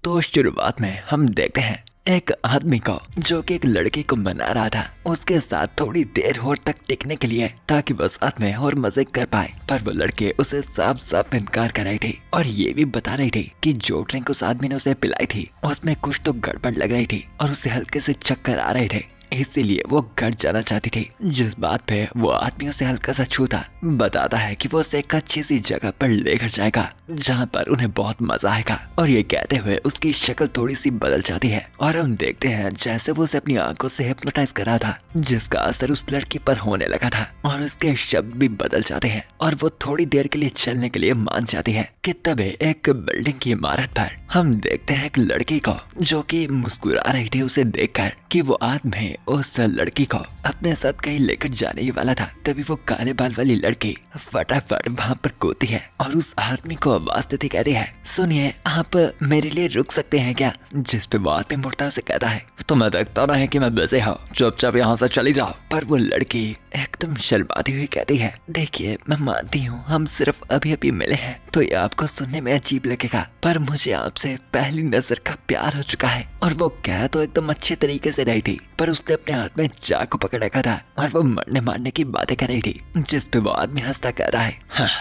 तो शुरुआत में हम देखते हैं एक आदमी को जो कि एक लड़की को मना रहा था उसके साथ थोड़ी देर और तक टिकने के लिए ताकि वो साथ में और मजे कर पाए, पर वो लड़के उसे साफ साफ इनकार कर रही थी और ये भी बता रही थी कि जो ड्रिंक उस आदमी ने उसे पिलाई थी उसमें कुछ तो गड़बड़ लग रही थी और उसे हल्के से चक्कर आ रहे थे, इसीलिए वो घर जाना चाहती थी। जिस बात पे वो आदमी उसे हल्का सा छूता बताता है कि वो उसे एक अच्छी सी जगह पर लेकर जाएगा जहाँ पर उन्हें बहुत मजा आएगा, और ये कहते हुए उसकी शक्ल थोड़ी सी बदल जाती है और हम देखते हैं जैसे वो उसे अपनी आंखों से हिप्नोटाइज कर रहा था जिसका असर उस लड़की पर होने लगा था और उसके शब्द भी बदल जाते हैं और वो थोड़ी देर के लिए चलने के लिए मान जाती है कि तभी एक बिल्डिंग की इमारत पर हम देखते हैं एक लड़की को जो कि मुस्कुरा रही थी उसे देखकर कि वो आदमी उस लड़की को अपने साथ कहीं लेकर जाने ही वाला था। तभी वो काले बाल वाली लड़की फटाफट वहाँ पर कूदती है और उस आदमी को आवाज देती कहती है, सुनिए आप मेरे लिए रुक सकते हैं क्या? जिस पे वो आदमी मुड़ता से कहता है, तुम्हें देखता नहीं कि मैं बिजी हूँ, चुपचाप यहाँ से चली जाओ। पर वो लड़की एकदम शर्माती हुई कहती है, देखिए मैं मानती हूँ हम सिर्फ अभी अभी मिले हैं तो ये आपको सुनने में अजीब लगेगा, पर मुझे आपसे पहली नजर का प्यार हो चुका है। और वो कह तो एकदम अच्छे तरीके से रही थी पर उसने अपने हाथ में चाकू पकड़ रखा था और वो मरने मारने की बातें कर रही थी, जिस पे वो आदमी हंसता कहता है,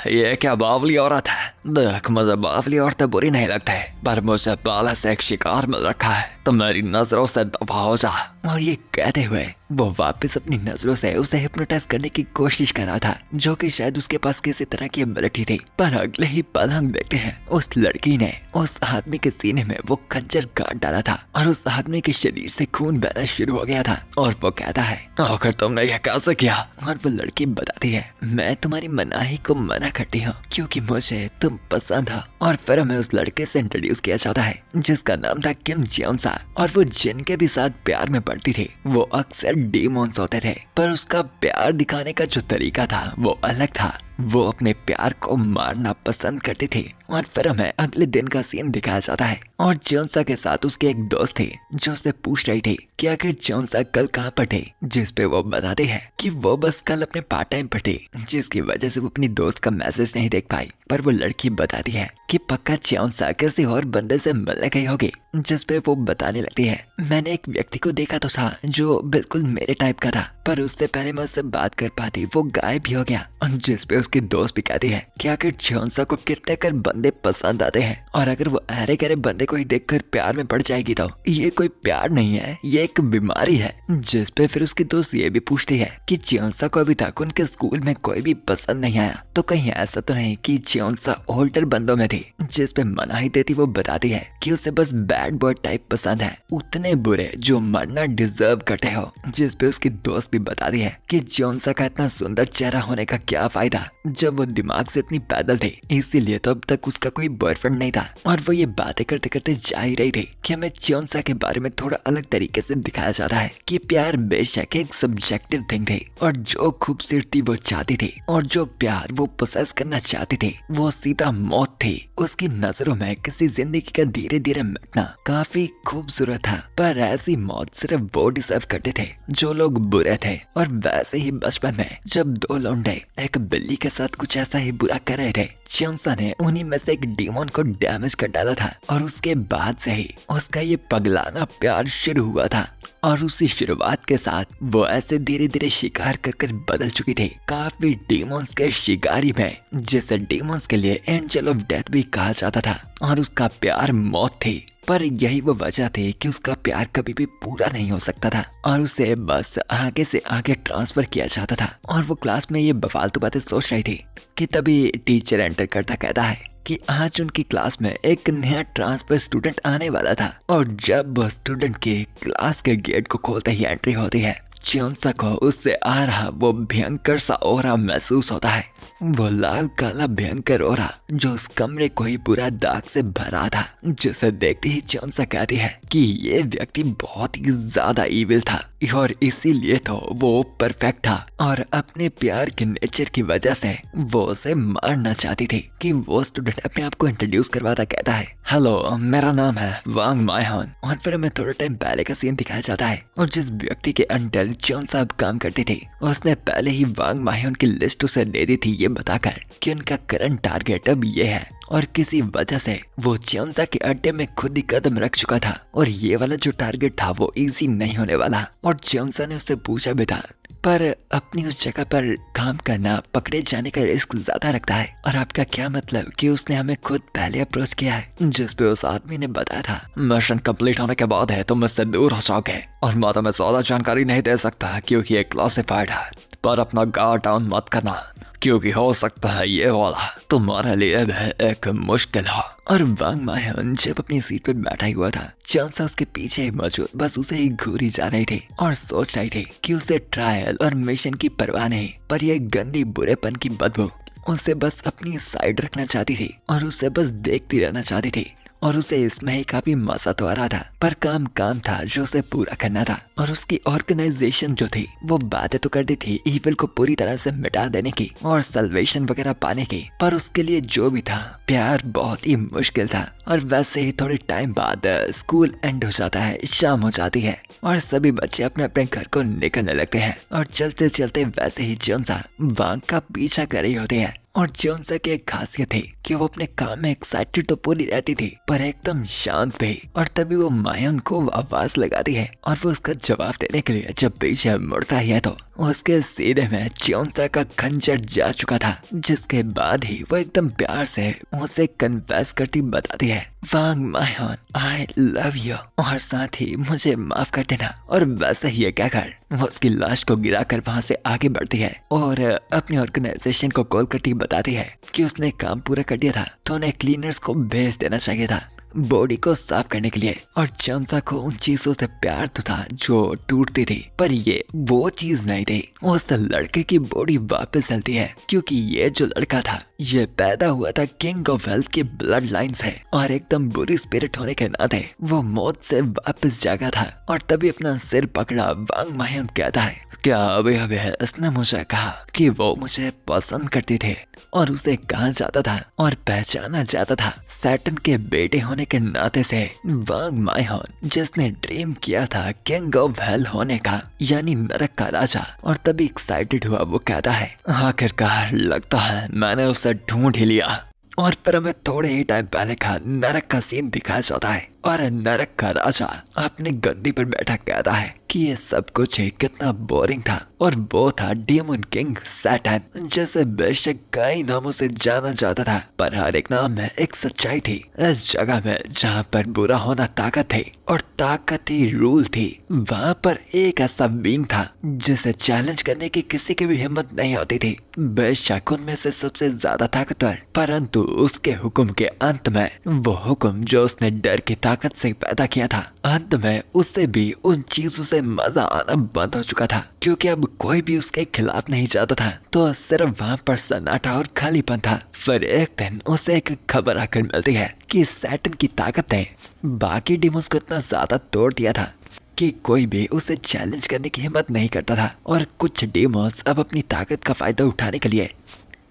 ये क्या बावली औरत है, देख मुझे बावली औरतें बुरी नहीं लगती पर मुझे पहले से एक शिकार मिल रखा है तो मेरी नजरों से दफा हो जा। और ये कहते हुए वो वापस अपनी नजरों से उसे हिप्नोटाइज करने की कोशिश कर रहा था जो कि शायद उसके पास किसी तरह की एबिलिटी थी। पर अगले ही पल हम देखते हैं उस लड़की ने उस आदमी के सीने में वो खंजर गाड़ डाला था और उस आदमी के शरीर से खून बहना शुरू हो गया था। और वो कहता है, आखिर तुमने यह कैसे किया? और वो लड़की बताती है, मैं तुम्हारी मनाही को मना करती हूँ क्योंकि मुझे तुम पसंद हो। और फिर हमें उस लड़के से इंट्रोड्यूस किया जाता है जिसका नाम था किम जियोंसा और वो जिनके भी साथ प्यार में पड़ती थी वो अक्सर डीमोन्स होते थे, पर उसका प्यार दिखाने का जो तरीका था वो अलग था। वो अपने प्यार को मारना पसंद करती थी। और फिर हमें अगले दिन का सीन दिखाया जाता है और जियोंसा के साथ उसके एक दोस्त थी जो उससे पूछ रही थी कि आखिर जियोंसा कल कहाँ पर थे, जिस पे वो बताती है कि वो बस कल अपने पार्ट टाइम पर थी जिसकी वजह से वो अपनी दोस्त का मैसेज नहीं देख पाई। पर वो लड़की बताती है कि पक्का जियोंसा किसी और बंदे से मिलने गई होगी, जिस पे वो बताने लगती है, मैंने एक व्यक्ति को देखा तो था जो बिल्कुल मेरे टाइप का था पर उससे पहले मैं उससे बात कर पाती वो गायब भी हो गया। और जिस पे उसकी दोस्त भी कहती है कि आखिर जियोंसा को कितने कर बंदे पसंद आते हैं और अगर वो अरे गहरे बंदे को ही देखकर प्यार में पड़ जाएगी तो ये कोई प्यार नहीं है, ये एक बीमारी है। जिस पे फिर उसकी दोस्त ये भी पूछती है कि जियोंसा को अभी तक उनके स्कूल में कोई भी पसंद नहीं आया तो कहीं ऐसा तो नहीं कि जियोंसा ओल्डर बंदों में थी। जिस पे मनाही देती वो बताती है कि उसे बस बैड बॉय टाइप पसंद है, उतने बुरे जो मरना डिजर्व करते हो। जिस पे उसकी दोस्त भी बताती है कि जियोंसा का इतना सुंदर चेहरा होने का क्या फायदा जब वो दिमाग से इतनी पैदल थे, इसीलिए तो अब तक उसका कोई बॉयफ्रेंड नहीं था। और वो ये बातें करते करते जा ही रही थी कि हमें जियोंसा के बारे में थोड़ा अलग तरीके से दिखाया जाता है कि प्यार बेशक एक सब्जेक्टिव थिंग थी और जो खूबसूरती वो चाहती थी और जो प्यार वो पोसेस करना चाहती थी वो सीधा मौत थी। उसकी नजरों में किसी जिंदगी का धीरे धीरे मिटना काफी खूबसूरत था, पर ऐसी मौत सिर्फ वो डिजर्व करते थे जो लोग बुरे थे। और वैसे ही बचपन में जब दो लौंडे एक बिल्ली के साथ कुछ ऐसा ही बुरा कर रहे थे, जियोंसा ने उन्हीं में से एक डीमन को डैमेज कर डाला था और उसके बाद से ही उसका ये पगलाना प्यार शुरू हुआ था। और उसी शुरुआत के साथ वो ऐसे धीरे धीरे शिकार कर कर बदल चुकी थी काफी डीमंस के शिकारी में, जिसे डीमंस के लिए एंजल ऑफ डेथ भी कहा जाता था। और उसका प्यार मौत थी, पर यही वो वजह थी कि उसका प्यार कभी भी पूरा नहीं हो सकता था और उसे बस आगे से आगे ट्रांसफर किया जाता था। और वो क्लास में ये बेफालतू बातें सोच रही थी कि तभी टीचर एंटर करता कहता है कि आज उनकी क्लास में एक नया ट्रांसफर स्टूडेंट आने वाला था। और जब वो स्टूडेंट की क्लास के गेट को खोलते ही एंट्री होती है, जियोंसा को उससे आ रहा वो भयंकर सा ओरा महसूस होता है। वो लाल काला भयंकर ओरा जो उस कमरे को ही पूरा दाग से भरा था, जिसे देखते ही जियोंसा कहती है कि ये व्यक्ति बहुत ही ज्यादा इविल था और इसीलिए तो वो परफेक्ट था। और अपने प्यार के नेचर की वजह से वो उसे मारना चाहती थी कि वो स्टूडेंट अपने आप को इंट्रोड्यूस करवाता कहता है, हेलो मेरा नाम है वांग मायहन। और फिर हमें थोड़ा टाइम पहले का सीन दिखाया जाता है और जिस व्यक्ति के अंडर जियोंसा अब काम करती थी उसने पहले ही वांग मायहन की लिस्ट उसे दे दी थी ये बताकर कि उनका करंट टारगेट अब ये है और किसी वजह से वो चियोंसा के अड्डे में खुद ही कदम रख चुका था और ये वाला जो टारगेट था वो इजी नहीं होने वाला। और चियोंसा ने उससे पूछा भी था, पर अपनी उस जगह पर काम करना पकड़े जाने का रिस्क ज्यादा रखता है, और आपका क्या मतलब कि उसने हमें खुद पहले अप्रोच किया है। जिस पे उस आदमी ने बताया था, मिशन कंप्लीट होने के बाद है तो मुझसे दूर हो जाओगे, और मैं तुम्हें ज्यादा जानकारी नहीं दे सकता क्योंकि ये क्लासिफाइड है, पर अपना गार्ड डाउन मत करना क्योंकि हो सकता है ये वाला तुम्हारे लिए भी एक मुश्किल हो। और वांग मायन जब अपनी सीट पर बैठा हुआ था, चियोंसा उसके पीछे मौजूद बस उसे ही घूरी जा रही थी और सोच रही थी कि उसे ट्रायल और मिशन की परवाह नहीं, पर यह गंदी बुरेपन की बदबू उसे बस अपनी साइड रखना चाहती थी और उसे बस देखती रहना चाहती थी। और उसे इसमें ही काफी मजा तो आ रहा था, पर काम था जो उसे पूरा करना था। और उसकी ऑर्गेनाइजेशन जो थी वो बातें तो करती थी ईविल को पूरी तरह से मिटा देने की और सल्वेशन वगैरह पाने की, पर उसके लिए जो भी था प्यार बहुत ही मुश्किल था। और वैसे ही थोड़े टाइम बाद स्कूल एंड हो जाता है, शाम हो जाती है और सभी बच्चे अपने अपने घर को निकलने लगते हैं। और चलते चलते वैसे ही चियोंसा वांग का पीछा कर रही होती है। और चियोंसा की एक खासियत थी कि वो अपने काम में एक्साइटेड तो पूरी रहती थी, पर एकदम शांत भी। और तभी वो मायन को आवाज लगाती है और वो उसका जवाब देने के लिए जब पीछे मुड़ता ही है तो उसके सीधे में चियोंसा का खंजर जा चुका था, जिसके बाद ही वो एकदम प्यार से उसे कन्फेस करती बताती है, वांग मायन आई लव यू, और साथ ही मुझे माफ कर देना। और वैसे ही ये कहकर वो उसकी लाश को गिरा कर वहाँ से आगे बढ़ती है और अपनी ऑर्गेनाइजेशन को कॉल करती बताती है कि उसने काम पूरा कर दिया था तो उन्हें क्लीनर्स को भेज देना चाहिए था बॉडी को साफ करने के लिए। और चियोंसा को उन चीजों से प्यार तो था जो टूटती थी, पर ये वो चीज नहीं थी। उस लड़के की बॉडी वापस चलती है क्योंकि ये जो लड़का था ये पैदा हुआ था किंग ऑफ हेल्थ की ब्लड लाइन से, और एकदम बुरी स्पिरिट होने के नाते वो मौत से वापस जागा था। और तभी अपना सिर पकड़ा वांग मायन कहता है, क्या अभी अभी उसने मुझे कहा कि वो मुझे पसंद करती थी और उसे कहा जाता था और पहचाना जाता था सैटर्न के बेटे होने के नाते से। वांग मायन जिसने ड्रीम किया था किंग ऑफ हेल होने का, यानी नरक का राजा। और तभी एक्साइटेड हुआ वो कहता है, आखिरकार लगता है मैंने उसे ढूंढ ही लिया। और पर हमें थोड़े ही टाइम पहले का नरक का सीन दिखाया जाता है और नरक का राजा अपनी गद्दी पर बैठा कहता है कि ये सब कुछ ही कितना बोरिंग था। और वो था डेमन किंग सैटर्न, जैसे बेशक कई नामों से जाना जाता था, पर हर एक नाम में एक सच्चाई थी। इस जगह में जहाँ पर बुरा होना ताकत थी और ताकत ही रूल थी, वहाँ पर एक ऐसा बीइंग था जिसे चैलेंज करने की किसी की भी हिम्मत नहीं होती थी। बेशक उनमें से सबसे ज्यादा ताकतवर, परंतु उसके हुक्म के अंत में वो हुक्म जो उसने डर की ताकत से पैदा किया था, अंत में उससे भी उन चीजों से मजा आना बंद हो चुका था, क्योंकि अब कोई भी उसके खिलाफ नहीं जाता था। तो सिर्फ वहाँ पर सन्नाटा और खालीपन था। फिर एक दिन उसे एक खबर आकर मिलती है कि सैटर्न की ताकत ने बाकी डीमंस को इतना ज्यादा तोड़ दिया था कि कोई भी उसे चैलेंज करने की हिम्मत नहीं करता था। और कुछ डीमंस अब अपनी ताकत का फायदा उठाने के लिए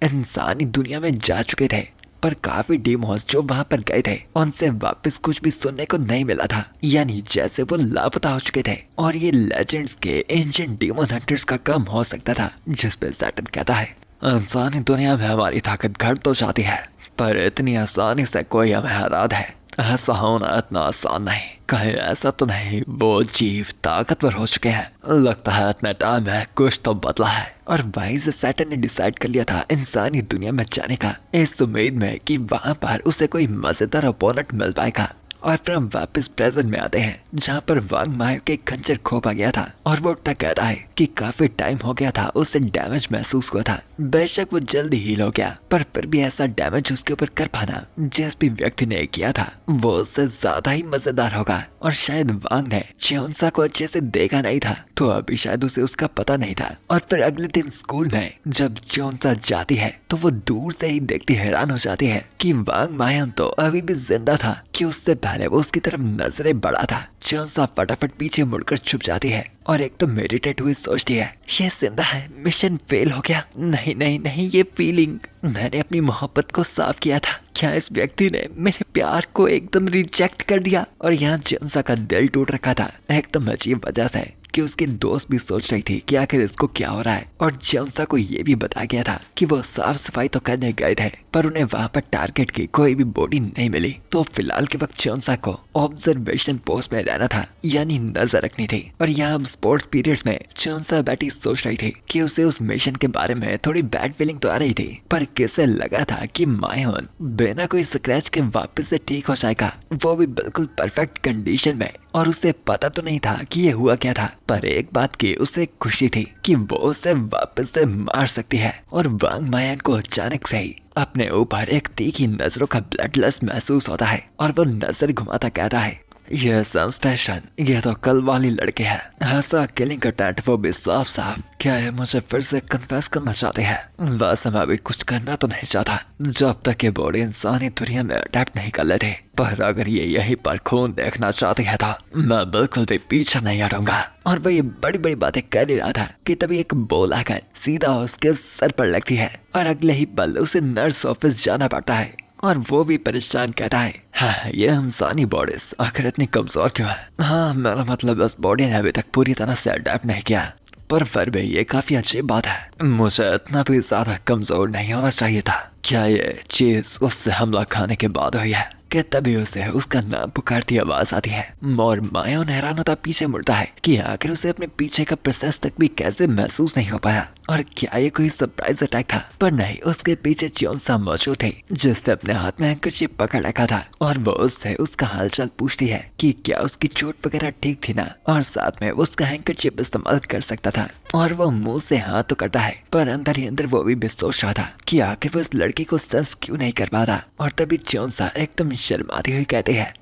इंसानी दुनिया में जा चुके थे, पर काफी डीमंस जो वहाँ पर गए थे उनसे वापस कुछ भी सुनने को नहीं मिला था, यानी जैसे वो लापता हो चुके थे। और ये लेजेंड्स के एंशिएंट डीमन हंटर्स का काम हो सकता था, जिस पे सैटर्न कहता है, इंसानी दुनिया में हमारी ताकत घट तो जाती है, पर इतनी आसानी से कोई हमें हरा दे ऐसा होना इतना आसान नहीं। कहीं ऐसा तो नहीं वो जीव ताकतवर हो चुके हैं? लगता है इतना टाइम है कुछ तो बदला है। और वहीं से सैटर्न ने डिसाइड कर लिया था इंसानी दुनिया में जाने का, इस उम्मीद में कि वहाँ पर उसे कोई मजेदार ओपोनेंट मिल पाएगा। और फिर हम वापस प्रेजेंट में आते हैं जहाँ पर वांग मायो के खंजर खोपा गया था और वो उठता कहता है कि काफी टाइम हो गया था उसे डैमेज महसूस हुआ था। बेशक वो जल्दी हील हो गया, पर फिर भी ऐसा डैमेज उसके ऊपर कर पाना जिस भी व्यक्ति ने किया था वो उससे ज्यादा ही मजेदार होगा। और शायद वांग ने चियोंसा को अच्छे से देखा नहीं था, तो अभी शायद उसे उसका पता नहीं था। और फिर अगले दिन स्कूल में जब चियोंसा जाती है तो वो दूर से ही देखती हैरान हो जाती है कि वांग मायन तो अभी भी जिंदा था, कि उससे पहले वो उसकी तरफ नजरें बढ़ा था। चियोंसा फटाफट पीछे मुड़कर छुप जाती है और एकदम मेडिटेट हुई सोचती है, ये जिंदा है, मिशन फेल हो गया। नहीं नहीं नहीं, ये फीलिंग, मैंने अपनी मोहब्बत को साफ किया था, क्या इस व्यक्ति ने मेरे प्यार को एकदम रिजेक्ट कर दिया? और यहाँ चियोंसा का दिल टूट रखा था एकदम अजीब वजह से, कि उसकी दोस्त भी सोच रही थी कि आखिर इसको क्या हो रहा है। और चयोंसा को ये भी बताया गया था कि वो साफ सफाई तो करने गए थे पर उन्हें वहाँ पर टारगेट की कोई भी बॉडी नहीं मिली। तो फिलहाल के वक्त चयोंसा को ऑब्जर्वेशन पोस्ट में रहना था, यानी नजर रखनी थी। और यहाँ स्पोर्ट्स पीरियड्स में चयोंसा बैठी सोच रही थी कि उसे उस मिशन के बारे में थोड़ी बैड फीलिंग तो आ रही थी, पर किसे लगा था कि मायोन बिना कोई स्क्रैच के वापस से ठीक हो जाएगा, वो भी बिल्कुल परफेक्ट कंडीशन में। और उसे पता तो नहीं था कि ये हुआ क्या था, पर एक बात की उसे खुशी थी कि वो उसे वापस से मार सकती है। और वांग मायन को अचानक से ही अपने ऊपर एक तीखी नजरों का ब्लड लस्ट महसूस होता है और वो नजर घुमाता कहता है, यह संस्टेशन, ये तो कल वाली लड़की है। ऐसा किलिंग अटेम्प्ट, वो भी साफ साफ। क्या ये मुझे फिर से कन्फेस करना चाहती है? वैसे मैं अभी कुछ करना तो नहीं चाहता जब तक ये बॉडी इंसानी दुनिया में अडेप्ट नहीं कर लेते, पर अगर ये यहीं पर खून देखना चाहती है तो मैं बिल्कुल भी पीछे नहीं हटूंगा। और वो ये बड़ी बड़ी बातें कर ही रहा था कि तभी एक बॉल आकर सीधा उसके सर पर लगती है और अगले ही पल उसे नर्स ऑफिस जाना पड़ता है। और वो भी परेशान कहता है, हाँ ये इंसानी बॉडीज आखिर इतनी कमजोर क्यों है? हाँ मेरा मतलब उस बॉडी ने अभी तक पूरी तरह से अडेप्ट नहीं किया, पर फिर भी ये काफी अच्छी बात है। मुझे इतना भी ज्यादा कमजोर नहीं होना चाहिए था। क्या ये चीज उससे हमला खाने के बाद हुई है? कि तभी उसे उसका नाम पुकारती आवाज आती है और मायोन हैरान होता पीछे मुड़ता है कि आखिर उसे अपने पीछे का प्रोसेस तक भी कैसे महसूस नहीं हो पाया। और क्या ये कोई सरप्राइज अटैक था? पर नहीं, उसके पीछे चयोंसा मौजूद थे जिसने अपने हाथ में हैंकरचीफ पकड़ रखा था। और वो उससे उसका हालचाल पूछती है कि क्या उसकी चोट वगैरह ठीक थी ना, और साथ में उसका हैंकरचीफ इस्तेमाल कर सकता था। और वो मुंह से हाथ तो करता है पर अंदर ही अंदर वो भी सोच रहा था कि आखिर वो इस लड़की को सेंस क्यों नहीं कर पाता। और तभी चयोंसा एकदम शर्माती हुई कहती है,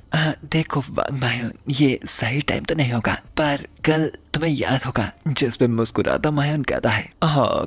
देखो वांग मायोन, ये सही टाइम तो नहीं होगा, पर कल तुम्हें याद होगा? जिस पे मुस्कुराता मायोन कहता है,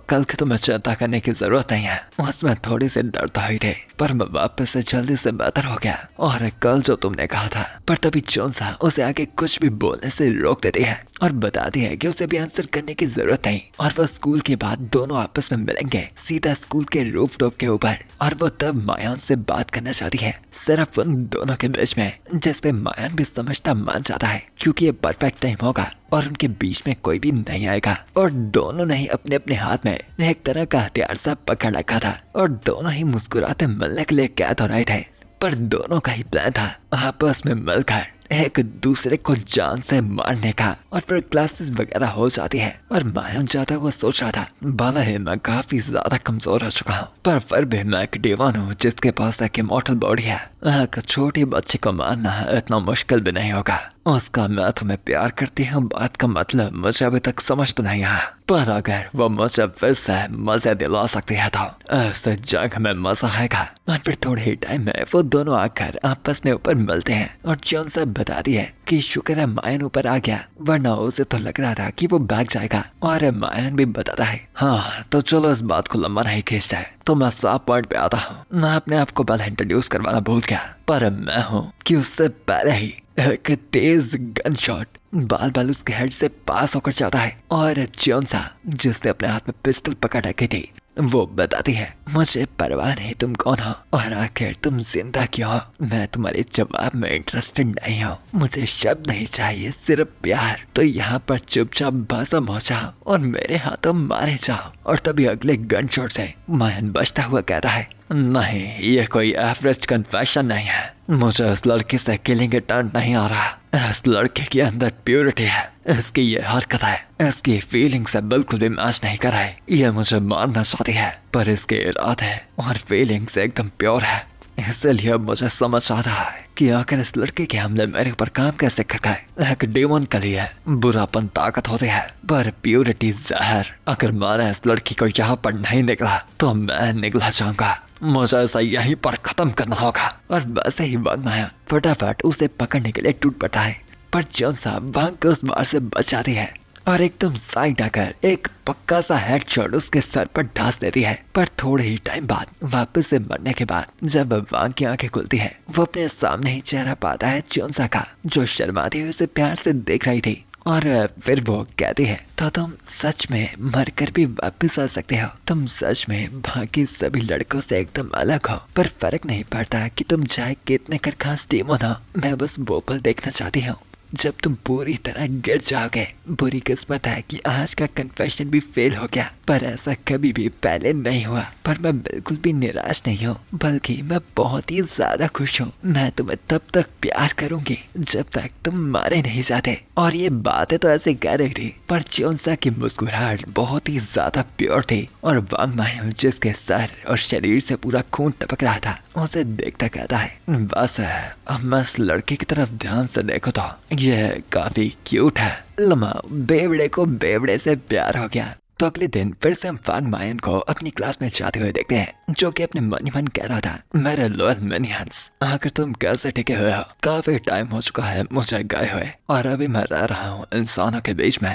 कल की तुम्हें चिंता करने की जरूरत नहीं है, उसमें थोड़ी सी दर्द तो हुई थी पर मैं वापस से जल्दी से बेहतर हो गया। और कल जो तुमने कहा था। पर तभी चयोंसा उसे आगे कुछ भी बोलने से रोक देती है और बताती है कि उसे भी आंसर करने की जरूरत नहीं। और वो स्कूल के बाद दोनों आपस में मिलेंगे सीधा स्कूल के रूफ टॉप के ऊपर। और वो तब मायोन से बात करना चाहती है सिर्फ उन दोनों के बीच में, जिसपे मायोन भी समझता मान जाता है क्योंकि ये परफेक्ट टाइम होगा और उनके बीच में कोई भी नहीं आएगा। और दोनों ने ही अपने अपने हाथ में एक तरह का हथियार सा पकड़ रखा था और दोनों ही मुस्कुराते मिलने के लिए कैद हो रहे थे। पर दोनों का ही प्लान था आपस में मिलकर एक दूसरे को जान से मारने का। और फिर क्लासेस वगैरह हो जाती है और मायोन जाता हुआ सोच रहा था, भला है मैं काफी ज्यादा कमजोर हो चुका हूँ पर फिर भी मैं एक डेवन हूँ जिसके पास एक इमॉर्टल बॉडी है। एक छोटी बच्चे को मारना इतना मुश्किल भी नहीं होगा। उसका मैं तुम्हें प्यार करती हूँ बात का मतलब मुझे अभी तक समझ तो नहीं आया, पर अगर वो मुझे फिर से मजे दिला सकती है तो ऐसे जंग में मजा आएगा। और फिर थोड़े ही टाइम में वो दोनों आकर आपस में ऊपर मिलते हैं और चयोंसा बताती है कि शुक्र है मायन ऊपर आ गया, वरना उसे तो लग रहा था कि वो भाग जाएगा। और मायन भी बताता है, हाँ तो चलो इस बात को लंबा नहीं खींचते, तो मैं साफ पॉइंट पे आता हूँ। मैं अपने आप को पहले इंट्रोड्यूस करवाना भूल गया, पर मैं हूँ कि उससे पहले ही एक तेज गन शॉट बाल उसके हेड से पास होकर जाता है। और चयोंसा जिसने अपने हाथ में पिस्टल पकड़ रखी थी वो बताती है, मुझे परवाह नहीं तुम कौन हो और आखिर तुम जिंदा क्यों हो। मैं तुम्हारे जवाब में इंटरेस्टेड नहीं हूँ, मुझे शब्द नहीं चाहिए सिर्फ प्यार। तो यहाँ पर चुपचाप भस्म हो जाओ और मेरे हाथों मारे जाओ। और तभी अगले गन शॉट से मायन बचता हुआ कहता है, नहीं ये कोई एवरेज कन्फेशन नहीं है, मुझे इस लड़की से किलिंग अटेम्प्ट नहीं आ रहा। इस लड़के के अंदर प्योरिटी है, इसकी ये हरकत है इसकी फीलिंग से बिल्कुल भी मैच नहीं कर रहा है। ये मुझे मारना चाहती है पर इसके इरादे और फीलिंग्स एकदम प्योर है। इसलिए मुझे समझ आ रहा है कि आखिर इस लड़के के हमले मेरे ऊपर काम कैसे कर गए। एक डेमन के लिए बुरापन ताकत होती है पर प्योरिटी जहर। अगर मैंने इस लड़की को यहाँ पर नहीं निकला तो मैं निकला जाऊंगा, मुझे ऐसा यहीं पर खत्म करना होगा। और वैसे ही वांग मायोन फटाफट उसे पकड़ने के लिए टूट पड़ता है, पर चयोंसा वांग को उस बार से बचाती है और एकदम साइड आकर एक पक्का सा हेडशॉट उसके सर पर ढास देती है। पर थोड़े ही टाइम बाद वापस से मरने के बाद जब वांग की आंखें खुलती है वो अपने सामने ही चेहरा पाता है चयोंसा का, जो शर्माती हुई उसे प्यार से देख रही थी। और फिर वो कहती है, तो तुम सच में मरकर भी वापस आ सकते हो, तुम सच में बाकी सभी लड़कों से एकदम अलग हो, पर फर्क नहीं पड़ता कि तुम चाहे कितने कर खास डेमन हो, मैं बस वो पल देखना चाहती हूँ जब तुम पूरी तरह गिर जाओगे। बुरी किस्मत है कि आज का कन्फेशन भी फेल हो गया, पर ऐसा कभी भी पहले नहीं हुआ। पर मैं बिल्कुल भी निराश नहीं हूँ, बल्कि मैं बहुत ही ज्यादा खुश हूँ। मैं तुम्हें तब तक प्यार करूंगी जब तक तुम मारे नहीं जाते। और ये बातें तो ऐसे कह रही थी, पर च्योंसा की मुस्कुराहट बहुत ही ज्यादा प्योर थी। और वांग मायोन जिसके सर और शरीर से पूरा खून टपक रहा था, उसे देखता कहता है, बस अब मैं इस लड़के की तरफ ध्यान से देखो तो ये काफी क्यूट है। लम्हा बेवड़े को बेवड़े से प्यार हो गया। तो अगले दिन फिर से हम वांग मायोन को अपनी क्लास में जाते हुए देखते हैं, जो कि अपने मन ही मन कह रहा था, मेरे लॉयल मिनियंस, आखिर तुम कैसे टिके हुए हो? काफी टाइम हो चुका है मुझे गए हुए, और अभी मैं रह रहा हूँ इंसानों के बीच में,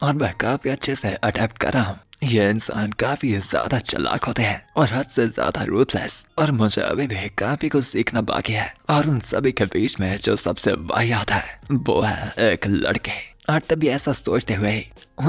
और मैं काफी अच्छे से अडेप्ट कर रहा हूँ। ये इंसान काफी ज्यादा चालाक होते हैं और हद से ज्यादा रूथलेस, और मुझे अभी भी काफी कुछ सीखना बाकी है। और उन सभी के बीच में जो सबसे वाहियात है वो है एक लड़के। और तभी ऐसा सोचते हुए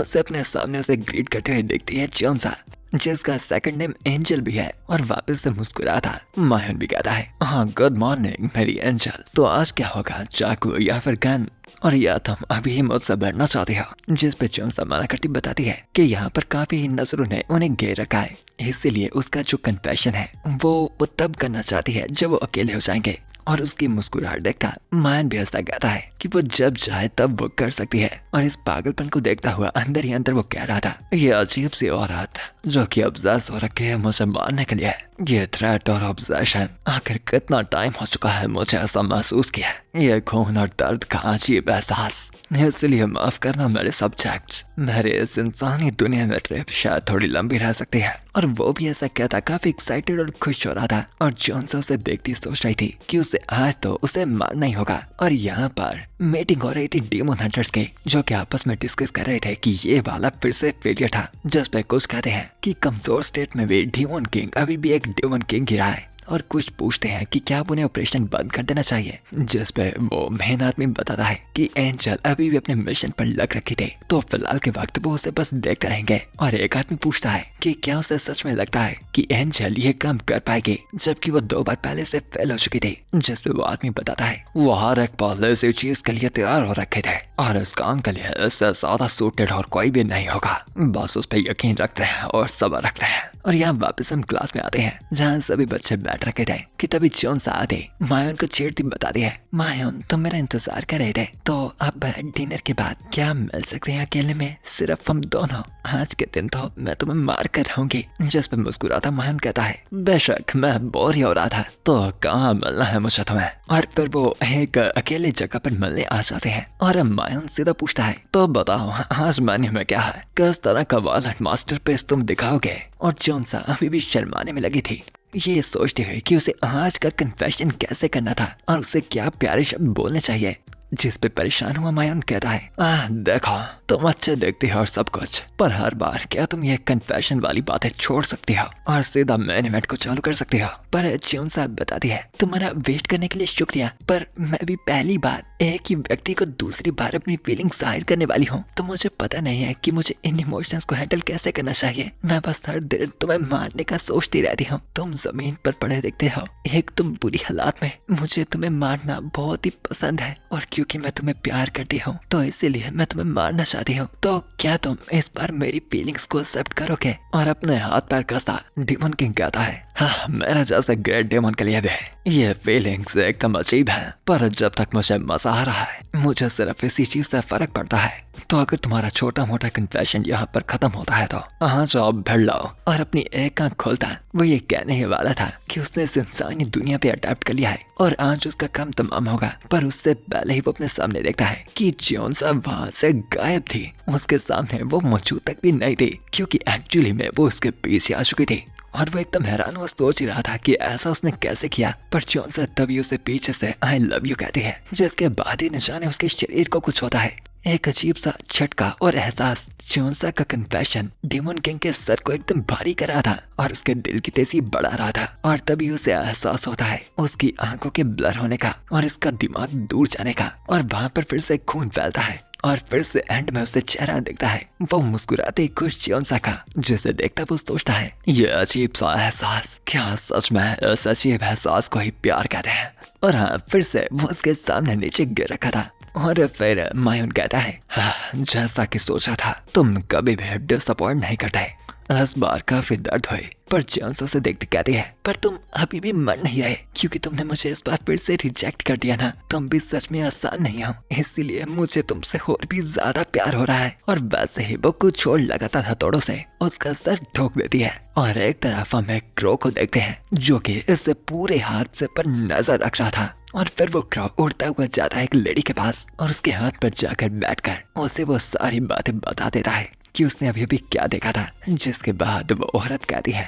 उसे अपने सामने उसे ग्रीट करते हुए देखती है च्योंसा, जिसका सेकंड नेम एंजल भी है, और वापस से मुस्कुराता मायोन भी कहता है, हाँ गुड मॉर्निंग मेरी एंजल, तो आज क्या होगा, चाकू या फिर गन? और या तुम अभी ही मुझसे बढ़ना चाहती हो? जिस पे च्योंसा मना करती बताती है कि यहाँ पर काफी नजरों ने उन्हें घेर रखा है, इसीलिए उसका जो कन्फेशन है वो तब करना चाहती है जब वो अकेले हो जाएंगे। और उसकी मुस्कुराहट देखता मायन भी हंसता कहता है कि वो जब चाहे तब वो कर सकती है। और इस पागलपन को देखता हुआ अंदर ही अंदर वो कह रहा था, ये अजीब सी औरत जो कि ऑब्सेस हो रखी है मुझे मारने के लिए। ये थ्रेट और ऑब्सेशन, आखिर कितना टाइम हो चुका है मुझे ऐसा महसूस किया, ये खून और दर्द का अजीब एहसास। इसलिए माफ करना मेरे सब्जेक्ट्स, मेरे इस इंसानी दुनिया में ट्रिप शायद थोड़ी लंबी रह सकती है। और वो भी ऐसा कहता काफी एक्साइटेड और खुश हो रहा था। और च्योंसा उसे देखती सोच रही थी कि उसे आज तो उसे मारना ही होगा। और यहाँ पर मीटिंग हो रही थी डेमन हंटर्स की, जो कि आपस में डिस्कस कर रहे थे कि ये वाला फिर से फेलियर था। जिस पे कुछ कहते हैं कि कमजोर स्टेट में भी डेमन किंग अभी भी एक डेमन किंग गिरा है, और कुछ पूछते हैं कि क्या उन्हें ऑपरेशन बंद कर देना चाहिए। जिस पे वो मेन आदमी बताता है कि एंजल अभी भी अपने मिशन पर लग रखी थी, तो फिलहाल के वक्त वो उसे बस देखते रहेंगे। और एक आदमी पूछता है कि क्या उसे सच में लगता है कि एंजल ये काम कर पाएगी, जबकि वो 2 बार पहले से फेल हो चुकी थी। जिस पे वो आदमी बताता है वो हर एक पहले से चीज के लिए तैयार हो रखे थे, और इस काम के लिए इससे ज्यादा सूटेड और कोई भी नहीं होगा। बस उस पर यकीन रखते हैं और सब्र रखते हैं। और यहाँ वापस हम क्लास में आते हैं, जहाँ सभी बच्चे बैठ रखे थे कि तभी च्योंसा आते मायोन को छेड़ती बताती है, मायोन तुम मेरा इंतजार कर रहे थे, तो अब डिनर के बाद क्या मिल सकते हैं अकेले में, सिर्फ हम दोनों? आज के दिन तो मैं तुम्हें मार कर रहूंगी। जिस पर मुस्कुराता मायोन कहता है, बेशक मैं बोर ही हो रहा था, तो कहाँ मिलना है मुझे तुम्हें? और फिर वो एक अकेले जगह पर मिलने आ जाते हैं। और मायोन सीधा पूछता है, तो बताओ आज मेन्यू में क्या है, किस तरह का वायलेंट मास्टरपीस तुम दिखाओगे? और च्योंसा अभी भी शर्माने में लगी थी, ये सोचते हुए कि उसे आज का कन्फेशन कैसे करना था और उसे क्या प्यारे शब्द बोलने चाहिए। जिस पे परेशान हुआ मायोन कहता है, देखो तुम अच्छे देखती हो और सब कुछ, पर हर बार क्या तुम ये कन्फेशन वाली बातें छोड़ सकती हो और सीधा मेन इवेंट को चालू कर सकती हो? पर च्योंसा बताती है, तुम्हारा वेट करने के लिए शुक्रिया, पर मैं भी पहली बार एक ही व्यक्ति को दूसरी बार अपनी फीलिंग जाहिर करने वाली हूँ, तो मुझे पता नहीं है कि मुझे इन इमोशंस को हैंडल कैसे करना चाहिए। मैं बस हर दिन तुम्हें मारने का सोचती रहती हूँ। तुम जमीन पर पड़े दिखते हो, एक तुम बुरी हालात में, मुझे तुम्हें मारना बहुत ही पसंद है, और क्योंकि मैं तुम्हें प्यार करती हूँ तो इसीलिए मैं तुम्हें मारना चाहती हूँ। तो क्या तुम इस बार मेरी फीलिंग्स को एक्सेप्ट करोगे? और अपने हाथ पैर कसता डेमन किंग कहता है, हाँ मेरा जैसे ग्रेट डेमन के लिए भी ये फीलिंग्स एकदम अजीब है, पर जब तक मुझे मजा आ रहा है मुझे सिर्फ इसी चीज से फर्क पड़ता है। तो अगर तुम्हारा छोटा मोटा कन्फेशन यहाँ पर खत्म होता है तो हाँ जाओ भिड़ लाओ। और अपनी एक आंख खोलता वो ये कहने ही वाला था कि उसने इस इंसानी दुनिया पे अडेप्ट कर लिया है और आज उसका काम तमाम होगा, पर उससे पहले ही वो अपने सामने देखता है कि च्योंसा वहाँ से गायब थी। उसके सामने वो मौजूद तक भी नहीं थी, क्योंकि एक्चुअली में वो उसके पीछे आ चुकी थी। और वो एकदम हैरान हुआ, सोच ही रहा था कि ऐसा उसने कैसे किया। पर च्योंसा तभी उसे पीछे से आई लव यू कहती है, जिसके बाद ही न जाने उसके शरीर को कुछ होता है। एक अजीब सा झटका और एहसास, च्योंसा का कन्फेशन डेमन किंग के सर को एकदम भारी कर रहा था और उसके दिल की तेजी बढ़ा रहा था। और तभी उसे एहसास होता है उसकी आंखों के ब्लर होने का और इसका दिमाग दूर जाने का, और वहाँ पर फिर से खून फैलता है और फिर से एंड में उसे चेहरा दिखता है, वो मुस्कुराते खुश च्योंसा का, जिसे देखता वो सोचता है ये अजीब सा एहसास, क्या सच में इस अजीब एहसास को ही प्यार कहते हैं? और हाँ, फिर से वो उसके सामने नीचे गिर रखा था। और फिर मायून कहता है, हाँ, जैसा कि सोचा था, तुम कभी भी डिसअपॉइंट नहीं करते। इस बार काफी दर्द हुए, पर चांस उसे देखते कहती है, पर तुम अभी भी मन नहीं रहे क्योंकि तुमने मुझे इस बार फिर से रिजेक्ट कर दिया ना। तुम भी सच में आसान नहीं हो, इसीलिए मुझे तुमसे और भी ज्यादा प्यार हो रहा है। और वैसे ही वो कुछ छोड़ लगातार हथौड़ों से उसका सर ठोक देती है। और एक तरफ हम एक क्रो को देखते हैं जो कि इससे पूरे हादसे पर नजर रख रहा था। और फिर वो क्रो उड़ता हुआ जाता है एक लेडी के पास और उसके हाथ पर जाकर बैठकर उसे वो सारी बातें बता देता है कि उसने अभी अभी क्या देखा था। जिसके बाद वो औरत कहती है,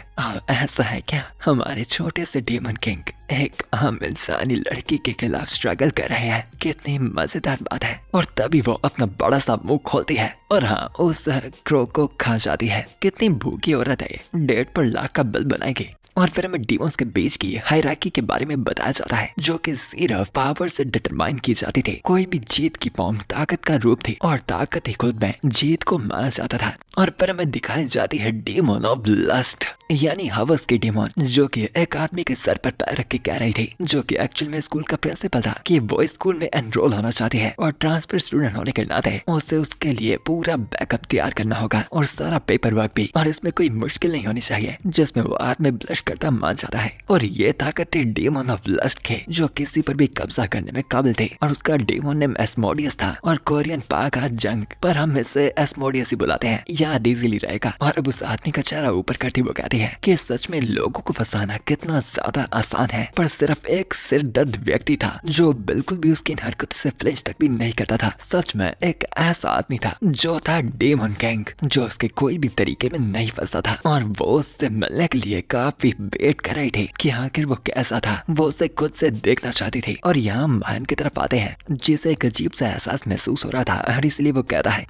ऐसा है क्या, हमारे छोटे से डेमन किंग एक आम इंसानी लड़की के खिलाफ स्ट्रगल कर रहे हैं। कितनी मजेदार बात है। और तभी वो अपना बड़ा सा मुंह खोलती है और हाँ, उस क्रो को खा जाती है। कितनी भूखी औरत है, 1.5 लाख का बिल बनाएगी। और फिर हमें डीमंस के बीच की हायरार्की के बारे में बताया जाता है जो कि सिर्फ पावर से डिटरमाइन की जाती थी। कोई भी जीत की फॉर्म ताकत का रूप थी और ताकत ही खुद में जीत को माना जाता था। और फिर हमें दिखाई जाती है डेमन ऑफ लस्ट, यानी हवस की डेमन, जो कि एक आदमी के सर पर पैर रख के कह रही थी, जो कि एक्चुअल में स्कूल का प्रिंसिपल था, कि वो स्कूल में एनरोल होना चाहती है और ट्रांसफर स्टूडेंट होने के नाते उसे उसके लिए पूरा बैकअप तैयार करना होगा और सारा पेपर वर्क भी। और इसमें कोई मुश्किल नहीं होनी चाहिए, जिसमें वो आदमी ब्लश करता मान जाता है। और ये ताकत थी डेमन ऑफ लस्ट के, जो किसी पर भी कब्जा करने में काबिल थे। और उसका डेमन नेम एस्मोडियस था और कोरियन पा का जंग, पर हम इसे एस्मोडियस ही बुलाते हैं, याद इजीली रहेगा। और अब उस आदमी का चेहरा ऊपर करती वो कहती है कि सच में लोगों को फंसाना कितना ज्यादा आसान है, पर सिर्फ एक सिर दर्द व्यक्ति था जो बिल्कुल भी उसकी हरकत से फ्लिंच तक भी नहीं करता था। सच में एक ऐसा आदमी था जो था डेमन किंग, जो उसके कोई भी तरीके में नहीं फंसा था। और वो उससे मिलने के लिए काफी वेट कर रही थी कि आखिर वो कैसा था। वो उसे खुद से देखना चाहती थी। और यहाँ मायन की तरफ आते हैं, जिसे एक अजीब सा एहसास महसूस हो रहा था और इसलिए वो कहता है,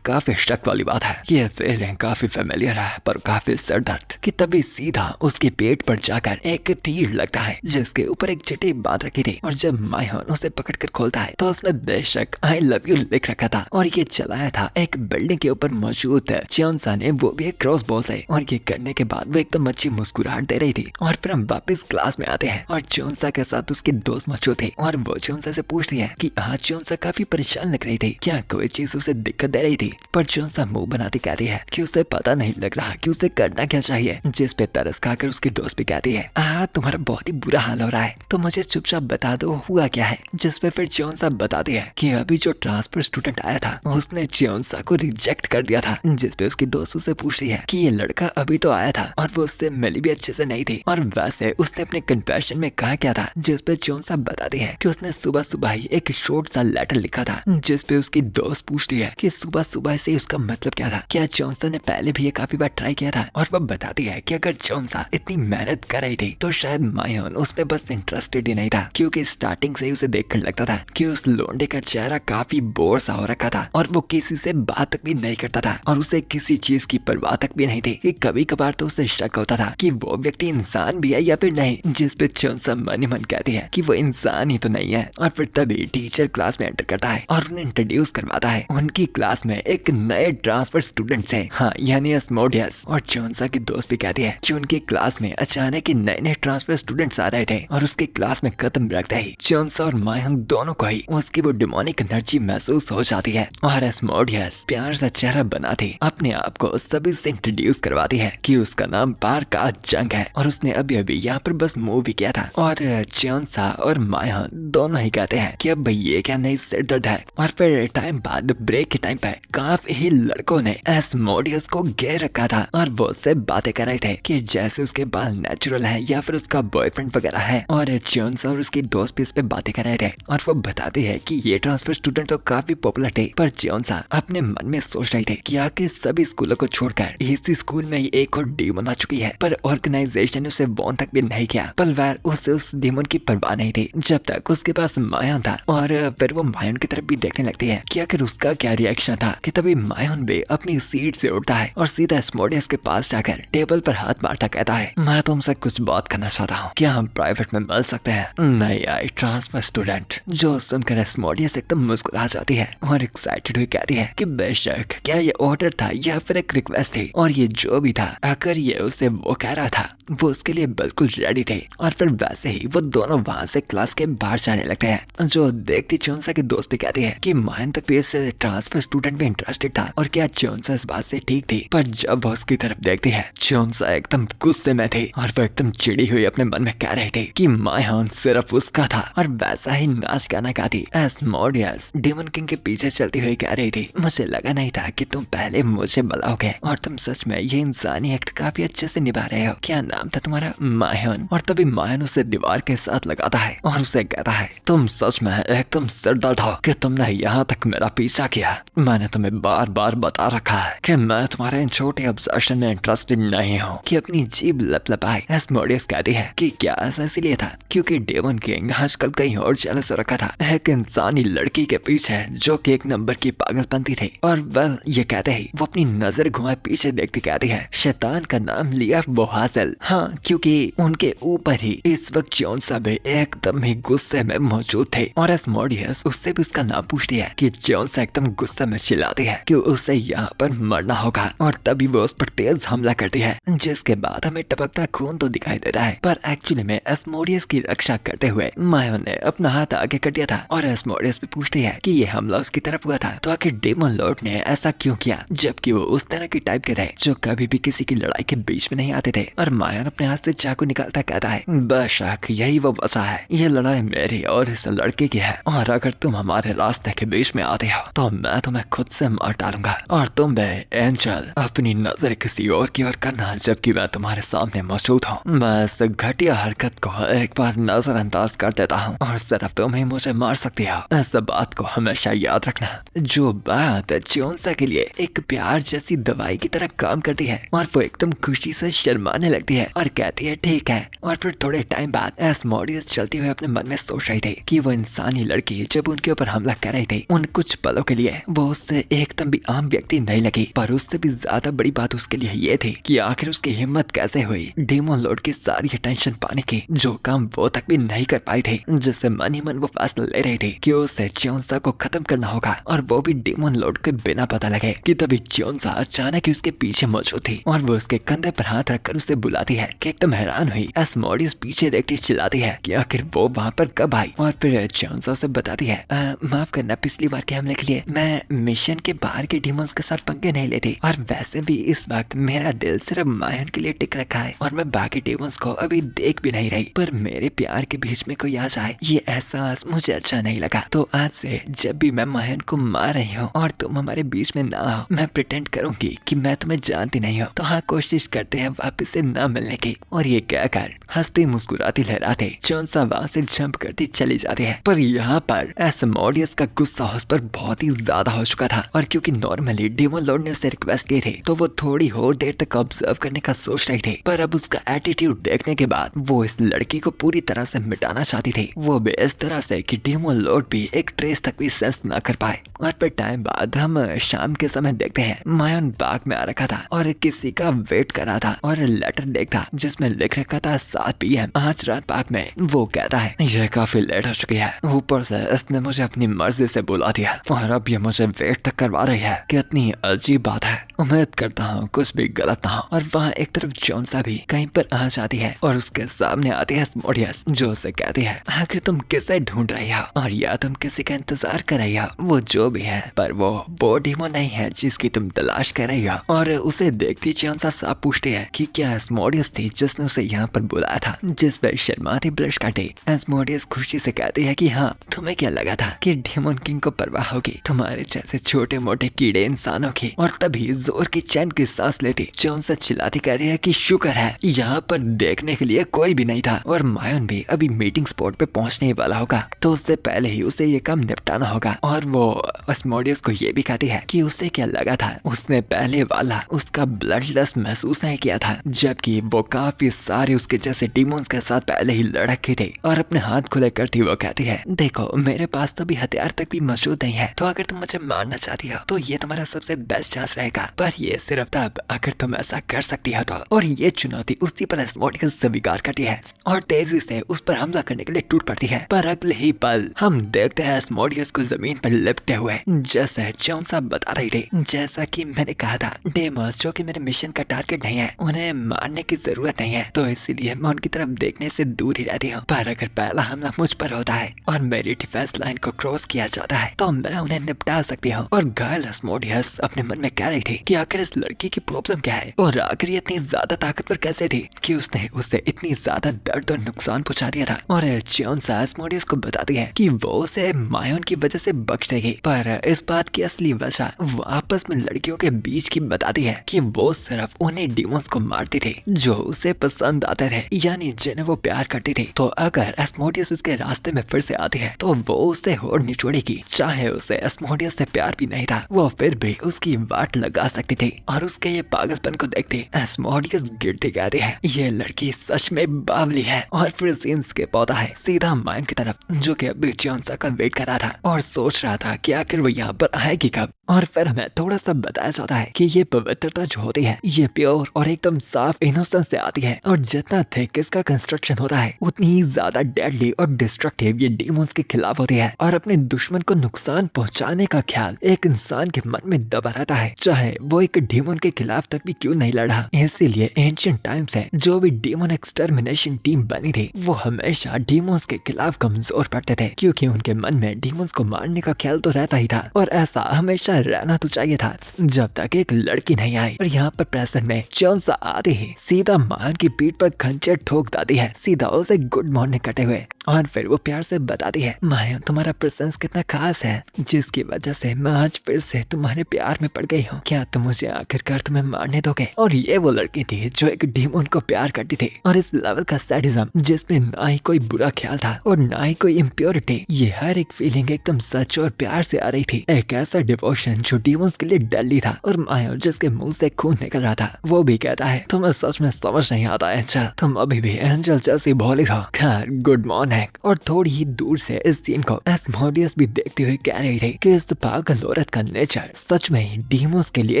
काफी शक वाली बात है, ये फीलिंग काफी फेमिलियर है पर काफी सर दर्द। कि तभी सीधा उसके पेट पर जाकर एक तीर लगता है जिसके ऊपर एक चिट्ठी बांध रखी थी। और जब मायन उसे पकड़कर खोलता है तो उसमें बेशक आई लव यू लिख रखा था। और ये चलाया था एक बिल्डिंग के ऊपर मौजूद चियोंसा ने, वो भी एक क्रॉस बॉल से। और ये करने के बाद वो एकदम अच्छी मुस्कुराहट दे रही थी। और फिर हम वापस क्लास में आते हैं और चियोंसा के साथ उसके दोस्त मौजूद थे। और वो चियोंसा से पूछती है कि आज चियोंसा काफी परेशान लग रही थी, क्या कोई चीज उसे दिक्कत दे रही थी। पर चियोंसा मुंह बनाती कहती है कि उसे पता नहीं लग रहा कि उसे करना क्या चाहिए। जिस पे तरस खाकर उसकी दोस्त भी कहती है, तुम्हारा बहुत ही बुरा हाल हो रहा है, तो मुझे चुपचाप बता दो हुआ क्या है। जिस पे फिर चियोंसा बताती है कि अभी जो ट्रांसफर स्टूडेंट आया था उसने चियोंसा को रिजेक्ट कर दिया था। जिस पे उसकी दोस्त उसे पूछती है कि ये लड़का अभी तो आया था और वो उससे मिली भी अच्छे से नहीं थी, और वैसे उसने अपने कन्फेशन में कहा क्या था। जिस पे चियोंसा बताती है कि उसने सुबह सुबह ही एक शॉर्ट सा लेटर लिखा था। जिस पे उसकी दोस्त पूछती है कि सुबह सुबह से उसका मतलब क्या था, क्या चियोंसा ने पहले भी ये काफी बार ट्राई किया था। और वह बताती है कि अगर चियोंसा इतनी मेहनत कर रही थी तो शायद मायन उसमें बस इंटरेस्टेड ही नहीं था, क्योंकि स्टार्टिंग से ही उसे देखकर लगता था कि उस लोंडे का चेहरा काफी बोर सा हो रखा था और वो किसी से बात तक भी नहीं करता था और उसे किसी चीज की परवाह तक भी नहीं थी। कि कभी कभार तो उसे शक होता था कि वो व्यक्ति इंसान भी है या फिर नहीं। जिस पे चियोंसा मन ही मन कहती है कि वो इंसान ही तो नहीं है। और फिर तभी टीचर क्लास में एंटर करता है और उन्हें इंट्रोड्यूस करवाता है उनकी क्लास में एक नए ट्रांसफर स्टूडेंट से, हाँ यानी एस्मोडियस। और चियोंसा की दोस्त भी कहती है कि उनकी क्लास में अचानक ही नए नए ट्रांसफर स्टूडेंट्स आ रहे थे और उसके क्लास में कदम रखते ही चियोंसा और मायंग दोनों को ही उसकी वो डिमोनिक एनर्जी महसूस हो जाती है। और एस्मोडियस प्यार सा चेहरा बनाती अपने आप को सभी से इंट्रोड्यूस करवाती है कि उसका नाम पार का जंग है और उसने अभी अभी यहाँ पर बस मूव भी किया था। और चियोंसा और मायंग दोनों ही कहते हैं कि अब ये क्या नई सिर दर्द है। और फिर टाइम बाद ब्रेक के टाइम पे काफी ही लड़कों ने एस्मोडियस को घेर रखा था और वो उससे बातें कर रहे थे कि जैसे उसके बाल नेचुरल है या फिर उसका बॉयफ्रेंड वगैरह है। और चियोंसा और उसकी दोस्त भी इस पे बातें कर रहे थे और वो बताते हैं कि ये ट्रांसफर स्टूडेंट तो काफी पॉपुलर थे। पर चियोंसा अपने मन में सोच रहे थे कि आखिर सभी स्कूलों को छोड़कर इसी स्कूल में ही एक और डेमन आ चुकी है, पर ऑर्गेनाइजेशन उसे वॉर्न तक भी नहीं किया। पर वह उसे उस डेमन की परवाह नहीं थी जब तक उसके पास मायन था। और फिर वो मायन की तरफ भी देखने लगती है कि आखिर उसका क्या रिएक्शन था। कि तभी मायन भी अपनी सीट से उठता है और सीधा एस्मोडियस के पास जाकर टेबल पर हाथ मारता कहता है, मैं तुमसे कुछ बात करना चाहता हूँ, क्या हम प्राइवेट में मिल सकते हैं। नहीं आई ट्रांसफर स्टूडेंट, जो सुनकर एस्मोडियस एकदम मुस्कुरा जाती है और एक्साइटेड हुई कहती है कि बेशक क्या ये ऑर्डर था या फिर एक रिक्वेस्ट थी। और ये जो भी था, अगर ये उसे वो कह रहा था वो उसके लिए बिल्कुल रेडी थे। और फिर वैसे ही वो दोनों वहाँ से क्लास के बाहर जाने लगते हैं। जो देखती चोनसा की दोस्त भी कहती है कि मायन तक भी इससे ट्रांसफर स्टूडेंट में इंटरेस्टेड था और क्या चोनसा इस बात से ठीक थी। पर जब वो उसकी तरफ देखती है, चोनसा एकदम गुस्से में थी और वो एकदम चिड़ी हुई अपने मन में कह रही थी कि मायन सिर्फ उसका था। और वैसा ही नाच गाना गाती एस्मोडियस डेमन किंग के पीछे चलती हुई कह रही थी, मुझे लगा नहीं था कि तुम पहले मुझे बुलाओगे और तुम सच में ये इंसानी एक्ट काफी अच्छे से निभा रहे हो। क्या नाम था तुम्हारा? मायन। और तभी मायन उसे दीवार के साथ लगाता है और उसे कहता है, तुम सच में एकदम सिरदर्द हो कि तुमने यहाँ तक मेरा पीछा किया। मैंने तुम्हें बार बार बता रखा है कि मैं तुम्हारे इन छोटे ऑब्सेशन में इंटरेस्टेड नहीं हूँ कि अपनी जीभ लपलपाए। एस्मोडियस कहती है कि क्या ऐसा इसलिए था क्योंकि डेमन किंग आजकल कहीं और जेलस हो रखा था एक इंसानी लड़की के पीछे जो कि एक नंबर की पागलपंती थी। और वेल ये कहते ही वो अपनी नजर घुमाए पीछे देखती कहती है, शैतान का नाम लिया वो हासिल। हाँ, क्योंकि उनके ऊपर ही इस वक्त चोनसा भी एकदम ही गुस्से में मौजूद थे। और एस्मोडियस उससे भी उसका नाम पूछती है कि चोनसा एकदम गुस्से में चिल्लाती है कि उसे यहाँ पर मरना होगा। और तभी वो उस पर तेज हमला करती है, जिसके बाद हमें टपकता खून तो दिखाई देता है, पर एक्चुअली में एस्मोडियस की रक्षा करते हुए मायन ने अपना हाथ आगे कर दिया था। और एस्मोडियस भी पूछती है कि ये हमला उसकी तरफ हुआ था तो आखिर डेमन लॉर्ड ने ऐसा क्यों किया, जबकि वो उस तरह की टाइप के थे जो कभी भी किसी की लड़ाई के बीच में नहीं आते थे। और मायन अपने हाथ से चाकू निकालता कहता है, बेशक यही वो वजह है, ये लड़ाई मेरी और इस लड़के की है और अगर तुम हमारे रास्ते के बीच में आते हो तो मैं तुम्हें खुद से मार डालूंगा। और तुम बे एंजल अपनी नजर किसी और की ओर करना जबकि मैं तुम्हारे सामने मौजूद हूँ। मैं इस घटिया हरकत को एक बार नजरअंदाज कर देता हूँ और सिर्फ तुम ही मुझे मार सकती हो। इस बात को हमेशा याद रखना। जो बात चोनसा के लिए एक प्यार जैसी दवाई की तरह काम करती है और वो एकदम खुशी से शर्माने लगती है और कहती है ठीक है। और फिर थोड़े टाइम बाद एस्मोडियस चलते हुए अपने मन में सोच रही थी कि वो इंसानी लड़की जब उनके ऊपर हमला कर रही थी उन कुछ पलों के लिए वो उससे एकदम भी आम व्यक्ति नहीं लगी, पर उससे भी ज्यादा बड़ी बात उसके लिए ये थी कि आखिर उसकी हिम्मत कैसे हुई डेमन लॉर्ड की सारी अटेंशन पाने की, जो काम वो तक भी नहीं कर पाई थी, जिससे मन ही मन वो फैसला ले रही थी कि उसे चोनसा को खत्म करना होगा और वो भी डेमन लॉर्ड के बिना पता लगे। कि तभी चोनसा अचानक ही उसके पीछे मौजूद थी और वो उसके कंधे पर हाथ रखकर उसे बुलाती है कि एकदम हैरान हुई एस्मोडियस पीछे देखती चिल्लाती है कि आखिर वो वहाँ पर कब आई। और फिर चोनसा उसे बताती है, माफ करना, पिछली बार के हमले के लिए मैं मिशन के बाहर के डीमंस के साथ पंगे नहीं लेती और वैसे भी इस वक्त मेरा दिल सिर्फ मायन के लिए टिक रखा है और मैं बाकी डीमंस को अभी देख भी नहीं रही, पर मेरे प्यार के बीच में कोई आ जाए ये एहसास मुझे अच्छा नहीं लगा। तो आज से जब भी मैं मायन को मार रही हूँ और तुम हमारे बीच में ना हो, मैं प्रिटेंड करूंगी कि मैं तुम्हें जानती नहीं हूँ। तो हाँ, कोशिश करते हैं वापस से न मिलने की। और ये कहकर हंसती मुस्कुराती लहराते चोनसा वहाँ से जंप करती चली जाती है। पर यहाँ पर एस्मोडियस का गुस्सा उस पर बहुत ही ज्यादा हो चुका था और क्योंकि नॉर्मली डेमन लॉर्ड ने उसे रिक्वेस्ट की थी तो वो थोड़ी और देर तक ऑब्जर्व करने का सोच रही थी, पर अब उसका एटीट्यूड देखने के बाद वो इस लड़की को पूरी तरह से मिटाना चाहती थी, वो भी इस तरह से कि डेमन लॉर्ड भी एक ट्रेस तक भी सेंस न कर पाए। और फिर टाइम बाद हम शाम के समय देखते हैं मायन बाग में आ रखा था और किसी का वेट कर रहा था और लेटर देखा जिसमें लिख रखा था 7 PM आज रात बाग में। वो कहता है यह काफी लेट हो चुकी है, ऊपर से इसने मुझे अपनी मर्जी से बुला दिया और अब ये मुझे वेट तक करवा रही है। कितनी अजीब बात है, उम्मीद करता हूँ कुछ भी गलत ना हो। और वहाँ एक तरफ चोनसा भी कहीं पर आ जाती है और उसके सामने आती है एस्मोडियस जो उसे कहती है आखिर तुम किसे ढूंढ रही हो और या तुम किसी का इंतजार कर रही हो, वो जो भी है पर वो डेमो नहीं है जिसकी तुम तलाश कर रही हो। और उसे देखती चोनसा साफ पूछती है कि क्या एस्मोडियस थी जिसने उसे यहाँ पर बुलाया था, जिस पर शर्माती ब्लश काटे एस्मोडियस खुशी से कहती है कि हाँ, तुम्हें क्या लगा था कि डेमन किंग को परवाह होगी तुम्हारे जैसे छोटे मोटे कीड़े इंसानों की। और तभी जोर की चैन की सांस लेती चोनसा चिल्लाती कहती है कि शुक्र है यहाँ पर देखने के लिए कोई भी नहीं था और मायन भी अभी मीटिंग स्पॉट पे पहुंचने वाला होगा, तो उससे पहले ही उसे ये काम निपटाना होगा। और वो एस्मोडियस को ये भी कहती है कि उसे क्या लगा था, उसने पहले वाला उसका ब्लड लस्ट महसूस नहीं किया था, जबकि वो काफी सारे उसके जैसे डीमंस के साथ पहले ही लड़ रखे थे। और अपने हाथ खुले करती वो कहती है देखो मेरे पास तो भी हथियार तक भी मौजूद नहीं है, तो अगर तुम मुझे मारना चाहती हो तो ये तुम्हारा सबसे बेस्ट चांस रहेगा, पर ये सिर्फ तब अगर तुम ऐसा कर सकती हो तो। और ये चुनौती उसी पर एस्मोडियस स्वीकार करती है और तेजी से उस पर हमला करने के लिए टूट पड़ती है। पर अगले ही पल हम देखते हैं एस्मोडियस को जमीन पर लिपटे हुए, जैसे चोनसा बता रही थी। जैसा कि मैंने कहा था, डेमस जो कि मेरे मिशन का टारगेट नहीं है, उन्हें मारने की जरूरत नहीं है, तो इसीलिए मैं उनकी तरफ देखने से दूर ही रहती हूँ। पर अगर पहला हमला मुझ पर होता है और मेरी डिफेंस लाइन को क्रॉस किया जाता है तो मैं उन्हें निपटा सकती हूँ। और घायल अस्मोडियस अपने मन में कह रही थी कि आखिर इस लड़की की प्रॉब्लम क्या है और आखिर ये इतनी ज्यादा ताकतवर कैसे थी कि उसने उसे इतनी ज्यादा दर्द और नुकसान पहुंचा दिया था। और चियोंसा अस्मोडियस को बताती है कि वो उसे मायोन की वजह से बख्श देगी, पर इस बात की असली वजह वो आपस में लड़कियों के बीच की बताती है कि वो सिर्फ उन्हीं डीमंस को मारती थी जो उसे पसंद आते थे, यानी जिन्हें वो प्यार करती थी। तो अगर अस्मोडियस उसके रास्ते में फिर से आती है तो वो उसे होड़ निचोड़ेगी। चाहे उसे अस्मोडियस से प्यार भी नहीं था, वो फिर भी उसकी वाट लगा सकती थी। और उसके ये पागलपन को देखते अस्मोडियस गिरती कहती है ये लड़की सच में बावली है। और फिर सीन स्किप होता है सीधा मायन की तरफ, जो कि अभी चियोंसा का वेट कर रहा था और सोच रहा था कि आखिर वो यहाँ पर आएगी कब। और फिर हमें थोड़ा सा बताया जाता है कि ये पवित्रता जो होती है ये प्योर और एकदम साफ इनोसेंस से आती है, और जितना थिक इसका कंस्ट्रक्शन होता है उतनी ही ज्यादा डेडली और डिस्ट्रक्टिव ये डीमंस के खिलाफ होती है। और अपने दुश्मन को नुकसान पहुंचाने का ख्याल एक इंसान के मन में दबा रहता है, चाहे वो एक डीमन के खिलाफ तक भी क्यों नहीं लड़ा। इसीलिए एंशिएंट टाइम से जो भी डीमन एक्सटर्मिनेशन टीम बनी थी वो हमेशा डीमंस के खिलाफ कमजोर पड़ते थे, क्योंकि उनके मन में डीमंस को मारने का ख्याल तो रहता ही था। और ऐसा हमेशा रहना तो चाहिए था जब तक एक लड़की नहीं आई। और यहाँ पर प्रेजेंट में चियोंसा आते ही सीधा मान की पीठ पर खंजर ठोक देती है, सीधा उसे गुड मॉर्निंग करते हुए। और फिर वो प्यार से बताती है माया तुम्हारा प्रेजेंस कितना खास है, जिसकी वजह से मैं आज फिर से तुम्हारे प्यार में पड़ गई हूँ। क्या तुम मुझे आखिरकार तुम्हें मारने दोगे? और ये वो लड़की थी जो एक डीमन को प्यार करती थी, और इस लेवल का सैडिज्म जिसमें ना ही कोई बुरा ख्याल था और ना ही कोई इम्प्योरिटी, ये हर एक फीलिंग एकदम सच और प्यार से आ रही थी। एक ऐसा डिवोशन जो डीमंस के लिए डेडली था। और माया जिसके मुंह से खून निकल रहा था वो भी कहता है तुम्हें सच में समझ नहीं आता एंजल, तुम अभी भी एंजल जैसी भोली हो। खैर गुड मॉर्निंग। और थोड़ी ही दूर से इस सीन को एस्मोडियस भी देखते हुए कह रही थी कि इस पागल औरत का नेचर सच में ही डीमंस के लिए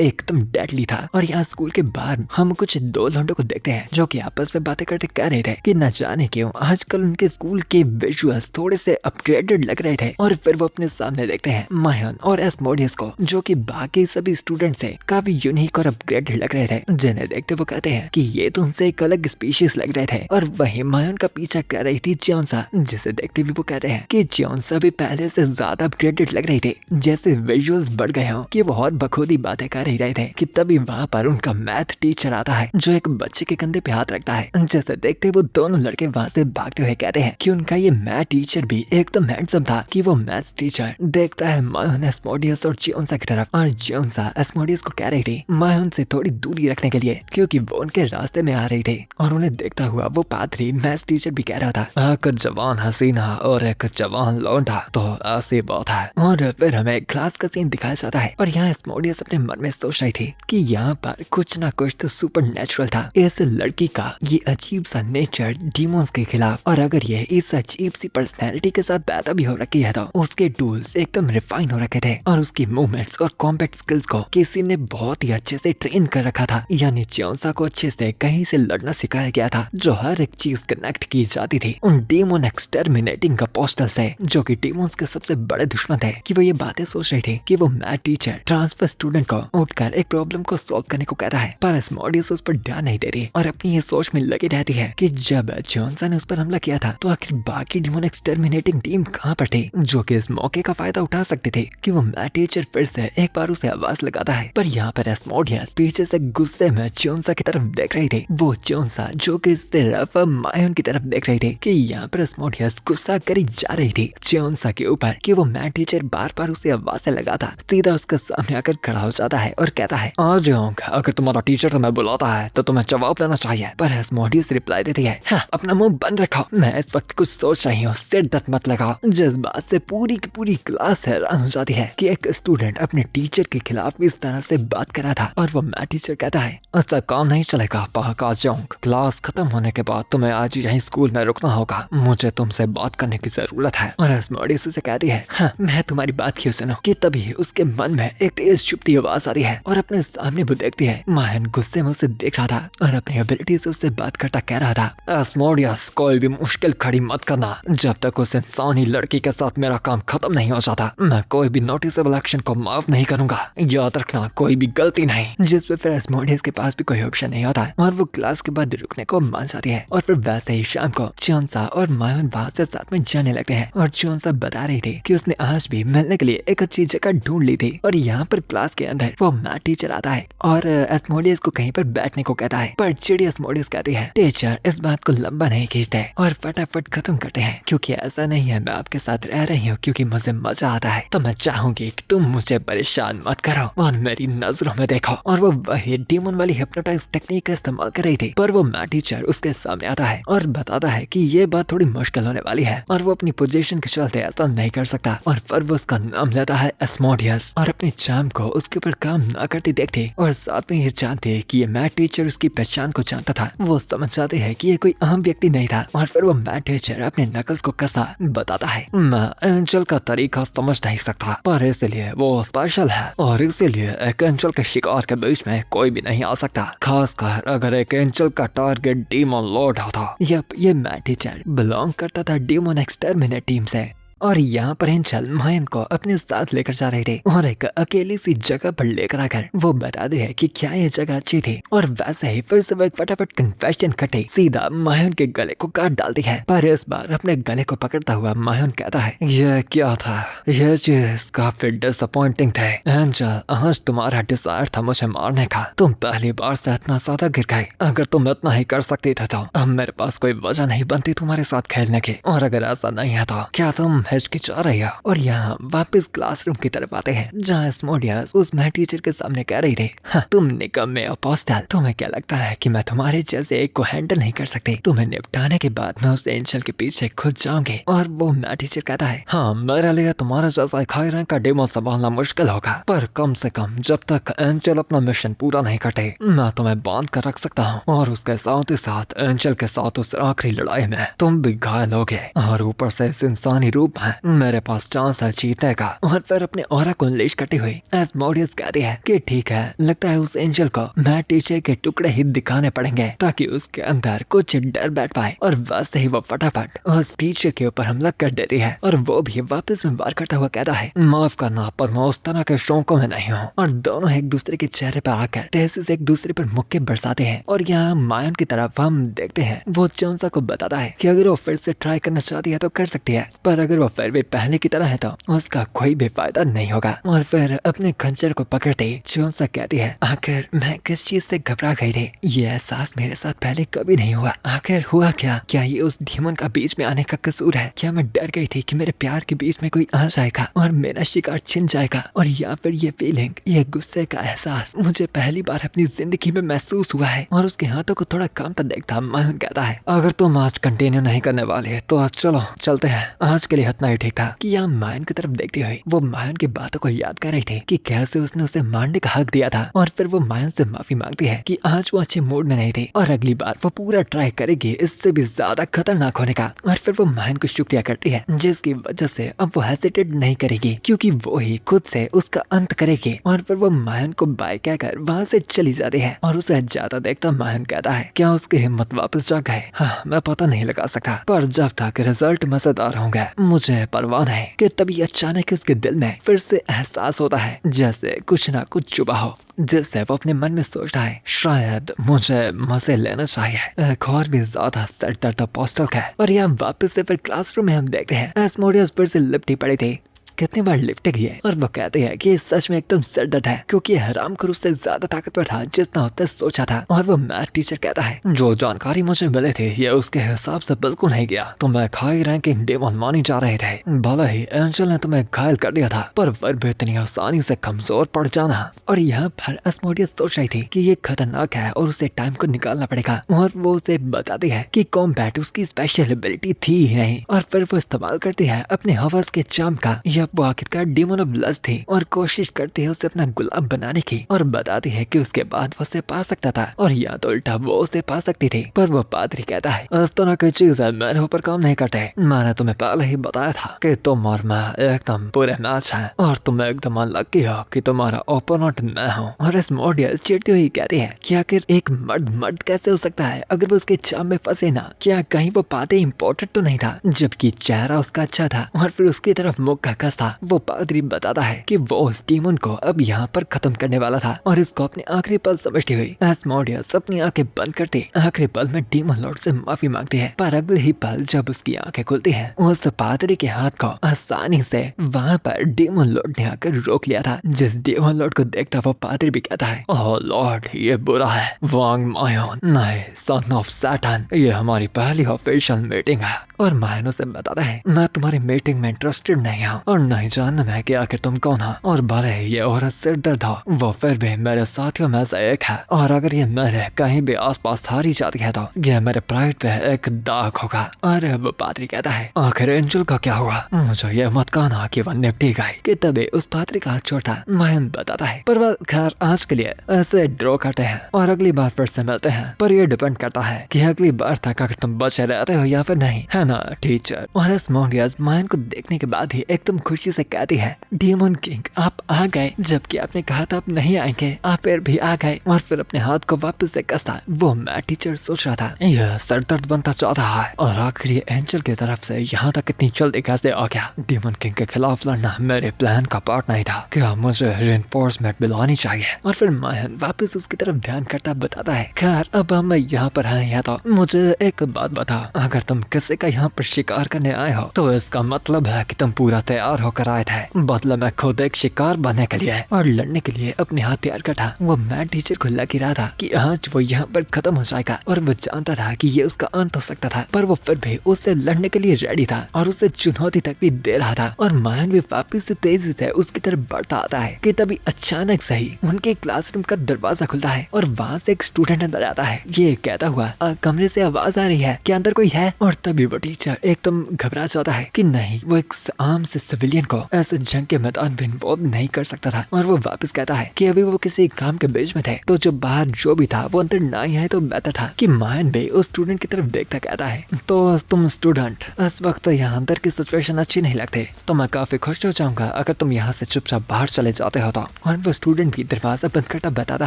एकदम डेडली था। और यहाँ स्कूल के बाहर हम कुछ दो लौंडों को देखते हैं जो कि आपस में बातें करते कह रहे थे कि न जाने क्यों आजकल उनके स्कूल के विजुअल्स थोड़े से अपग्रेडेड लग रहे थे। और फिर वो अपने सामने देखते हैं मायन और एस्मोडियस को जो कि बाकी सभी स्टूडेंट से काफी यूनिक और अपग्रेडेड लग रहे थे, जिन्हें देखते वो कहते हैं कि ये तो उनसे एक अलग स्पीशीज लग रहे थे। और वही मायन का पीछा कर रही थी चियोंसा, जिसे देखते भी वो कहते हैं कि चियोंसा भी पहले से ज्यादा अपग्रेडेड लग रही थी। जैसे विजुअल्स बढ़ गए हों कि वो और बखूबी बातें कर ही रहे थे कि तभी वहाँ पर उनका मैथ टीचर आता है जो एक बच्चे के कंधे पे हाथ रखता है। जैसे देखते वो दोनों लड़के वहाँ से भागते हुए कहते हैं कि उनका ये मैथ टीचर भी एकदम हैंडसम था कि वो मैथ टीचर देखता है मायोन एस्मोडियस और चियोंसा की तरफ। और चियोंसा एस्मोडियस को कह रही थी मायोन से थोड़ी दूरी रखने के लिए, क्योंकि वो उनके रास्ते में आ रही थी। और उन्हें देखता हुआ वो पादरी मैथ टीचर भी कह रहा था एक जवान हसीना और एक जवान लौंडा तो ऐसी बात है। और फिर हमें क्लास का सीन दिखाया जाता है और यहाँ एस्मोडियस अपने मन में सोच रही थी कि यहाँ पर कुछ ना कुछ तो सुपर नेचुरल था इस लड़की का ये अजीब सा नेचर डीमंस के खिलाफ। और अगर ये इस अजीब सी पर्सनैलिटी के साथ पैदा भी हो रखी है तो उसके टूल्स एकदम रिफाइन हो रखे थे और उसकी मूवमेंट्स और कॉम्बैट स्किल्स को किसी ने बहुत ही अच्छे से ट्रेन कर रखा था। यानी चियोंसा को अच्छे से कहीं से लड़ना सिखाया गया था, जो हर एक चीज कनेक्ट की जाती थी उन डीमन एक्सटर्मिनेटिंग का पोस्टल से, जो कि डीमंस के सबसे बड़े दुश्मन थे। कि वो ये बातें सोच रही थी कि वो मैथ टीचर ट्रांसफर स्टूडेंट को उठकर एक प्रॉब्लम को सॉल्व करने को कहता है, पर एस्मोडियस उस पर ध्यान नहीं देती और अपनी ये सोच में लगी रहती है कि जब चियोंसा ने उस पर हमला किया था तो आखिर बाकी डीमन एक्सटर्मिनेटिंग टीम कहाँ पर थी, जो कि इस मौके का फायदा उठा सकती थी। कि वो मैथ टीचर फिर से एक बार उसे आवाज लगाता है, पर यहाँ पर एस्मोडियस पीछे से गुस्से में चियोंसा की तरफ देख रही थी। वो चियोंसा जो कि सिर्फ मायोन की तरफ देख रही थी कि यहाँ पर एस्मोडियस गुस्सा करी जा रही थी चियोंसा के ऊपर कि वो मैथ टीचर बार बार उसे आवाज लगाता, सीधा उसके सामने आकर खड़ा हो जाता है और कहता है आ जाओ, अगर तुम्हारा टीचर तुम्हें बुलाता है तो तुम्हें जवाब देना चाहिए। पर एस्मोडियस रिप्लाई देती है हाँ, अपना मुंह बंद रखो, मैं इस वक्त कुछ सोच रही हूँ, सिर दर्द मत लगाओ। जिस बात से पूरी की पूरी क्लास हैरान हो जाती है कि एक स्टूडेंट अपने टीचर के खिलाफ इस तरह से बात कर रहा था। और वो मैथ टीचर कहता है ऐसा काम नहीं चलेगा, पहाका जाऊंग, क्लास खत्म होने के बाद तुम्हें आज यहीं स्कूल में रुकना होगा, मुझे मुझे तुमसे बात करने की जरूरत है। और एस्मोडियस उसे कहती है, हाँ मैं तुम्हारी बात क्यों सुनूं? कि तभी उसके मन में एक तेज चुपती आवाज आती है और अपने सामने वो देखती है मायन गुस्से में उसे देख रहा था और अपनी एबिलिटी से उससे बात करता कह रहा था, एस्मोडियस कोई भी मुश्किल खड़ी मत करना, जब तक उस इंसानी लड़की के साथ मेरा काम खत्म नहीं हो जाता मैं कोई भी नोटिसेबल एक्शन को माफ नहीं करूंगा। याद रखना कोई भी गलती नहीं। जिस पे फिर एस्मोडियस के पास भी कोई ऑप्शन नहीं होता और वो क्लास के बाद रुकने को मान जाती है। और फिर वैसे ही शाम को चोंसा और मायन वहाँ से साथ में जाने लगते हैं और चोंसा बता रही थी कि उसने आज भी मिलने के लिए एक अच्छी जगह ढूंढ ली थी। और यहाँ पर क्लास के अंदर वो मैथ टीचर आता है और एस्मोडियस को कहीं पर बैठने को कहता है, पर चिड़ी एस्मोडियस कहती है, टीचर इस बात को लंबा नहीं खींचते और फटाफट खत्म करते हैं, क्योंकि ऐसा नहीं है मैं आपके साथ रह रही हूँ क्योंकि मुझे मजा आता है, तो मैं चाहूंगी कि तुम मुझे परेशान मत करो और मेरी नजरों में देखो। और वो वही डीमन वाली हिप्नोटाइज टेक्निक का इस्तेमाल कर रही थी, पर वो मैथ टीचर उसके सामने आता है और बताता है कि ये बात थोड़ी मुश्किल होने वाली है और वो अपनी पोजीशन के चलते ऐसा नहीं कर सकता। और फिर वो उसका नाम लेता है एस्मोडियस और अपनी चाम को उसके ऊपर काम न करती देखती और साथ में ये जानते कि ये मैथ टीचर उसकी पहचान को जानता था। वो समझ जाते हैं कि ये कोई आम व्यक्ति नहीं था और फिर वो मैथ टीचर अपने नकल्स को कसा बताता है, मैं एंजल का तरीका समझ नहीं सकता पर इसलिए वो स्पेशल है और इसीलिए एक एंजल के शिकार के बीच में कोई भी नहीं आ सकता, खासकर अगर एक एंजल का टारगेट डीमन लॉर्ड होता। ये मैथ टीचर बिलोंग करता था डीमन एक्सटरमिनेट टीम से और यहाँ पर एंजल मायन को अपने साथ लेकर जा रहे थे और एक अकेली सी जगह पर लेकर आकर वो बताते हैं कि क्या ये जगह अच्छी थी। और वैसे ही फिर से वो एक फटाफट कन्फेशन कटे सीधा मायन के गले को काट डालती है, पर इस बार अपने गले को पकड़ता हुआ मायन कहता है, ये क्या था, यह चीज काफी डिसअपॉइंटिंग थे एंजल, आज तुम्हारा डिजायर था मुझे मारने का, तुम पहली बार से इतना ज्यादा गिर गए, अगर तुम इतना ही कर सकती थे तो अब मेरे पास कोई वजह नहीं बनती तुम्हारे साथ खेलने की, और अगर ऐसा नहीं है तो क्या तुम हिचकिचा रही है। और यहाँ वापस क्लासरूम की तरफ आते हैं जहाँ एस्मोडियस उस मैथ टीचर के सामने कह रही थी, हाँ, तुम निकम्मे अपोस्टल, तुम्हें क्या लगता है कि मैं तुम्हारे जैसे एक को हैंडल नहीं कर सकती, तुम्हें निपटाने के बाद मैं उस एंजल के पीछे खुद जाऊंगी। और वो मैथ टीचर कहता है, हाँ मेरे लिए तुम्हारा जैसा एक हाई रैंक का डेमो संभालना मुश्किल होगा, पर कम से कम जब तक एंजल अपना मिशन पूरा नहीं करते मैं तुम्हें बांध कर रख सकता हूँ, और उसके साथ ही साथ एंजल के साथ उस आखिरी लड़ाई में तुम भी घायल होगे, और ऊपर से इस इंसानी रूप में मेरे पास चांस है जीतने का। और फिर अपने ऑरा को अनलीश करते हुए एस्मोडियस कहती है कि ठीक है, लगता है उस एंजल को मैथ टीचर के टुकड़े ही दिखाने पड़ेंगे ताकि उसके अंदर कुछ डर बैठ पाए। और वैसे ही वो फटाफट उस टीचर के ऊपर हमला कर देती है और वो भी वापस में वार करता हुआ कहता है, माफ करना पर मैं उस तरह के शौकों में नहीं हूँ। और दोनों एक दूसरे के चेहरे पर आकर तेजी से एक दूसरे पर मुक्के बरसाते हैं। और यहाँ मायन की तरफ हम देखते हैं वो चोंसा को बताता है कि अगर वो फिर से ट्राई करना चाहती है तो कर सकती है, पर अगर वो फिर भी पहले की तरह है तो उसका कोई भी फायदा नहीं होगा। और फिर अपने खंजर को पकड़ते चोंसा कहती है, आखिर मैं किस चीज से घबरा गई थी, ये एहसास मेरे साथ पहले कभी नहीं हुआ, आखिर हुआ क्या ये उस डीमन का बीच में आने का कसूर है, क्या मैं डर गई थी कि मेरे प्यार के बीच में कोई आ जाएगा और मेरा शिकार छिन जाएगा, और या फिर ये फीलिंग, ये गुस्से का एहसास मुझे पहली बार अपनी जिंदगी में महसूस हुआ है। और उसके हाथों को थोड़ा कांपता देखता मायन कहता है, अगर तुम आज कंटिन्यू नहीं करने वाले तो आज चलो चलते हैं, आज के लिए इतना ही ठीक था। कि यहाँ मायन की तरफ देखते हुए वो मायन की बातों को याद कर रही थी कि कैसे उसने उसे मारने का हक दिया था। और फिर वो मायन से माफी मांगती है कि आज वो अच्छे मूड में नहीं थी और अगली बार वो पूरा ट्राई करेगी इससे भी ज्यादा खतरनाक होने का। और फिर वो मायन को शुक्रिया करती है जिसकी वजह से अब वो हेसिटेट नहीं करेगी क्योंकि वो ही खुद से उसका अंत करेगी। और फिर वो मायन को बाय कहकर वहाँ से चली जाती है और उसे जाता देखता मायन कहता है, क्या उसकी हिम्मत वापस जाग गए? हाँ, मैं पता नहीं लगा सकता, पर जब तक रिजल्ट मजेदार होंगे मुझे परवाह है। कि तभी अचानक उसके दिल में फिर से एहसास होता है जैसे कुछ ना कुछ चुभा हो, जिससे वो अपने मन में सोचता है, शायद मुझे मजे लेना चाहिए, एक और भी ज्यादा सर दर्द पोस्टल का। और यहाँ वापस से फिर क्लासरूम में हम देखते हैं एस्मोडियस फिर से लिपटी पड़ी थी, कितनी बार लिफ्ट गई है। और वो कहते हैं कि सच में एकदम सर दर्द है क्योंकि हरामखोर उससे ज्यादा ताकतवर था जितना उसने सोचा था। और वो मैथ टीचर कहता है, जो जानकारी मुझे मिली थी ये उसके हिसाब से बिल्कुल नहीं गया, तुम्हें हाई रैंकिंग डेमन मानी जा रहे थे, भले ही एंजल ने तुम्हें घायल कर दिया था पर फिर भी इतनी आसानी से कमजोर पड़ जाना। और यहाँ पर एस्मोडियस सोच रही थी कि ये खतरनाक है और उसे टाइम को निकालना पड़ेगा। और वो उसे बताती है कि कॉम्बैट उसकी स्पेशल एबिलिटी थी ही नहीं। और फिर वो इस्तेमाल करती है अपने हवस के चाम का, अब वो आखिरकार डीमन ऑफ लस्ट थी और कोशिश करती है उसे अपना गुलाम बनाने की और बताती है कि उसके बाद वो उसे पा सकता था और या तो उल्टा वो उसे पा सकती थी। पर वो पादरी कहता है इस तरह की चीज मेरे ऊपर काम नहीं करते। मैंने तुम्हें पहले ही बताया था कि तुम और मैं एकदम पूरे मैच हैं और तुम एकदम अनलकी हो कि तुम्हारा ओपोनेंट मैं हूँ। और एस्मोडियस चिढ़ती हुई कहती है कि आखिर एक मर्द कैसे हो सकता है अगर वो उसके चाम में फंसे ना। क्या कहीं वो पादरी इम्पोर्टेंट तो नहीं था जबकि चेहरा उसका अच्छा था और फिर उसकी तरफ मुख का कस था। वो पादरी बताता है कि वो उस डीमन को अब यहाँ पर खत्म करने वाला था और इसको अपने आखिरी पल समझती हुई एस्मोडियस अपनी आंखें बंद करते आखिरी पल में डीमन लॉर्ड से माफी मांगती है। पर अगले ही पल जब उसकी आंखें खुलती हैं उस पादरी के हाथ को आसानी से वहाँ पर डीमन लॉर्ड ने आकर रोक लिया था। जिस डीमन लॉर्ड को देखता वो पादरी भी कहता है ओह लॉर्ड ये बुरा है। वांग मायोन नहीं सन ऑफ सैटन ये हमारी पहली ऑफिशियल मीटिंग है और मायन उसे बताता है मैं तुम्हारी मीटिंग में इंटरेस्टेड नहीं हूँ और नहीं जानना मैं कि आखिर तुम कौन हो और भले ये औरत सिर दर्द हो वो फिर भी मेरे साथियों में से एक है और अगर ये मेरे कहीं भी आसपास हारी जाती है तो ये मेरे प्राइड पे एक दाग होगा। और वो पादरी कहता है आखिर एंजल का क्या हुआ मुझे ये मत कहना कि वह निपटी गई कि तभी उस पादरी का हाथ छोड़ता मायन बताता है पर वह खैर आज के लिए ऐसे ड्रॉ करते हैं और अगली बार फिर से मिलते हैं पर ये डिपेंड करता है कि अगली बार तक अगर तुम बचे रहते हो या फिर नहीं है ना टीचर। और एस्मोडियस मायन को देखने के बाद ही एकदम खुशी से कहती है डीमन किंग आप आ गए जबकि आपने कहा था आप नहीं आएंगे आप फिर भी आ गए। और फिर अपने हाथ को वापस से कसता वो मैथ टीचर सोच रहा था यह सर दर्द बनता जा रहा है और आखिर ये एंजल की तरफ से यहाँ तक इतनी जल्दी कैसे आ गया। डीमन किंग के खिलाफ लड़ना मेरे प्लान का पार्ट नहीं था क्या मुझे रेनफोर्समेंट बुलानी चाहिए। और फिर मायन वापस उसकी तरफ ध्यान करता बताता है खैर अब हम यहाँ पर आए हैं तो मुझे एक बात बता अगर तुम किसी का यहाँ पर शिकार करने आए हो तो इसका मतलब है कि तुम पूरा तैयार होकर आए थे। बदला मैं खुद एक शिकार बनने के लिए और लड़ने के लिए अपने हाथ तैयार कर था। वो मैथ टीचर को लग ही रहा था कि आज वो यहाँ पर खत्म हो जाएगा और वो जानता था कि ये उसका अंत हो सकता था पर वो फिर भी उससे लड़ने के लिए रेडी था और उसे चुनौती तक भी दे रहा था। और मायन भी वापिस से तेजी से उसकी तरफ बढ़ता आता है कि तभी अचानक से ही उनके क्लासरूम का दरवाजा खुलता है और वहाँ से एक स्टूडेंट अंदर आता है। ये कहता हुआ कमरे से आवाज आ रही है क्या अंदर कोई है। और तभी वो टीचर एकदम घबरा जाता है कि नहीं वो एक आम से सिविलियन को ऐसे जंग के मैदान में इन्वॉल्व नहीं कर सकता था। और वो वापस कहता है कि अभी वो किसी काम के बीच में थे तो जो बाहर जो भी था वो अंदर ना ही आए तो बेहतर था। कि मायन भी उस स्टूडेंट की तरफ देखता कहता है तो तुम स्टूडेंट इस वक्त यहाँ अंदर की सिचुएशन अच्छी नहीं लगती तो मैं काफी खुश हो जाऊंगा अगर तुम यहाँ से चुपचाप बाहर चले जाते हो तो। और वो स्टूडेंट भी दरवाजा बंद करता बताता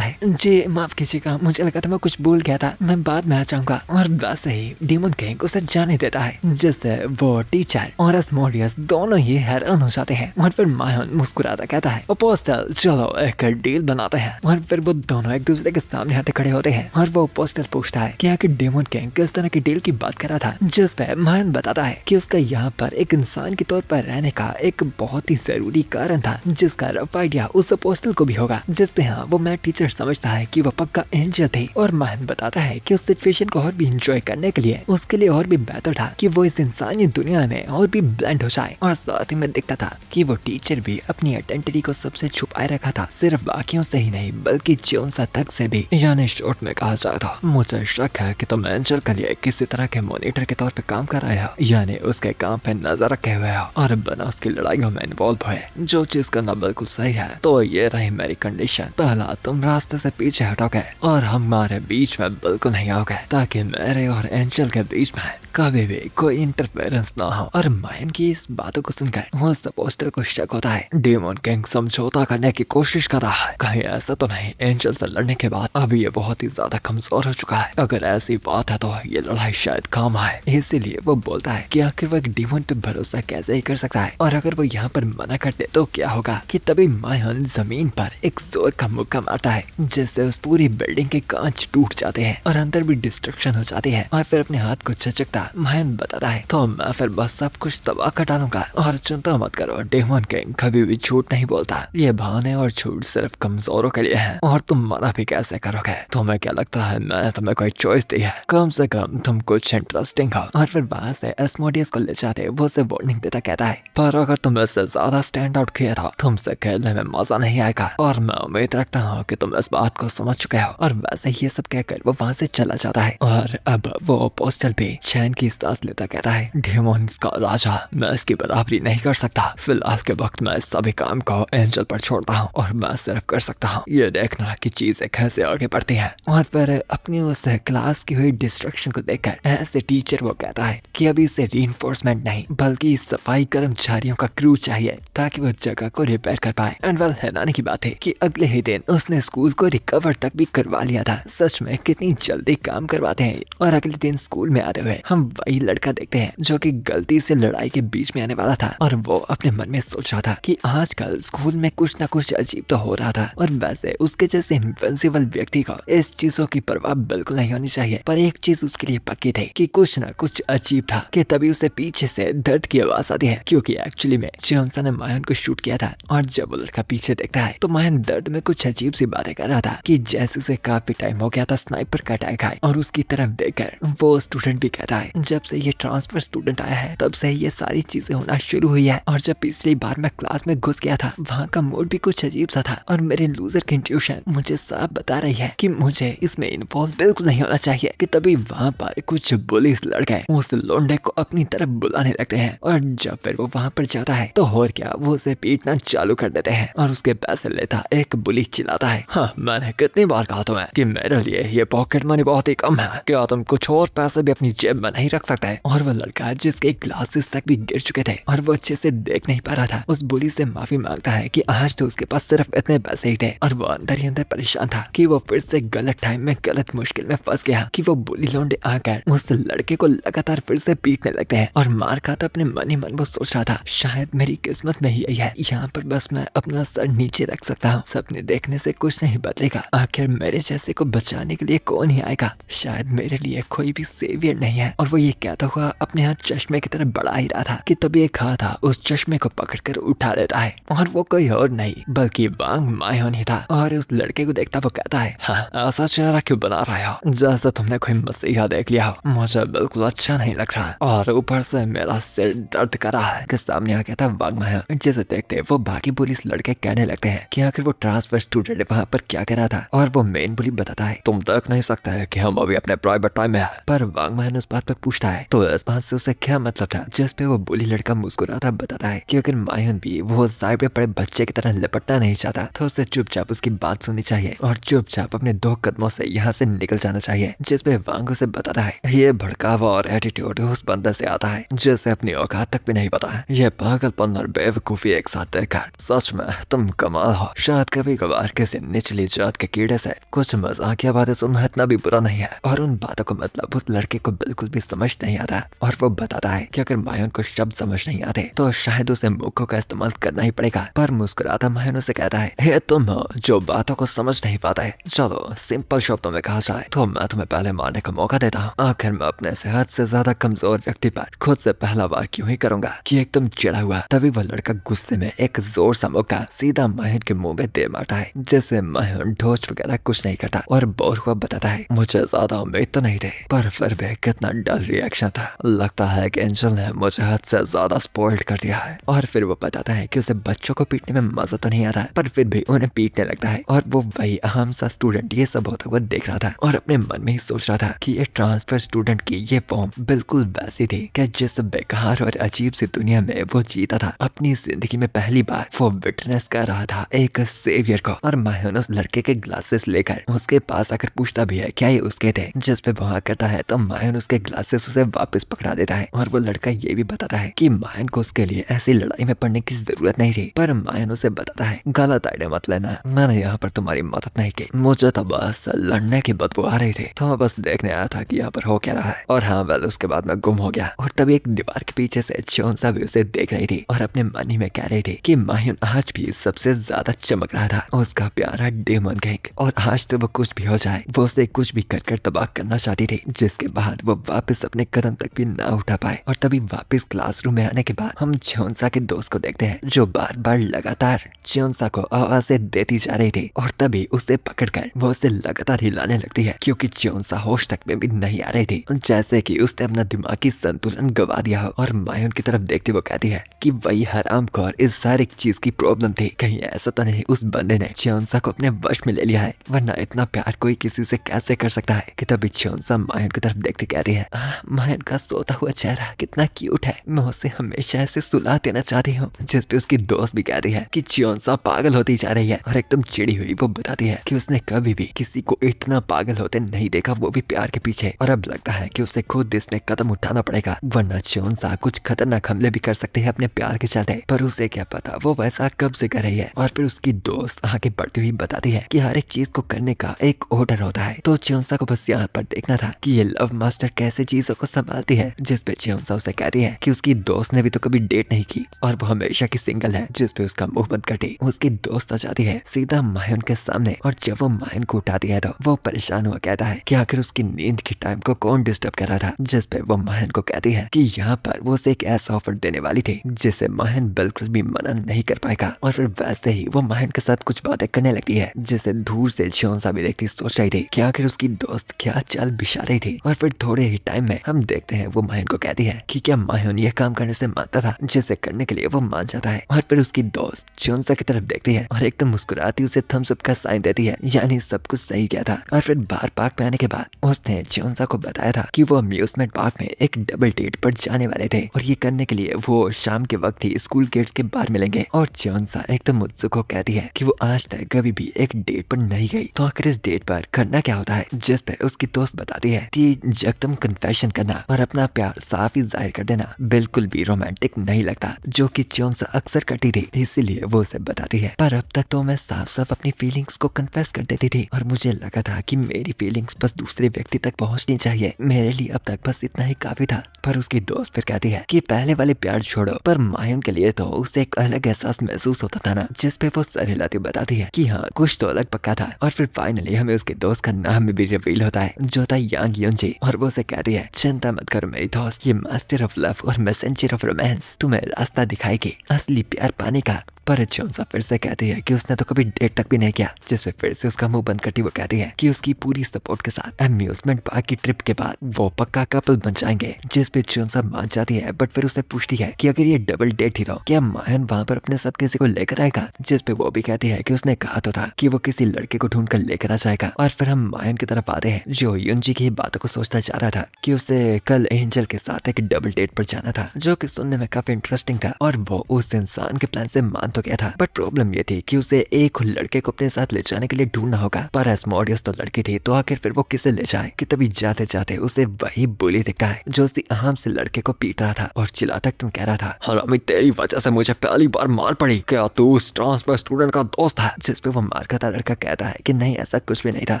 है जी माफ कीजिएगा मुझे लगा था मैं कुछ भूल गया था मैं बाद में आ जाऊंगा। और वैसे ही डीमन किंग उसे जाने देता है जिससे वो टीचर और एस्मोडियस दोनों ही हैरान हो जाते हैं। और फिर मायन मुस्कुराता कहता है पोस्टर चलो एक डील बनाते हैं। और फिर वो दोनों एक दूसरे के सामने आते खड़े होते हैं और वो पोस्टर पूछता है कि आखिर डीमन किंग किस तरह की डील की बात कर रहा था। जिस पे मायन बताता है कि उसका यहाँ पर एक इंसान के तौर पर रहने का एक बहुत ही जरूरी कारण था जिसका रफ आइडिया उस पोस्टर को भी होगा। जिस पे हाँ वो मैथ टीचर समझता है कि वो पक्का एंजल थे। और मायन बताता है कि उस सिचुएशन को और भी एंजॉय करने के लिए उसके लिए और भी बेहतर था कि वो इस इंसानी दुनिया में और भी ब्लेंड हो जाए। और साथ ही में दिखता था कि वो टीचर भी अपनी आइडेंटिटी को सबसे छुपाए रखा था सिर्फ बाकियों से ही नहीं बल्कि जोनसा तक से भी। यानी शॉर्ट में कहा जाए तो मुझे शक है कि तुम एंजल के लिए किसी तरह के मॉनिटर के तौर पे काम कर रहे हो यानी उसके काम पे नजर रखे हुए हो और बिना उसकी लड़ाइयों में इन्वॉल्व हुए जो चीज करना बिल्कुल सही है। तो ये रही मेरी कंडीशन पहला तुम रास्ते से पीछे हटोगे और हमारे बीच में बिल्कुल नहीं आओगे ताकि मेरे और एंजल के बीच में कभी भी कोई इंटरफेरेंस ना हो। और मायन की इस बातों को सुनकर वो पोस्टर को शक होता है डीमन किंग समझौता करने की कोशिश कर रहा है कहीं ऐसा तो नहीं एंजल से लड़ने के बाद अभी ये बहुत ही ज्यादा कमजोर हो चुका है अगर ऐसी बात है तो ये लड़ाई शायद काम आए। इसीलिए वो बोलता है कि आखिर वो एक डीमन पे भरोसा कैसे ही कर सकता है और अगर वो यहाँ पर मना कर दे तो क्या होगा। कि तभी मायन जमीन पर एक जोर का मुक्का मारता है जिससे उस पूरी बिल्डिंग के कांच टूट जाते हैं और अंदर भी डिस्ट्रक्शन हो जाती है। और फिर अपने हाथ को झचकता मायन बताता है तो मैं फिर बस सब कुछ तबाह कर डालूंगा और चिंता मत करो डीमन किंग कभी भी झूठ नहीं बोलता ये बहाने और झूठ सिर्फ कमजोरों के लिए है और तुम मना भी कैसे करोगे। तुम्हें क्या लगता है मैं तुम्हें कोई चॉइस दी है कम से कम तुम कुछ इंटरेस्टिंग हो। और फिर वहां से एस्मोडियस को ले जाते वो उसे वार्निंग देता कहता है पर अगर तुम इससे ज्यादा स्टैंड आउट किया था तुमसे खेलने में मजा नहीं आएगा और मैं उम्मीद रखता हूँ कि तुम इस बात को समझ चुके हो। और वैसे ये सब कहकर वो वहाँ से चला जाता है और अब वो पोस्टल भी चैन की सांस लेता कहता है, डेमोन्स का राजा, मैं इसकी बराबरी नहीं कर सकता। फिलहाल के वक्त मैं सभी काम को एंजल पर छोड़ता हूँ और मैं सिर्फ कर सकता हूँ ये देखना कि चीजें कैसे आगे बढ़ती हैं। और फिर अपनी उस क्लास की हुई डिस्ट्रक्शन को देखकर ऐसे टीचर वो कहता है कि अभी इसे रीइंफोर्समेंट नहीं बल्कि सफाई कर्मचारियों का क्रू चाहिए ताकि वो जगह को रिपेयर कर पाए। एंड वेल हैरानी की बात है कि अगले ही दिन उसने स्कूल को रिकवर तक भी करवा लिया था। सच में कितनी जल्दी काम करवाते हैं। और अगले दिन स्कूल में आते हुए हम वही लड़का देखते हैं जो कि गलती से लड़ाई के बीच में आने वाला था और वो अपने मन में सोच रहा था कि आजकल स्कूल में कुछ ना कुछ अजीब तो हो रहा था। और वैसे उसके जैसे इनविंसिबल व्यक्ति को इस चीजों की परवाह बिल्कुल नहीं होनी चाहिए। पर एक चीज उसके लिए पक्की थी कि कुछ ना कुछ अजीब था कि तभी उसे पीछे से दर्द की आवाज आती है क्योंकि एक्चुअली में जियोंसा ने मायन को शूट किया था। और जब वो लड़का पीछे देखता है तो मायन दर्द में कुछ अजीब सी बातें कर रहा था कि जैसे से काफी टाइम हो गया था स्नाइपर का अटैक आए। और उसकी तरफ देखकर वो स्टूडेंट भी कहता है, जब से ये ट्रांसफर स्टूडेंट आया है तब से ये सारी चीजें होना शुरू हुई है। और जब पिछली बार मैं क्लास में घुस गया था वहाँ का मूड भी कुछ अजीब सा था और मेरे लूजर की इंट्यूशन मुझे साफ बता रही है कि मुझे इसमें इन्वॉल्व बिल्कुल नहीं होना चाहिए। कि तभी वहाँ पर कुछ पुलिस लड़के उस लोंडे को अपनी तरफ बुलाने लगते हैं। और जब फिर वो वहाँ पर जाता है तो और क्या वो उसे पीटना चालू कर देते हैं और उसके पैसे लेता एक बुली चिल्लाता है, हाँ मैंने कितनी बार कहा तुम्हें कि मेरे लिए ये पॉकेट मनी बहुत ही कम है, क्या तुम कुछ और पैसे भी अपनी जेब में नहीं रख सकते। और वो लड़का जिसके ग्लासेस तक भी गिर चुके थे और वो अच्छे से देख नहीं पा रहा था उस बुली से माफी मांगता है कि आज तो उसके पास सिर्फ इतने पैसे ही थे। और वो अंदर ही अंदर परेशान था कि वो फिर से गलत टाइम में गलत मुश्किल में फंस गया कि वो बुली लौंडे आकर उस लड़के को लगातार फिर से पीटने लगते हैं। और मार खाता अपने मन ही मन वो सोच रहा था, शायद मेरी किस्मत में ही यही है, यहाँ पर बस मैं अपना सर नीचे रख सकता हूँ, सपने देखने से कुछ नहीं बदलेगा, आखिर मेरे जैसे को बचाने के लिए कौन ही आएगा, शायद मेरे लिए कोई भी सेवियर नहीं है। और वो ये कहता हुआ अपने हाथ चश्मे की तरफ बढ़ा ही रहा था कि तभी एक हाथ उस चश्मे को पकड़कर उठा लेता है और वो कोई और नहीं बल्कि वांग मायोन ही था। और उस लड़के को देखता वो कहता है, हाँ ऐसा चेहरा क्यों बना रहा हो जैसे तुमने कोई मसीहा देख लिया हो, मुझे बिल्कुल अच्छा नहीं लग रहा और ऊपर से मेरा सिर दर्द कर रहा है। के सामने आ गया था वांग मायोन। जिसे देखते वो बाकी पुलिस लड़के कहने लगते हैं कि आखिर वो ट्रांसफर स्टूडेंट वहाँ पर क्या कर रहा था। और वो मेन बुली बताता है, तुम देख नहीं सकते है कि हम अभी अपने प्राइवेट टाइम में है। पर वांग मायोन उस बात पर पूछता है तो इस बात से उसे क्या मतलब था, जिस पे वो बुली लड़का मुस्कुराता बताता है कि अगर मायोन भी वो साइड पे पड़े बच्चे की तरह लिपटना नहीं चाहता तो उसे चुपचाप उसकी बात सुननी चाहिए और चुपचाप अपने 2 कदमों से यहाँ से निकल जाना चाहिए। जिस पे वांग उसे बताता है, ये भड़कावा और एटीट्यूड उस बंदे से आता है जिसे अपनी औकात तक भी नहीं पता है। ये पागलपन और बेवकूफी एक साथ देखकर सच में तुम कमाल हो। शायद कभी कभार किसी निचली जात के कीड़े से कुछ मजाकिया बातें सुनना इतना भी बुरा नहीं है। और उन बातों को मतलब उस लड़के को बिल्कुल भी समझ नहीं आता। और वो बताता है कि अगर मायोन को शब्द समझ नहीं आते तो शायद उसे मुखों का इस्तेमाल करना ही पड़ेगा। पर मुस्कुराता मायोन उसे कहता है, हे तुम हो जो बातों को समझ नहीं पाते, चलो सिंपल शब्दों में कहा जाए तो मैं तुम्हें पहले मारने का मौका देता हूँ। आखिर मैं अपने सेहत से ज्यादा कमजोर व्यक्ति पर खुद से पहला वार क्यों ही करूंगा कि एकदम चिढ़ा हुआ। तभी वह लड़का गुस्से में एक जोर सा मुक्का सीधा माहिन के मुंह में दे मारता है जिससे माहिन ढोच वगैरह कुछ नहीं करता और बोर हुआ बताता है, मुझे ज्यादा उम्मीद तो नहीं थी पर फिर भी कितना डल रिएक्शन था, लगता है कि एंजल ने मुझे हद से ज्यादा स्पॉइल्ड कर दिया है। और फिर वो बताता है कि उसे बच्चों को पीटने में मजा तो नहीं आता पर फिर भी उन्हें पीटने लगता है। और वो वही आम सा स्टूडेंट ये सब होता हुआ देख रहा था और अपने मन में ही सोच रहा था कि ये ट्रांसफर स्टूडेंट की ये फॉर्म बिल्कुल वैसी थी कि जिस बेकार और अजीब सी दुनिया में वो जीता था। अपनी जिंदगी में पहली बार वो विटनेस कर रहा था एक सेवियर को। और मायोन उस लड़के के ग्लासेस लेकर उसके पास आकर पूछता भी है क्या ये उसके थे, जिस पे वहाँ करता है तो मायोन उसके ग्लासेस उसे वापस पकड़ा देता है। और वो लड़का ये भी बताता है कि मायन को उसके लिए ऐसी लड़ाई में पड़ने की जरूरत नहीं थी। पर मायन उसे बताता है, गलत आइडिया मत लेना, मैंने यहाँ पर तुम्हारी मदद नहीं की, मुझे तो बस लड़ने की बदबू आ रही थी तो मैं बस देखने आया था कि यहाँ पर हो क्या रहा है। और हाँ वेल उसके बाद मैं गुम हो गया। और तभी एक दीवार के पीछे से चोंसा भी उसे देख रही थी और अपने मन ही में कह रही थी कि मायन आज भी सबसे ज्यादा चमक रहा था, उसका प्यारा डेमन किंग। और आज तो वो कुछ भी हो जाए वो उसे कुछ भी कर तबाह करना चाहती थी, जिसके बाद वो वापस अपने कदम तक भी ना उठा पाए। और तभी वापस क्लासरूम में आने के बाद हम चोंसा के दोस्त को देखते हैं जो बार बार लगातार चोंसा को आवाजें देती जा रही थी। और तभी उसे पकड़कर वो उसे लगातार हिलाने लगती है क्योंकि चोंसा होश तक में भी नहीं आ रही थी, जैसे कि उसने अपना दिमागी संतुलन गवा दिया हो। और मायोन की तरफ देखते वो कहती है कि वही हरामखोर इस सारी चीज की प्रॉब्लम थी, कहीं ऐसा तो नहीं उस बंदे ने चोंसा को अपने वश में ले लिया है, वरना इतना प्यार कोई किसी से कैसे कर सकता है। कि तभी चोंसा मायोन की तरफ देखते कहती है, मायन का सोता हुआ चेहरा कितना क्यूट है, मैं उसे हमेशा ऐसे सुला देना चाहती हूँ। जिस पे उसकी दोस्त भी कहती है कि चियोंसा पागल होती जा रही है और एकदम चिड़ी हुई वो बताती है कि उसने कभी भी किसी को इतना पागल होते नहीं देखा, वो भी प्यार के पीछे, और अब लगता है कि उसे खुद इसमें कदम उठाना पड़ेगा वरना चियोंसा कुछ खतरनाक हमले भी कर सकते हैं अपने प्यार के चलते। पर उसे क्या पता वो वैसा कब से कर रही है। और फिर उसकी दोस्त आगे बढ़ती हुई बताती है कि हर एक चीज को करने का एक ऑर्डर होता है। तो चियोंसा को बस यहाँ पर देखना था कि ये लव मास्टर कैसे चीजों को संभालती है। जिस पे चियोंसा उसे कहती है कि उसकी दोस्त ने भी तो कभी डेट नहीं की और वो हमेशा की सिंगल है। जिस पे उसका मुंह बंद करती उसकी दोस्त आ जाती है सीधा मायन के सामने, और जब वो मायन को उठाती है तो वो परेशान हुआ कहता है कि आखिर उसकी नींद के टाइम को कौन डिस्टर्ब कर रहा था। जिस पे वो मायन को कहती है कि यहाँ पर वो उसे एक ऐसा ऑफर देने वाली थी जिसे मायन बिल्कुल भी मना नहीं कर पाएगा। और फिर वैसे ही वो मायन के साथ कुछ बातें करने लगती है जिसे दूर से चियोंसा भी देखती सोच रही थी कि आखिर उसकी दोस्त क्या चाल बिछा रही थी। और फिर थोड़े ही टाइम में हम देखते हैं वो मायन को कहती है कि क्या मायन ये काम करने से मानता था, जिसे करने के लिए वो मान जाता है। और फिर उसकी दोस्त चियोंसा की तरफ देखती है और एकदम मुस्कुराती उसे थम्स अप का साइन देती है, यानी सब कुछ सही किया था। और फिर बाहर पार्क में आने के बाद उसने चियोंसा को बताया था कि वो अम्यूजमेंट पार्क में एक डबल डेट पर जाने वाले थे और ये करने के लिए वो शाम के वक्त ही स्कूल गेट्स के बाहर मिलेंगे। और चियोंसा एकदम उत्सुक हो कहती है कि वो आज तक कभी भी एक डेट पर नहीं गई, तो आखिर इस डेट पर करना क्या होता है। जिस पे उसकी दोस्त बताती है कि एकदम कन्फेशन करना और अपना प्यार साफ ही जाहिर कर देना बिल्कुल भी रोमांटिक नहीं लगता, जो कि चियोंसा अक्सर करती थी, इसीलिए वो उसे बताती है। पर अब तक तो मैं साफ साफ अपनी फीलिंग्स को कन्फेस कर देती थी और मुझे लगा था कि मेरी फीलिंग्स बस दूसरे व्यक्ति तक पहुंचनी चाहिए, मेरे लिए अब तक बस इतना ही काफी था। पर उसकी दोस्त फिर कहती है कि पहले वाले प्यार छोड़ो, पर मायन के लिए तो उसे एक अलग एहसास महसूस होता था ना। जिस पे वो सर हिलाती बताती है कि हाँ कुछ तो अलग पक्का था। और फिर फाइनली हमें उसके दोस्त का नाम भी रिवील होता है जो था यांग युनजी। और वो उसे कहती है चिंता मत करो मेरी दोस्त, ये मास्टर ऑफ लव और मैसेंजर ऑफ रोमांस तुम्हें रास्ता दिखाएगी असली प्यार पाने का। पर चियोंसा फिर से कहती है कि उसने तो कभी डेट तक भी नहीं किया। जिसपे फिर से उसका मुंह बंद करती वो कहती है कि उसकी पूरी सपोर्ट के साथ अम्यूजमेंट पार्क की ट्रिप के बाद वो पक्का कपल बन जाएंगे। जिस पे चियोंसा मान जाती है, बट फिर उसे पूछती है कि अगर ये डबल डेट ही तो क्या मायन वहाँ पर अपने साथ किसी को लेकर आएगा। जिस पे वो भी कहती है कि उसने कहा तो था कि वो किसी लड़के को ढूंढ कर लेकर आ जाएगा। और फिर हम मायन की तरफ आते हैं जो युनजी की बातों को सोचता जा रहा था कि उसे कल एंजल के साथ एक डबल डेट पर जाना था, जो कि सुनने में काफी इंटरेस्टिंग था। और वो उस इंसान के प्लान से मान तो गया था, बट प्रॉब्लम ये थी कि उसे एक लड़के को अपने साथ ले जाने के लिए ढूंढना होगा। पर एस्मोडियस तो लड़की थी, तो आखिर फिर वो किसे ले जाए कि तभी जाते जाते उसे वही बुली दिखता है जो उसी आराम से लड़के को पीट रहा था और चिल्लाता तुम कह रहा था हरामी तेरी वजह से मुझे पहली बार मार पड़ी, क्या तू उस ट्रांसफर स्टूडेंट का दोस्त था। जिस पे वो मार खाता लड़का कहता है कि नहीं ऐसा कुछ भी नहीं था,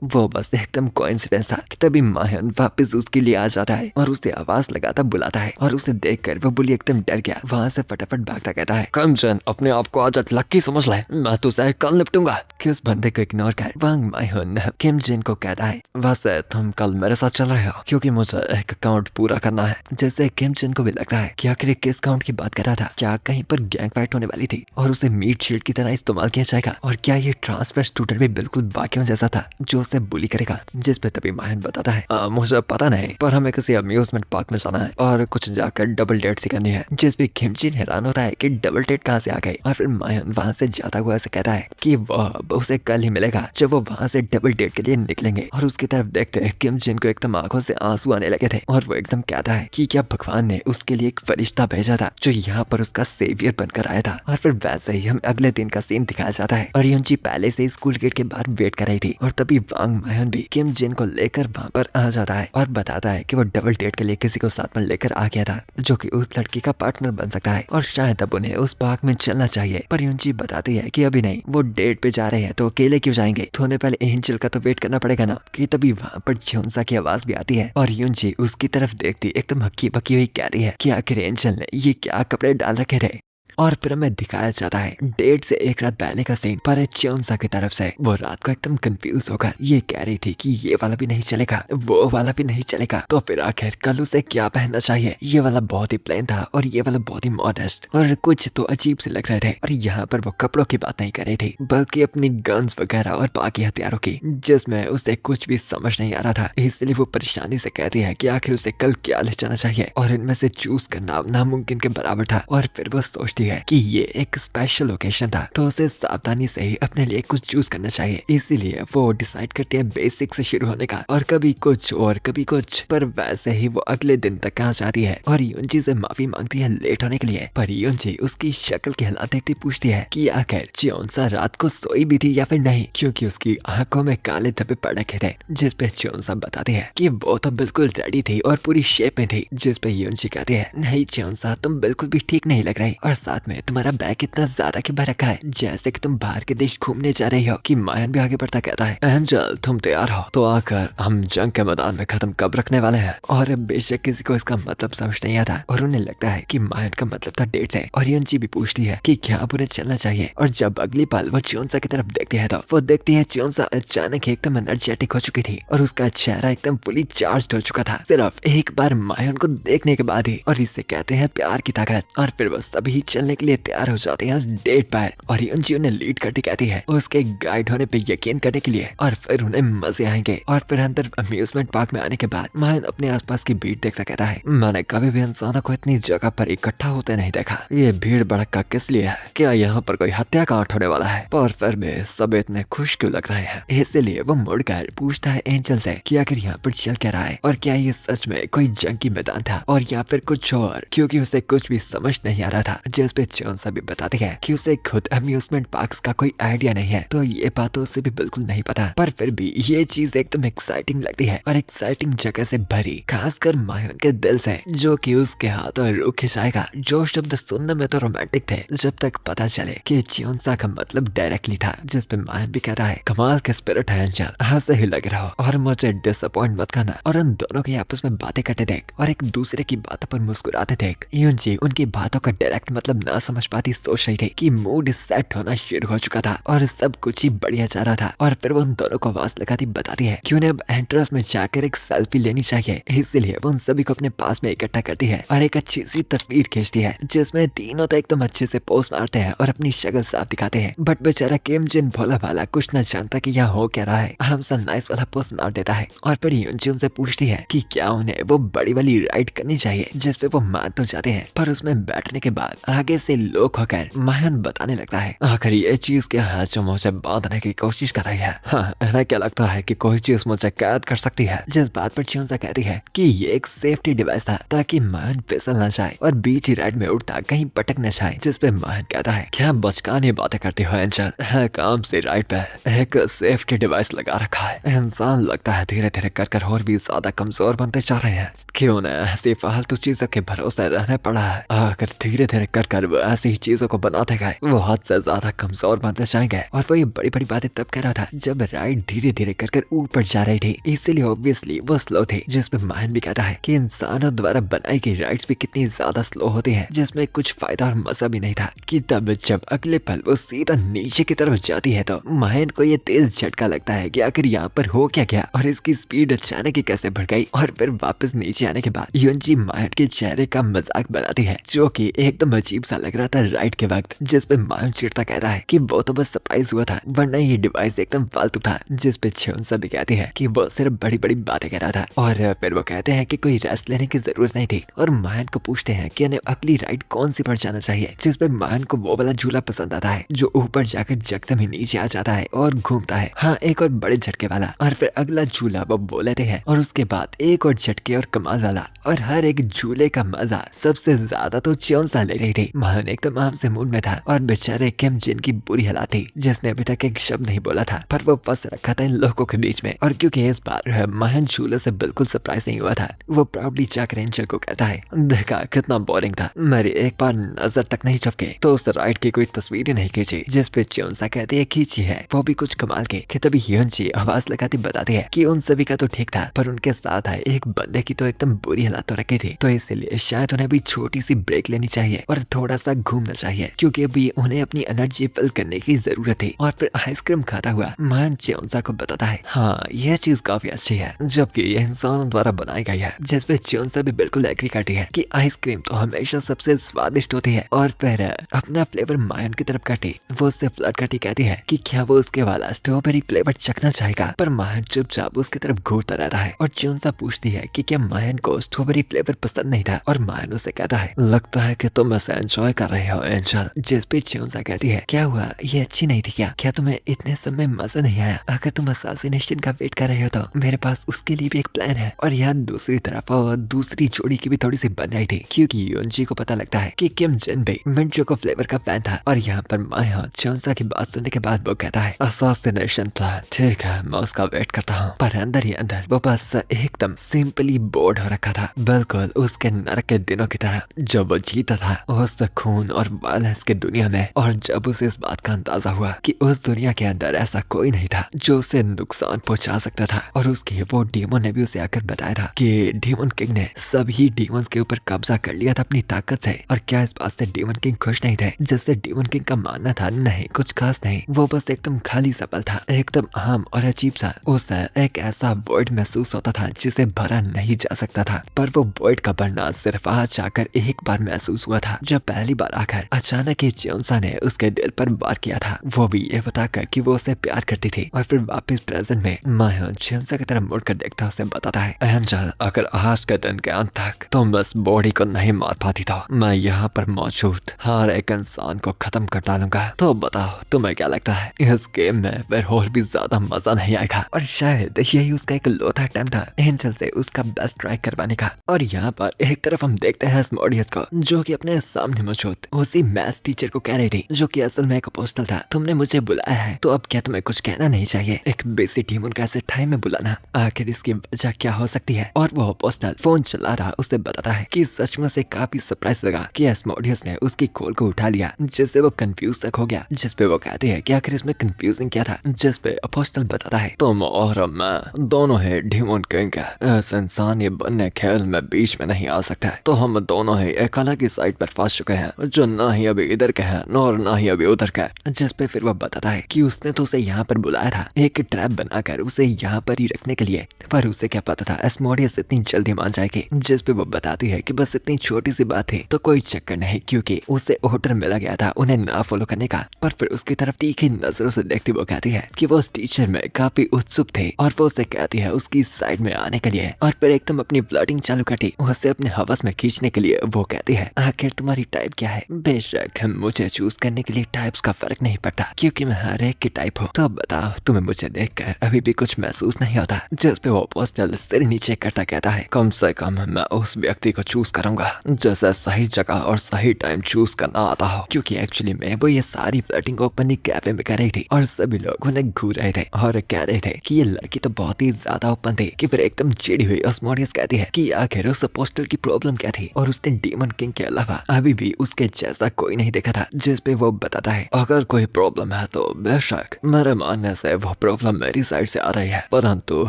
वो बस एकदम कोइंसिडेंस था। कि तभी मायन वापस उसके लिए आ जाता है और उसे आवाज लगाता बुलाता है और उसे देखकर वो बुली एकदम डर गया, वहाँ से फटाफट भागता कहता है कमजन अपने आप को आज लक्की समझ ले, मैं तुझे कल निपटूंगा। कि उस बंदे को इग्नोर कर वांग मायन किम जिन को कहता है वैसे तुम कल मेरे साथ चल रहे हो क्योंकि मुझे एक अकाउंट पूरा करना है। जैसे किम जिन को भी लगता है कि आखिर किस अकाउंट की बात कर रहा था, क्या कहीं पर गैंग फाइट होने वाली थी और उसे मीट शील्ड की तरह इस्तेमाल किया जाएगा, और क्या ये ट्रांसफर स्टूडेंट भी बिल्कुल बाकियों जैसा था जो उसे बुली करेगा। जिस पे तभी मायन बताता है मुझे पता नहीं, पर हमें किसी अम्यूजमेंट पार्क में जाना है और कुछ जाकर डबल डेट सी करनी है। जिस पे किम जिन हैरान होता है कि डबल डेट कहाँ से आ गई। और फिर मायन वहाँ से जाता हुआ ऐसे कहता है कि वह उसे कल ही मिलेगा जब वो वहाँ से डबल डेट के लिए निकलेंगे। और उसकी तरफ देखते हैं किम जिन को एकदम आंखों से आंसू आने लगे थे और वो एकदम कहता है कि क्या भगवान ने उसके लिए एक फरिश्ता भेजा था जो यहाँ पर उसका सेवियर बनकर आया था। और फिर वैसे ही हम अगले दिन का सीन दिखाया जाता है और युनजी पहले से स्कूल गेट के बाहर वेट कर रही थी और तभी वांग मायन भी किम जिन को लेकर वहाँ पर आ जाता है और बताता है कि वो डबल डेट के लिए किसी को साथ में लेकर आ गया था जो कि उस लड़की का पार्टनर बन सकता है और शायद अब उन्हें उस पार्क में चलना चाहिए। पर युनजी बताती है कि अभी नहीं, वो डेट पे जा रहे हैं तो अकेले क्यों जाएंगे, तो उन्हें पहले एंजल का तो वेट करना पड़ेगा ना। कि तभी वहाँ पर चियोंसा की आवाज भी आती है और युनजी उसकी तरफ देखती एकदम हक्की बक्की हुई कहती है कि आखिर एंजल ने ये क्या कपड़े डाल रखे थे। और फिर हमें दिखाया जाता है डेट से एक रात पहले का सीन। पर चियोंसा की तरफ से वो रात को एकदम कंफ्यूज होकर ये कह रही थी कि ये वाला भी नहीं चलेगा, वो वाला भी नहीं चलेगा, तो फिर आखिर कल उसे क्या पहनना चाहिए। ये वाला बहुत ही प्लेन था और ये वाला बहुत ही मॉडेस्ट और कुछ तो अजीब से लग रहे थे। और यहाँ पर वो कपड़ों की बात नहीं कर रही थी बल्कि अपनी गन्स वगैरह और बाकी हथियारों की, जिसमें उसे कुछ भी समझ नहीं आ रहा था। इसलिए वो परेशानी से कहती है कि आखिर उसे कल क्या ले जाना चाहिए और इनमें से चूज करना नामुमकिन के बराबर था। और फिर वो सोचती है है कि ये एक स्पेशल ओकेजन था, तो उसे सावधानी से ही अपने लिए कुछ चूज करना चाहिए। इसीलिए वो डिसाइड करती है बेसिक से शुरू होने का, और कभी कुछ और कभी कुछ। पर वैसे ही वो अगले दिन तक आ जाती है और युनजी से माफी मांगती है लेट होने के लिए। पर युनजी उसकी शक्ल के हालात देखती पूछती है कि आखिर चियोंसा रात को सोई भी थी या फिर नहीं, क्योंकि उसकी आंखों में काले धब्बे पड़ रखे थे। जिस पे चियोंसा बताती है कि वो तो बिल्कुल रेडी थी और पूरी शेप में थी। जिस पे युनजी कहती है, नहीं चियोंसा, तुम बिल्कुल भी ठीक नहीं लग रही, और साथ में तुम्हारा बैग इतना ज्यादा क्यों भर रखा है, जैसे कि तुम बाहर के देश घूमने जा रही हो। कि मायन भी आगे बढ़ता कहता है, एंजल तुम तैयार हो तो आकर हम जंग के मैदान में कदम कब रखने वाले हैं। और बेशक किसी को इसका मतलब समझ नहीं आता और उन्हें लगता है कि मायन का मतलब था डेट से। और युनजी भी पूछती है कि क्या अब उन्हें चलना चाहिए। और जब अगली पल वो चियोंसा की तरफ देखती है तो वो देखती है चियोंसा अचानक एकदम एनर्जेटिक हो चुकी थी और उसका चेहरा एकदम फुली चार्ज हो चुका था, सिर्फ एक बार मायन को देखने के बाद ही। और इसे कहते हैं प्यार की ताकत। और फिर वो सभी चलने के लिए तैयार हो जाते हैं डेट पर। और युनजी उन्हें लीड करती कहती है उसके गाइड होने पे यकीन करने के लिए, और फिर उन्हें मजे आएंगे। और फिर अंदर अम्यूजमेंट पार्क में आने के बाद मायन अपने आसपास की भीड़ देखता कहता है, मैंने कभी भी इंसानों को इतनी जगह पर इकट्ठा होते नहीं देखा। ये भीड़ भड़का किस लिए है? क्या यहाँ पर कोई हत्याकांड होने वाला है? पर फिर भी सब इतने खुश क्यों लग रहे हैं? इसलिए वो मुड़कर पूछता है एंजल से कि आखिर यहाँ पर चल क्या रहा है, और क्या ये सच में कोई जंग की मैदान था और या फिर कुछ और, क्योंकि उसे कुछ भी समझ नहीं आ रहा था। जिस पे चियोंसा भी बताती है कि उसे खुद अम्यूजमेंट पार्क का कोई आइडिया नहीं है, तो ये बात तो उसे भी बिल्कुल नहीं पता। पर फिर भी ये चीज एकदम एक्साइटिंग लगती है और एक्साइटिंग जगह से भरी, खासकर मायन के दिल से, जो कि उसके हाथों रूह खिंचाएगा। जो शब्द सुनने में तो रोमांटिक थे, जब तक पता चले कि चियोंसा का मतलब डायरेक्टली था। जिस पे मायन भी कहता है, कमाल के स्पिरिट है एंजल, हंसे ही लग रहा हो और मुझे डिसअपॉइंट मत करना। और उन दोनों के आपस में बातें करते देख और एक दूसरे की बातों पर मुस्कुराते देख युनजी उनकी बातों का डायरेक्ट मतलब ना समझ पाती सोच रही थी कि मूड सेट होना शुरू हो चुका था और सब कुछ ही बढ़िया जा रहा था। और फिर वो उन दोनों को आवाज लगाती बताती है कि उन्हें अब एंट्रेंस में जाकर एक सेल्फी लेनी चाहिए। इसलिए वो उन सभी को अपने पास में इकट्ठा करती है और एक अच्छी सी तस्वीर खींचती है, जिसमें तीनों तो एकदम अच्छे से पोज मारते हैं और अपनी शक्ल साफ दिखाते हैं। बट बेचारा किम जिन भोला भाला कुछ न जानता कि यहाँ हो क्या रहा है, हमसा नाइस वाला पोज मार देता है। और फिर युनजी उनसे पूछती है कि क्या उन्हें वो बड़ी वाली राइड करनी चाहिए, जिसपे वो मान तो जाते हैं। पर उसमें बैठने के बाद आगे से लोग होकर मायन बताने लगता है, आखिर ये चीज क्या है जो मुझे बांधने की कोशिश कर रही है। हाँ, इन्हें क्या लगता है कि कोई चीज मुझे कैद कर सकती है? जिस बात पर चियोंसा कहती है कि ये एक सेफ्टी डिवाइस था ताकि मायन फिसल न जाए और बीच ही राइड में उड़ता कहीं पटक न जाए। जिस पे मायन कहता है, क्या बचकानी बातें करती हो एंजल, है काम से राइड पे एक सेफ्टी डिवाइस लगा रखा है। इंसान लगता है धीरे धीरे कर और भी ज्यादा कमजोर बनते जा रहे हैं। क्यों न ऐसी फालतू चीजों के भरोसे रहने पड़ा है। अगर धीरे धीरे कर वो ऐसी ही चीजों को बनाते गए, वो हद से ज्यादा कमजोर बनते जाएंगे। और वो ये बड़ी बड़ी बातें तब कह रहा था जब राइड धीरे धीरे कर ऊपर जा रही थी, इसीलिए ऑब्वियसली वो स्लो थी। जिसपे मायन भी कहता है कि इंसानों द्वारा बनाई गई राइड्स भी कितनी ज्यादा स्लो होती है, जिसमें कुछ फायदा और मजा भी नहीं था। कि तब जब अगले पल वो सीधा नीचे की तरफ जाती है तो मायन को ये तेज झटका लगता है कि आखिर यहाँ पर हो क्या गया और इसकी स्पीड अचानक ही कैसे बढ़ गई। और फिर वापस नीचे आने के बाद युनजी मायन के चेहरे का मजाक बनाती है, जो कि एकदम अजीब सा लग रहा था राइड के वक्त। जिसपे मायन चिढ़ता कहता है कि वो तो बस सरप्राइज हुआ था, वरना ये डिवाइस एकदम फालतू था। जिसपे चियोंसा भी कहती है कि वो सिर्फ बड़ी बड़ी बातें कर रहा था। और फिर वो कहते हैं कि कोई रेस्ट लेने की जरूरत नहीं थी और मायन को पूछते हैं कि उन्हें अगली राइड कौन सी पर जाना चाहिए। जिसपे मायन को वो वाला झूला पसंद आता है जो ऊपर जाकर जगदम ही नीचे आ जाता है और घूमता है। हाँ, एक और बड़े झटके वाला। और फिर अगला झूला वो बोल लेते हैं और उसके बाद एक और झटके और कमाल वाला। और हर एक झूले का मजा सबसे ज्यादा तो चियोंसा ले रही थी। मायन एकदम आम से मूड में था और बेचारे किम जिन की बुरी हालत थी, जिसने अभी तक एक शब्द नहीं बोला था, पर वो फंस रखा था इन लोगों के बीच में। और क्योंकि इस बार मायन झूले से बिल्कुल सरप्राइज नहीं हुआ था, वो प्राउडली जाकर एंजल को कहता है, देखा कितना बोरिंग था, मेरी एक बार नजर तक नहीं झपके तो उस राइड की कोई तस्वीर ही नहीं खींची। जिस पे चियोंसा कहती है खींची है, वो भी कुछ कमाल के। कि तभी युनजी आवाज लगाती बताती है कि उन सभी का तो ठीक था, पर उनके साथ आए एक बंदे की तो एकदम बुरी हालत तो रखी थी, तो इसलिए शायद उन्हें भी छोटी सी ब्रेक लेनी चाहिए और थोड़ा सा घूमना चाहिए, क्योंकि अभी उन्हें अपनी एनर्जी फिल करने की जरूरत थी। और फिर आइसक्रीम खाता हुआ मायन चियोंसा को बताता है, हाँ यह चीज काफी अच्छी है, जबकि ये इंसानों द्वारा बनाई गई है। जिसपे चियोंसा भी बिल्कुल एग्री करती है कि आइसक्रीम तो हमेशा सबसे स्वादिष्ट होती है। और फिर अपना फ्लेवर मायन की तरफ करती वो उससे फ्लर्ट करती कहती है कि क्या वो उसके वाला स्ट्रॉबेरी फ्लेवर चखना चाहेगा। पर मायन चुपचाप उसकी तरफ घूरता रहता है और चियोंसा पूछती है कि क्या मायन को स्ट्रॉबेरी फ्लेवर पसंद नहीं था। और मायन उसे कहता है, लगता है कि तुम इसे एंजॉय कर रहे हो एंजल। जिस पे च्योंसा कहती है क्या हुआ, ये अच्छी नहीं थी क्या तुम्हें इतने समय मजा नहीं आया? अगर तुम असासिनेशन का वेट कर रहे हो तो मेरे पास उसके लिए भी एक प्लान है। और यहाँ दूसरी तरफ दूसरी जोड़ी की भी थोड़ी सी बन रही थी क्योंकि योनजी को पता लगता है कि किम जिन भी मिंट चोको फ्लेवर का फैन था। और यहाँ पर माया च्योंसा की बात सुनने के बाद वो कहता है असासिनेशन प्लान, ठीक है मैं उसका वेट करता हूँ। पर अंदर ही अंदर वो बस एकदम सिंपली बोर्ड हो रखा था, बिल्कुल उसके नरक के दिनों की तरह जब वो जीता था उस खून और वायलेंस की दुनिया में। और जब उसे इस बात का अंदाजा हुआ कि उस दुनिया के अंदर ऐसा कोई नहीं था जो उसे नुकसान पहुंचा सकता था, और उसके वो डीमन ने भी उसे आकर बताया था कि डीमन किंग ने सभी डीमंस के ऊपर कब्जा कर लिया था अपनी ताकत से। और क्या इस बात से डीमन किंग खुश नहीं थे? जिससे डीमन किंग का मानना था नहीं कुछ खास नहीं, वो बस एकदम खाली सफल था, एकदम आम और अजीब सा। उसे एक ऐसा वॉइड महसूस होता था जिसे भरा नहीं जा सकता था। पर वो वॉइड का भरना सिर्फ आज आकर एक बार महसूस हुआ था, जब पहली बार आकर अचानक ही च्योंसा ने उसके दिल पर वार किया था, वो भी ये बताकर कि वो उसे प्यार करती थी। और फिर वापस प्रेजेंट में मायोन च्योंसा की तरफ मुड़कर देखता उसे बताता है एंजल, अगर आज के दिन के अंत तक तुम इस बॉडी को नहीं मार पाती तो मैं यहाँ पर मौजूद हर एक इंसान को खत्म कर डालूंगा। तो बताओ तुम्हें क्या लगता है, इस गेम में फिर और भी ज्यादा मजा नहीं आएगा? और शायद यही उसका एक लोथा अटेम्प्ट था एंजल से उसका बेस्ट ट्राई करवाने का। और यहाँ पर एक तरफ हम देखते हैं स्मॉडियस को जो कि अपने सामने मौजूद उसी मैथ्स टीचर को कह रही थी जो कि असल में एक अपोस्टल था, तुमने मुझे बुलाया है तो अब क्या तुम्हें कुछ कहना नहीं चाहिए? एक बेसिक टीम उनका ऐसे टाइम में बुलाना, आखिर इसकी वजह क्या हो सकती है? और वो अपोस्टल फोन चला रहा उसे बताता है कि सच में से काफी सरप्राइज लगा कि एस्मोडियस ने उसकी कॉल को उठा लिया, जिससे वो कंफ्यूज तक हो गया। जिस पे वो कहते हैं कि आखिर इसमें कंफ्यूजिंग क्या था? जिस पे अपोस्टल बताता है तुम और मैं दोनों है डीमन किंग का, इस इंसान ये बनने खेल में बीच में नहीं आ सकता है, तो हम दोनों ही एक अलग ही साइड पर फंस चुके हैं जो ना ही अभी इधर के हैं और ना ही अभी उधर का। जिस पे फिर वो बताता है कि उसने तो उसे यहाँ पर बुलाया था एक ट्रैप बनाकर उसे यहाँ पर ही रखने के लिए, पर उसे क्या पता था एस्मोडियस इतनी जल्दी मान जाएगी। जिस पे वो बताती है कि बस इतनी छोटी सी बात थी तो कोई चक्कर नहीं, क्योंकि उसे ऑर्डर मिला गया था उन्हें ना फॉलो करने का। पर फिर उसकी तरफ तीखी नजरों से देखती वो कहती है कि वो उस टीचर में काफी उत्सुक थे और वो उसे कहती है उसकी साइड में आने के लिए। और फिर एकदम अपनी फ्लर्टिंग चालू करती उसे अपने हवस में खींचने के लिए। वो कहती है आखिर तुम्हारी टाइप क्या है? बेशक मुझे चूज करने के लिए टाइप्स का फर्क नहीं पड़ता क्योंकि मैं हर एक की टाइप हूँ। तो बताओ तुम्हें मुझे देखकर अभी भी कुछ महसूस नहीं होता? जिस पे वो पोस्टल सिर नीचे करता कहता है कम से कम मैं उस व्यक्ति को चूज करूंगा जैसे सही जगह और सही टाइम चूज करना आता हो, क्योंकि एक्चुअली में वो ये सारी फ्लर्टिंग ओपनली कैफे में कर रही थी और सभी लोग उन्हें घूर रहे थे और कह रहे थे कि ये लड़की तो बहुत ही ज्यादा ओपन थी। कि फिर एकदम चिड़ी हुई ऑस्मोडियस कहती है कि आखिर उस पोस्टल की प्रॉब्लम क्या थी और उसने डीमन किंग के अलावा अभी भी उसके जैसा कोई नहीं देखा था। जिस पे वो बताता है अगर कोई प्रॉब्लम है तो बेशक मेरे मानने से वो प्रॉब्लम मेरी साइड से आ रही है, परंतु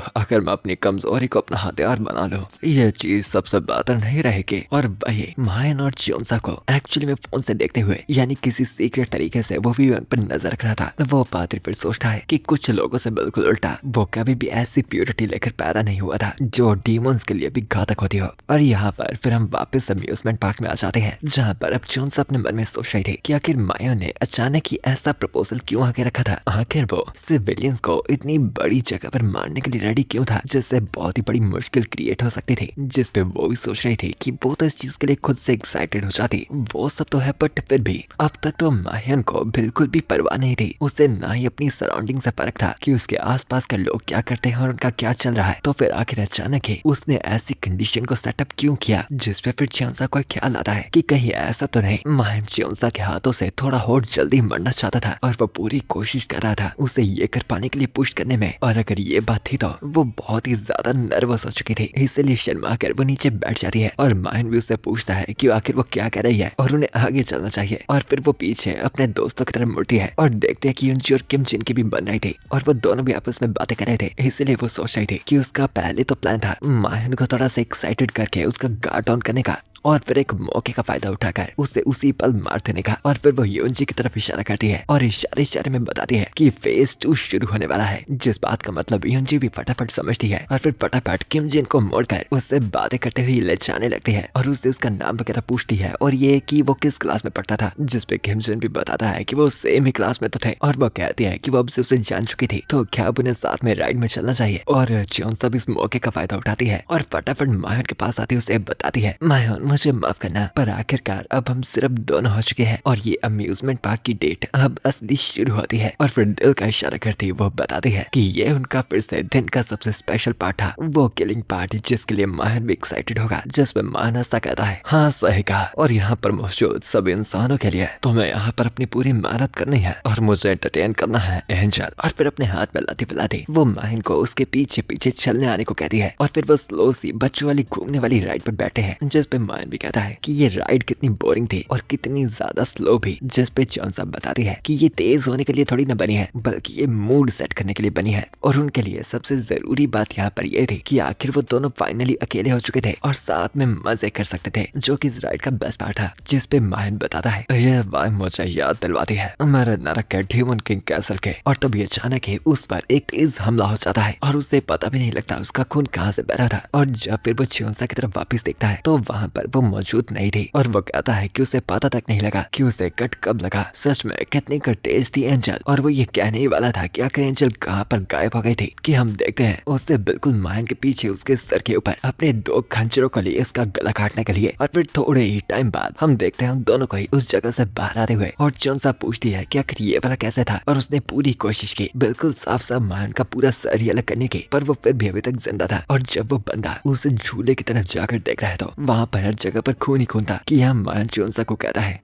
अगर मैं अपनी कमजोरी को अपना हथियार बना लूं ये चीज सबसे बेहतर नहीं रहेगी। और वही मायन और च्योंसा को एक्चुअली में फोन से देखते हुए यानी किसी सीक्रेट तरीके से वो भी उन पर नजर रख रहा था। वो पादरी फिर सोचता है कि कुछ लोगों से बिल्कुल उल्टा, वो कभी भी ऐसी प्योरिटी लेकर पैदा नहीं हुआ था जो डीमंस के लिए भी घातक होती हो। और यहाँ पर फिर हम वापस अम्यूजमेंट पार्क में आ जाते हैं जहाँ पर अब च्योंसा अपने मन में सोच रही थी कि आखिर माया ने अचानक ही ऐसा प्रपोजल क्यों आके रखा था, आखिर वो सिविलियंस को इतनी बड़ी जगह पर मारने के लिए रेडी क्यों था जिससे बहुत ही बड़ी मुश्किल क्रिएट हो सकती थी। जिस पे वो भी सोच रही थी कि वो तो इस चीज के लिए खुद से एक्साइटेड हो जाती। वो सब तो है बट फिर भी अब तक तो मायन को बिल्कुल भी परवाह नहीं थी। उसे ना ही अपनी सराउंडिंग से फर्क था कि उसके आसपास के लोग क्या करते हैं और उनका क्या चल रहा है। तो फिर आखिर अचानक ही उसने ऐसी कंडीशन को सेटअप क्यों किया जिस पे फिर च्योंसा को ख्याल आता है कि कहीं ऐसा तो नहीं मायन च्योंसा के हाथों से थोड़ा और जल्दी मरना चाहता था और वो पूरी कोशिश कर रहा था उसे ये कर पाने के लिए पुश करने में। और अगर ये बात थी तो वो बहुत ही ज्यादा नर्वस हो चुकी थी, इसलिए शर्मा कर वो नीचे बैठ जाती है और मायन भी उससे पूछता है कि आखिर वो क्या कर रही है और उन्हें आगे चलना चाहिए। और फिर वो पीछे अपने दोस्तों की तरफ मुड़ती है और देखते हैं कि यूनजी और किम जिन की भी बन रही थी और वो दोनों भी आपस में बातें कर रहे थे। इसलिए वो सोच रही थी कि उसका पहले तो प्लान था मायन को थोड़ा सा एक्साइटेड करके उसका गार्ड डाउन करने का और फिर एक मौके का फायदा उठाकर उसे उसी पल मार देने का। और फिर वो यूनजी की तरफ इशारा करती है और इशारे में बताती है कि फेज 2 शुरू होने वाला है, जिस बात का मतलब यूनजी भी फटाफट समझती है और फिर फटाफट किम जिन को मोड़कर उससे बातें करते हुए ले जाने लगती है और उससे उसका नाम वगैरह पूछती है और ये कि वो किस क्लास में पढ़ता था। जिस पे किम जिन भी बताता है कि वो सेम ही क्लास में तो थे और वो कहती है कि वो अब से उसे जान चुकी थी तो क्या अब उन्हें साथ में राइड में चलना चाहिए। और च्योंसा भी इस मौके का फायदा उठाती है और फटाफट मायन के पास आती है उसे बताती है मायन मुझे माफ करना, पर आखिरकार अब हम सिर्फ दोनों हो चुके हैं और ये अम्यूजमेंट पार्क की डेट अब असली शुरू होती है। और फिर दिल का इशारा करती वो बताती है कि ये उनका फिर से दिन का सबसे स्पेशल पार्ट था, वो किलिंग पार्ट जिसके लिए माहन भी एक्साइटेड होगा। जिसमें माहन हंसता कहता है, हाँ सही कहा, और यहाँ पर मौजूद सभी इंसानों के लिए तुम्हें यहाँ पर अपनी पूरी मेहनत करनी है और मुझे एंटरटेन करना है एंजल। और फिर अपने हाथ में लाती पिलाती वो माहन को उसके पीछे पीछे चलने आने को कहती है। और फिर वो स्लो सी बच्चों वाली घूमने वाली राइड पर बैठे हैं, जिसपे माहन भी कहता है कि ये राइड कितनी बोरिंग थी और कितनी ज्यादा स्लो भी। जिसपे चौंसा बताती है कि ये तेज होने के लिए थोड़ी न बनी है, बल्कि ये मूड सेट करने के लिए बनी है। और उनके लिए सबसे जरूरी बात यहाँ पर यह थी कि आखिर वो दोनों फाइनली अकेले हो चुके थे और साथ में मजे कर सकते थे, जो कि इस राइड का बेस्ट पार्ट था। जिसपे माहन बताता है, यह वाइब मुझे याद दिलवाती है मेरे नरक के डेमन किंग कैसल के। और तभी अचानक ही उस पर एक तेज हमला हो जाता है और उसे पता भी नहीं लगता उसका खून कहाँ से बह रहा था। और जब फिर वो चियोंसा की तरफ वापस देखता है तो वहाँ पर वो मौजूद नहीं थी। और वो कहता है कि उसे पता तक नहीं लगा कि उसे कट कब लगा। सच में कितनी कट तेज थी एंजल। और वो ये कहने ही वाला था कि आखिर एंजल कहाँ पर गायब हो गई थी कि हम देखते हैं उससे बिल्कुल माहन के पीछे उसके सर के ऊपर अपने दो खंजरों को लिए इसका गला काटने के लिए। और फिर थोड़े ही टाइम बाद हम देखते हैं उन दोनों को ही उस जगह से बाहर आते हुए। और चियोंसा पूछती है कि आखिर ये वाला कैसे था, और उसने पूरी कोशिश की बिल्कुल साफ साफ माहन का पूरा सर ही अलग करने की, पर वो फिर भी अभी तक जिंदा था। और जब वो बंदा उस झूले की तरफ जाकर देख रहा है तो वहाँ पर हर जगह पर खून ही खून था कि यहाँ माहन चियोंसा को कहता है,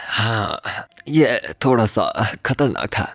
हाँ ये थोड़ा सा खतरनाक था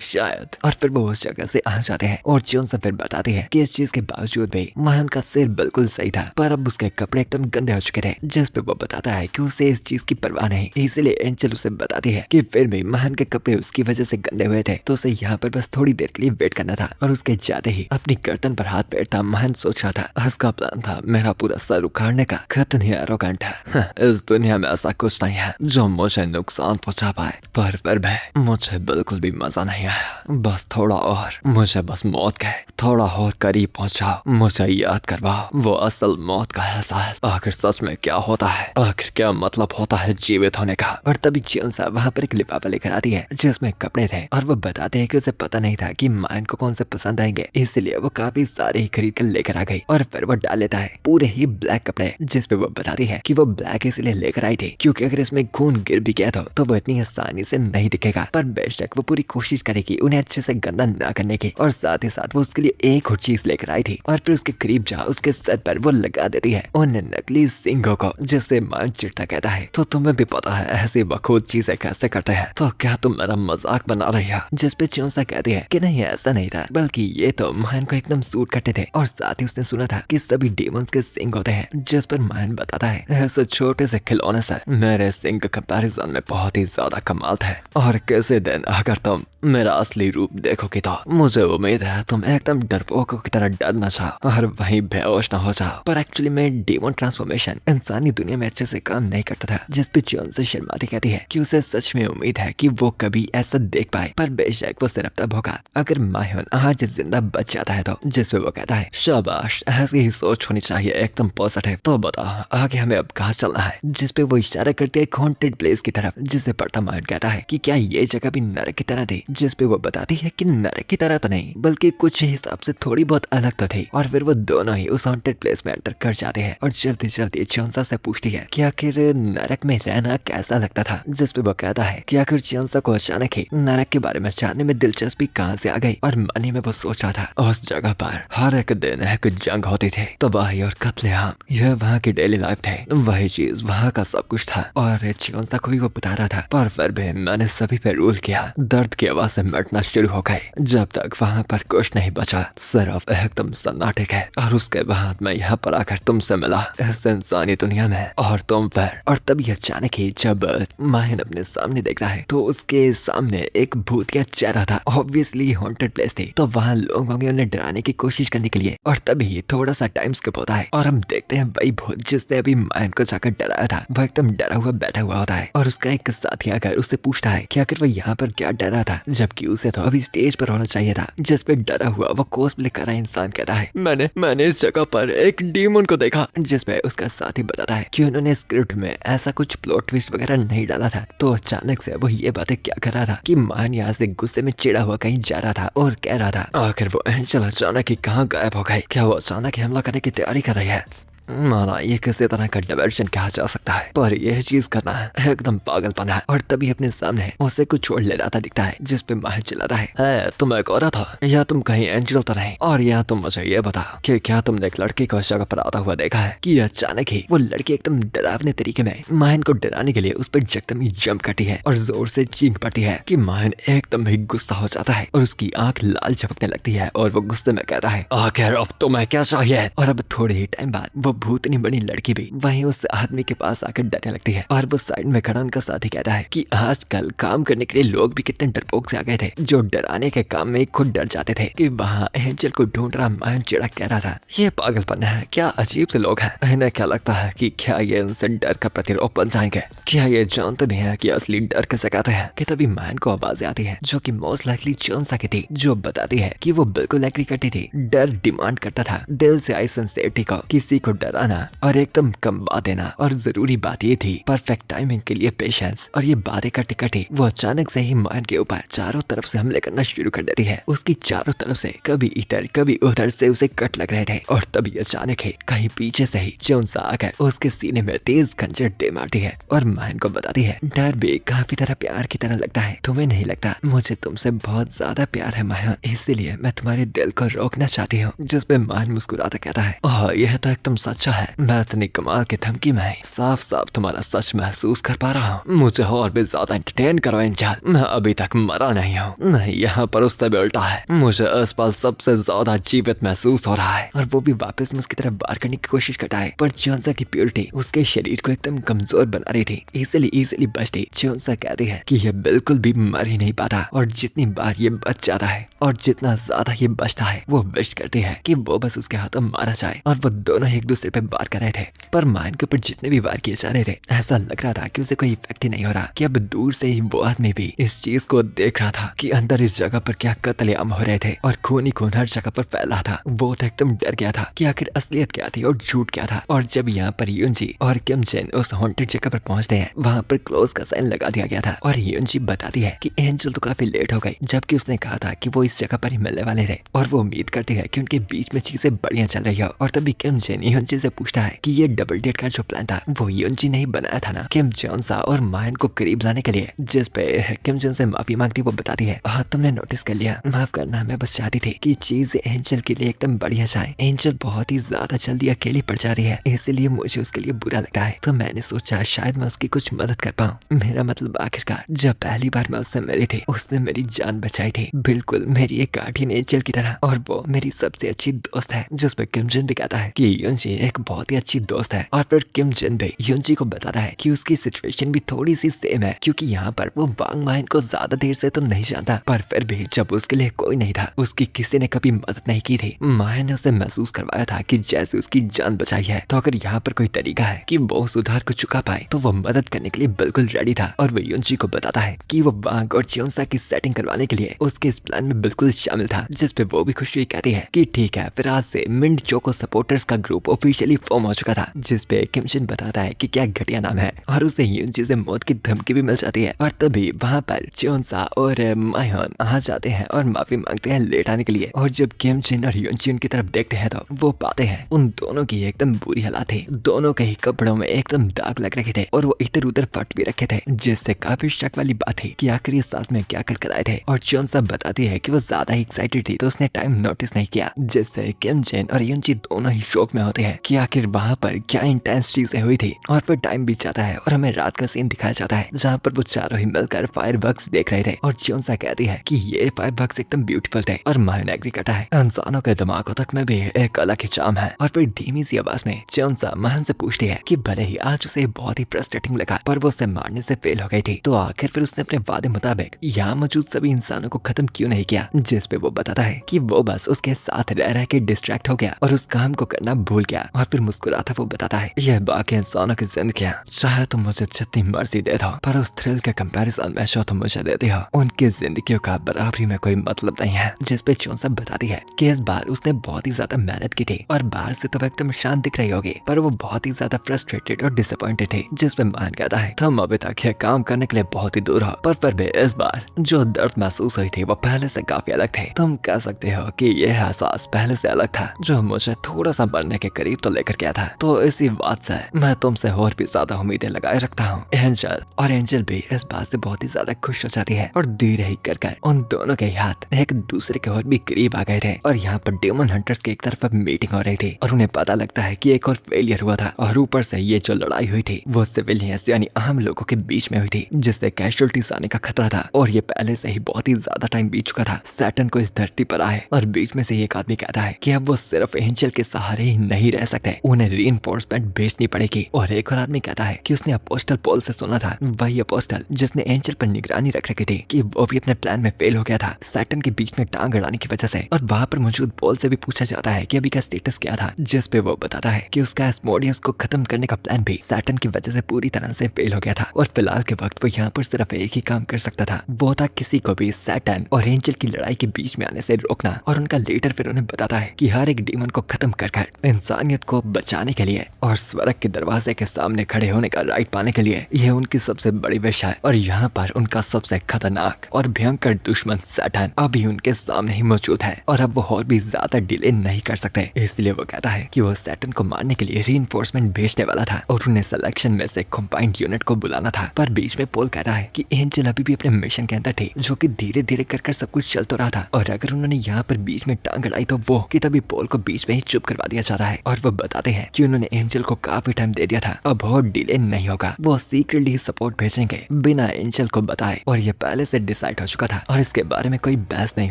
शायद। और फिर वो उस जगह से आ जाते हैं और चियोंसा फिर बताती है कि इस चीज के बावजूद भी माहन का सिर बिल्कुल सही था, पर अब उसके कपड़े एकदम गंदे हो चुके थे। जिस पे वो बताता है कि उसे इस चीज की परवाह नहीं, इसलिए एंजल उसे बताती है कि फिर भी माहन के कपड़े उसकी वजह से गंदे हुए थे तो उसे यहाँ पर बस थोड़ी देर के लिए वेट करना था। और उसके जाते ही अपनी गर्दन पर हाथ फेरता माहन सोच रहा था, उसका प्लान था मेरा पूरा सर उखाड़ने का। कितनी एरोगेंट है, इस दुनिया में ऐसा कुछ नहीं है जो मुझे नुकसान पहुंचा पाए। पर फिर भी मुझे बिल्कुल भी मजा नहीं आया, बस थोड़ा और, मुझे बस मौत के थोड़ा और करीब पहुंचाओ, मुझे याद करवाओ वो असल मौत का एहसास। आखिर सच में क्या होता है, आखिर क्या मतलब होता है जीवित होने का। और तभी चियोंसा वहाँ पर एक लिफाफा लेकर आती है जिसमें कपड़े थे और वो बताते हैं कि उसे पता नहीं था कि माहन को कौन से पसंद आएंगे, इसलिए वो काफी सारे ही खरीद कर लेकर आ गई। और फिर वो डाल लेता है पूरे ही ब्लैक कपड़े, जिसपे वो बताती है कि वो ब्लैक इसलिए लेकर आई थी क्योंकि अगर इसमें खून गिर भी गया तो वो इतनी आसानी से नहीं दिखेगा। पर बेशक वो पूरी कोशिश करेगी उन्हें अच्छे से गंदा ना करने की। और साथ ही साथ वो उसके लिए एक और चीज लेकर आई थी और फिर उसके करीब जा उसके सर पर वो लगा देती है उन नकली सिंगों को, जिससे मान चिढ़ता कहता है, तो तुम्हें भी पता है ऐसी बखूद चीजें कैसे करते हैं, तो क्या तुम मेरा मजाक बना रही हो। जिसपे चियोंसा कहती है कि नहीं ऐसा नहीं था, बल्कि ये तो माहन को एकदम सूट करते थे। और साथ ही उसने सुना था कि सभी डेमंस के सिंग होते हैं। जिस पर माहन बताता है, ऐसे छोटे से खिलौने से मेरे सिंग कंपैरिजन में बहुत ही ज्यादा कमाल थे, और किसी दिन अगर तुम मेरा असली रूप देखोगे तो मुझे उम्मीद है तुम एकदम डरपोकों की तरह डर न जाओ और वहीं बेहोश न हो जाओ। पर एक्चुअली में डेमन ट्रांसफॉर्मेशन इंसानी दुनिया में अच्छे से काम नहीं करता था। जिस पे चियोंसा शर्माती कहती है कि उसे सच में उम्मीद है कि वो कभी ऐसा देख पाए, पर बेशक वो सिर्फ तब होगा अगर माहन आज जिंदा बच जाता है तो। जिसपे वो कहता है, शाबाश, ऐसी ही सोच होनी चाहिए, एकदम पॉजिटिव। तो बताओ आगे हमें अब कहाँ चलना है। जिसपे वो इशारा करती है हॉन्टेड प्लेस की तरफ, जिसे पढ़ता माहन कहता है कि क्या ये जगह भी नरक की तरह थी। जिसपे वो बताती है कि नरक की तरह तो नहीं, बल्कि कुछ हिसाब से थोड़ी बहुत अलग तो थी। और फिर वो दोनों ही उस हॉन्टेड प्लेस में एंटर कर जाते हैं और जल्दी जल्दी चियोंसा से पूछती है कि आखिर नरक में रहना कैसा लगता था। जिसपे वो कहता है कि आखिर चियोंसा को अचानक ही नरक के बारे में जानने में दिलचस्पी कहाँ से आ गई। और मन में वो सोच रहा था उस जगह पर हर एक दिन एक जंग होती थी, तबाही और कत्लेआम, यह वहाँ की डेली लाइफ थे, वही चीज वहाँ का सब कुछ था। और चियोंसा को भी वो बता रहा था, पर फिर भी मैंने सभी पे रूल किया। दर्द की आवाज से मिटना शुरू हो गए जब तक वहाँ पर कुछ नहीं बचा, सिर्फ एकदम सन्नाटे है। और उसके बाद मैं यहाँ पर आकर तुमसे मिला इस इंसानी दुनिया में, और तुम फिर। और तभी अचानक ही जब माहन अपने सामने देखता है तो उसके सामने एक भूतिया चेहरा था। ऑब्वियसली हॉन्टेड प्लेस थी, तो वहाँ लोग होंगे उन्हें डराने की कोशिश करने के लिए। और तभी थोड़ा सा टाइम स्किप होता है और हम देखते हैं वही भूत जिसने अभी माहन को जाकर डराया था, वो एकदम डरा हुआ बैठा हुआ होता है। और उसका एक साथी आकर उससे पूछता है कि आखिर वो यहाँ पर क्या डरा था, जबकि उसे तो अभी स्टेज पर होना चाहिए था। जिस पे डरा हुआ वो कोस्प्ले कर रहा इंसान कहता है, मैंने इस जगह पर एक डीमन को देखा। जिस पे उसका साथी बताता है कि उन्होंने स्क्रिप्ट में ऐसा कुछ प्लॉट ट्विस्ट वगैरह नहीं डाला था, तो अचानक से वो ये बातें क्या कर रहा था कि माहन यहाँ से गुस्से में चिड़ा हुआ कहीं जा रहा था और कह रहा था आखिर वो एंजल अचानक ही कहाँ गायब हो गई, क्या वो अचानक ही हमला करने की तैयारी कर रही है। माना ये किसी तरह का डायवर्शन कहा जा सकता है, पर यह चीज करना है एकदम पागलपन है। और तभी अपने सामने उसे कुछ छोड़ ले जाता दिखता है, जिस पे माहिर चिल्लाता है तुम एक औरत हो या तुम कहीं एंजल तो नहीं? और या तुम मुझे ये बताओ कि क्या तुमने एक लड़के को इस जगह पर आता हुआ देखा है कि अचानक ही वो लड़की एकदम डरावने तरीके में माहिर को डराने के लिए उस पर एकदम ही जंप करती है और जोर से चीख पड़ती है कि माहिर एकदम ही गुस्सा हो जाता है और उसकी आंख लाल झपकने लगती है और वो गुस्से में कहता है आखिर अब तुम्हें क्या चाहिए? और अब थोड़े ही टाइम बाद वो भूतनी बनी लड़की भी वहीं उस आदमी के पास आकर डरने लगती है और वो साइड में खड़ा उनका साथी कहता है कि आजकल काम करने के लिए लोग भी कितने डरपोक से आ गए थे, जो डराने के काम में खुद डर जाते थे कि वहाँ एंजल को ढूंढ रहा माहिर चिड़ा कह रहा था ये पागलपन है, क्या अजीब से लोग हैं। इन्हें क्या लगता है कि क्या ये उनसे डर का प्रतिरोध बन जाएंगे? क्या ये जानते भी हैं कि असली डर कैसे कहते हैं? कि तभी माहिर को आवाज आती है जो कि मोस्ट लाइकली चौंसा की थी, जो बताती है कि वो बिल्कुल एग्री करती थी। डर डिमांड करता था दिल से आई सिंसियरिटी को, किसी को डराना और एकदम कम बात देना। और जरूरी बात ये थी परफेक्ट टाइमिंग के लिए पेशेंस। और ये बातें करते करते वो अचानक से ही माहिर के ऊपर चारों तरफ से हमले करना शुरू कर देती है। उसकी चारों तरफ से कभी इधर कभी उधर से उसे कट लग रहे थे और तभी अचानक ही कहीं पीछे से ही चौंसा आकर उसके सीने में तेज खंजर दे मारती है और माहिर को बताती है डर भी काफी तरह प्यार की तरह लगता है, तुम्हें नहीं लगता? मुझे तुमसे बहुत ज्यादा प्यार है माहिर, इसीलिए मैं तुम्हारे दिल को रोकना चाहती हूँ। जिस पे माहिर मुस्कुराता कहता है ओह यह तो एकदम सच्चा है, मैं इतनी कमाल की धमकी में साफ साफ तुम्हारा सच महसूस कर पा रहा हूँ। मुझे और भी ज्यादा एंटरटेन करो एंजल, मैं अभी तक मरा नहीं हूँ। नहीं, यहाँ पर उससे भी उल्टा है, मुझे इस पल सबसे ज्यादा जीवित महसूस हो रहा है। और वो भी वापस में उसकी तरफ बाहर करने की कोशिश करता है, पर चौंसा की प्योरिटी उसके शरीर को एकदम कमजोर बना रही थी। इसीलिए बचती चौंसा कहती है कि यह बिल्कुल भी मर ही नहीं पाता और जितनी बार ये बच जाता है और जितना ज्यादा ये बचता है वो विश करती है कि वो बस उसके हाथों मारा जाए। और वो दोनों एक दूसरे पे वार कर रहे थे, पर माहिर के ऊपर जितने भी वार किए जा रहे थे ऐसा लग रहा था कि उसे कोई इफेक्ट ही नहीं हो रहा। कि अब दूर से ही वो आदमी भी इस चीज को देख रहा था कि अंदर इस जगह पर क्या कत्लेआम हो रहे थे और खून ही खून हर जगह पर फैला था। वो तो एकदम डर गया था कि आखिर असलियत क्या थी और झूठ क्या था। और जब यहाँ पर यूनजी और किम जेन उस हॉन्टेड जगह पर पहुंचते हैं, वहाँ पर क्लोज का साइन लगा दिया गया था और यूनजी बताती है कि एंजल तो काफी लेट हो गई, जबकि उसने कहा था कि वो इस जगह पर ही मिलने वाले थे और वो उम्मीद करती है कि उनके बीच में चीजें बढ़िया चल रही हो। और तभी किम जेन यूनजी से पूछता है कि ये डबल डेट का जो प्लान था वो यूनजी ने ही बनाया था ना, किम जॉन्सा और माहिर को करीब लाने के लिए। जिस पे किम जेन से माफी मांगती वो बताती है तुमने नोटिस कर लिया, माफ करना, मैं बस चाहती थी कि चीजें एंजल के लिए एकदम बढ़िया जाए। एंजल बहुत ही ज्यादा जल्दी अकेली पड़ जा रही है, इसलिए मुझे उसके लिए बुरा लगता है, तो मैंने सोचा शायद मैं उसकी कुछ मदद कर पाऊँ। मेरा मतलब आखिरकार जब पहली बार मैं उससे मिली थी उसने मेरी जान बचाई थी, बिल्कुल मेरी एक गार्डियन एंजल की तरह, और वो मेरी सबसे अच्छी दोस्त है। जिस पे किम जेन भी कहता है कि यूनजी एक बहुत ही अच्छी दोस्त है। और फिर किम जेन भी यूनजी को बताता है कि उसकी सिचुएशन भी थोड़ी सी सेम है, क्योंकि यहाँ पर वो वांग माहिर को ज्यादा देर से तो नहीं जानता, पर फिर भी जब उसके लिए कोई नहीं था, उसकी किसी ने कभी मदद नहीं की थी। माहिर ने उसे महसूस करवाया था कि जैसे उसकी जान बचाई है, तो अगर यहाँ पर कोई तरीका है कि वो सुधार को चुका पाए तो वो मदद करने के लिए बिल्कुल रेडी था। और वो यूनजी को बताता है कि वो वांग और चौंसा की सेटिंग करवाने के लिए उसके इस प्लान में बिल्कुल शामिल था। जिस पे वो भी खुशी कहती है कि ठीक है, फिर आज से मिंट चोको सपोर्टर्स का ग्रुप ऑफिशियली फॉर्म हो चुका था। जिस पे किम जेन बताता है कि क्या घटिया नाम है और उसे यूनजी से मौत की धमकी भी मिल जाती है। और तभी वहाँ पर चौंसा और माहिर आ जाते हैं और माफी मांगते हैं लेट आने के लिए। और जब किम जेन और यूनजी उनकी तरफ देखते हैं तो वो पाते हैं उन दोनों की एकदम बुरी हालत थी, दोनों के ही कपड़ों में एकदम दाग लग रखे थे और वो इधर उधर फट भी रखे थे, जिससे काफी शक वाली बात थी कि आखिर इस साथ में क्या कर आए थे। और चौंसा बताती है कि वो ज्यादा ही एक्साइटेड थी तो उसने टाइम नोटिस नहीं किया, जिससे किम जेन और यूनजी दोनों ही शौक में होते हैं कि आखिर वहाँ पर क्या इंटेंस चीजें हुई थी। और फिर टाइम बीत जाता है और हमें रात का सीन दिखाया जाता है जहाँ पर वो चारों ही मिलकर फायरवर्क्स देख रहे थे। और चौंसा कहती है कि ये फायरवर्क्स एकदम ब्यूटीफुल थे और माहिर एग्री करता है इंसानों के दिमागों तक में भी एक अलग ही चार्म है। और फिर धीमी सी आवाज में चौंसा माहिर से पूछती है कि भले ही आज उसे बहुत ही फ्रस्ट्रेटिंग लगा, पर वो उसे मारने से फेल हो गई थी, तो आखिर फिर उसने अपने वादे मुताबिक यहाँ मौजूद सभी इंसानों को खत्म क्यों नहीं किया। जिस पे वो बताता है कि वो बस उसके साथ रह के डिस्ट्रैक्ट हो गया और उस काम को करना भूल गया। और फिर मुस्कुराता वो बताता है यह बाकी इंसानों की जिंदगियां चाहे तुम मुझे जितनी मर्जी दे दो, पर उस थ्रिल के कंपैरिजन में जो तुम मुझे देती हो उनकी जिंदगियों का बराबरी में कोई मतलब नहीं है। जिस पे चौंसा बताती है कि इस बार उसने बहुत ही ज्यादा मेहनत की थी और बाहर से तो एकदम शांत दिख रही होगी, पर वो बहुत ही ज्यादा फ्रस्ट्रेटेड और डिसअपॉइंटेड थी। जिस पे माहिर कहता है तुम अभी तक ये काम करने के लिए बहुत ही दूर हो, पर फिर भी इस बार जो दर्द महसूस हुई थी वो पहले से काफी अलग थे। तुम कह सकते हो कि यह एहसास पहले से अलग था जो मुझे थोड़ा सा मरने के करीब तकलीफ तो लेकर गया था, तो इसी बात से मैं तुमसे और भी ज्यादा उम्मीदें लगाए रखता हूँ एंजल। और एंजल भी इस बात से बहुत ही ज्यादा खुश हो जाती है और धीरे ही कर उन दोनों के हाथ एक दूसरे के और भी करीब आ गए थे। और यहाँ पर डेमन हंटर्स की एक तरफ मीटिंग हो रही थी और उन्हें पता लगता है कि एक और फेलियर हुआ था और ऊपर से ये जो लड़ाई हुई थी वो सिविलियंस यानी आम लोगों के बीच में हुई थी, जिससे कैजुअलिटीज आने का खतरा था। और ये पहले से ही बहुत ही ज्यादा टाइम बीत चुका था सैटर्न को इस धरती पर आए, और बीच में से एक आदमी कहता है कि अब वो सिर्फ एंजल के सहारे ही नहीं रह सकते, उन्हें रीइंफोर्समेंट भेजनी पड़ेगी। और एक और आदमी कहता है कि उसने अपोस्टल पॉल से सुना था, वही अपोस्टल जिसने एंजल पर निगरानी रख रखी थी, कि वो भी अपने प्लान में फेल हो गया था सैटर्न के बीच में टांग अड़ाने की वजह से। और वहाँ पर मौजूद पॉल से भी पूछा जाता है कि अभी का स्टेटस क्या था, जिस पे वो बताता है कि उसका एस्मोडियस को खत्म करने का प्लान भी सैटर्न की वजह से पूरी तरह से फेल हो गया था। और फिलहाल के वक्त वो यहाँ पर सिर्फ एक ही काम कर सकता था, वो था किसी को भी सैटर्न और एंजल की लड़ाई के बीच में आने से रोकना। और उनका लीडर फिर उन्हें बताता है कि हर एक डीमन को खत्म कर इंसानियत को बचाने के लिए और स्वर्ग के दरवाजे के सामने खड़े होने का राइट पाने के लिए यह उनकी सबसे बड़ी विश है। और यहाँ पर उनका सबसे खतरनाक और भयंकर दुश्मन सैटर्न अभी उनके सामने ही मौजूद है, और अब वो और भी ज्यादा डिले नहीं कर सकते। इसलिए वो कहता है कि वो सैटर्न को मारने के लिए रीइंफोर्समेंट भेजने वाला था और उन्हें सिलेक्शन में से कंबाइंड यूनिट को बुलाना था। पर बीच में पोल कहता है कि एंजल अभी भी अपने मिशन के अंदर थी, जो कि धीरे धीरे कर सब कुछ चल तो रहा था, और अगर उन्होंने यहाँ पर बीच में टांग अड़ाई तो वो कि तभी पोल को बीच में ही चुप करवा दिया जाता है। और वो बताते हैं कि उन्होंने एंजल को काफी टाइम दे दिया था, अब बहुत डिले नहीं होगा, वो सीक्रेटली सपोर्ट भेजेंगे बिना एंजल को बताए, और ये पहले से डिसाइड हो चुका था और इसके बारे में कोई बहस नहीं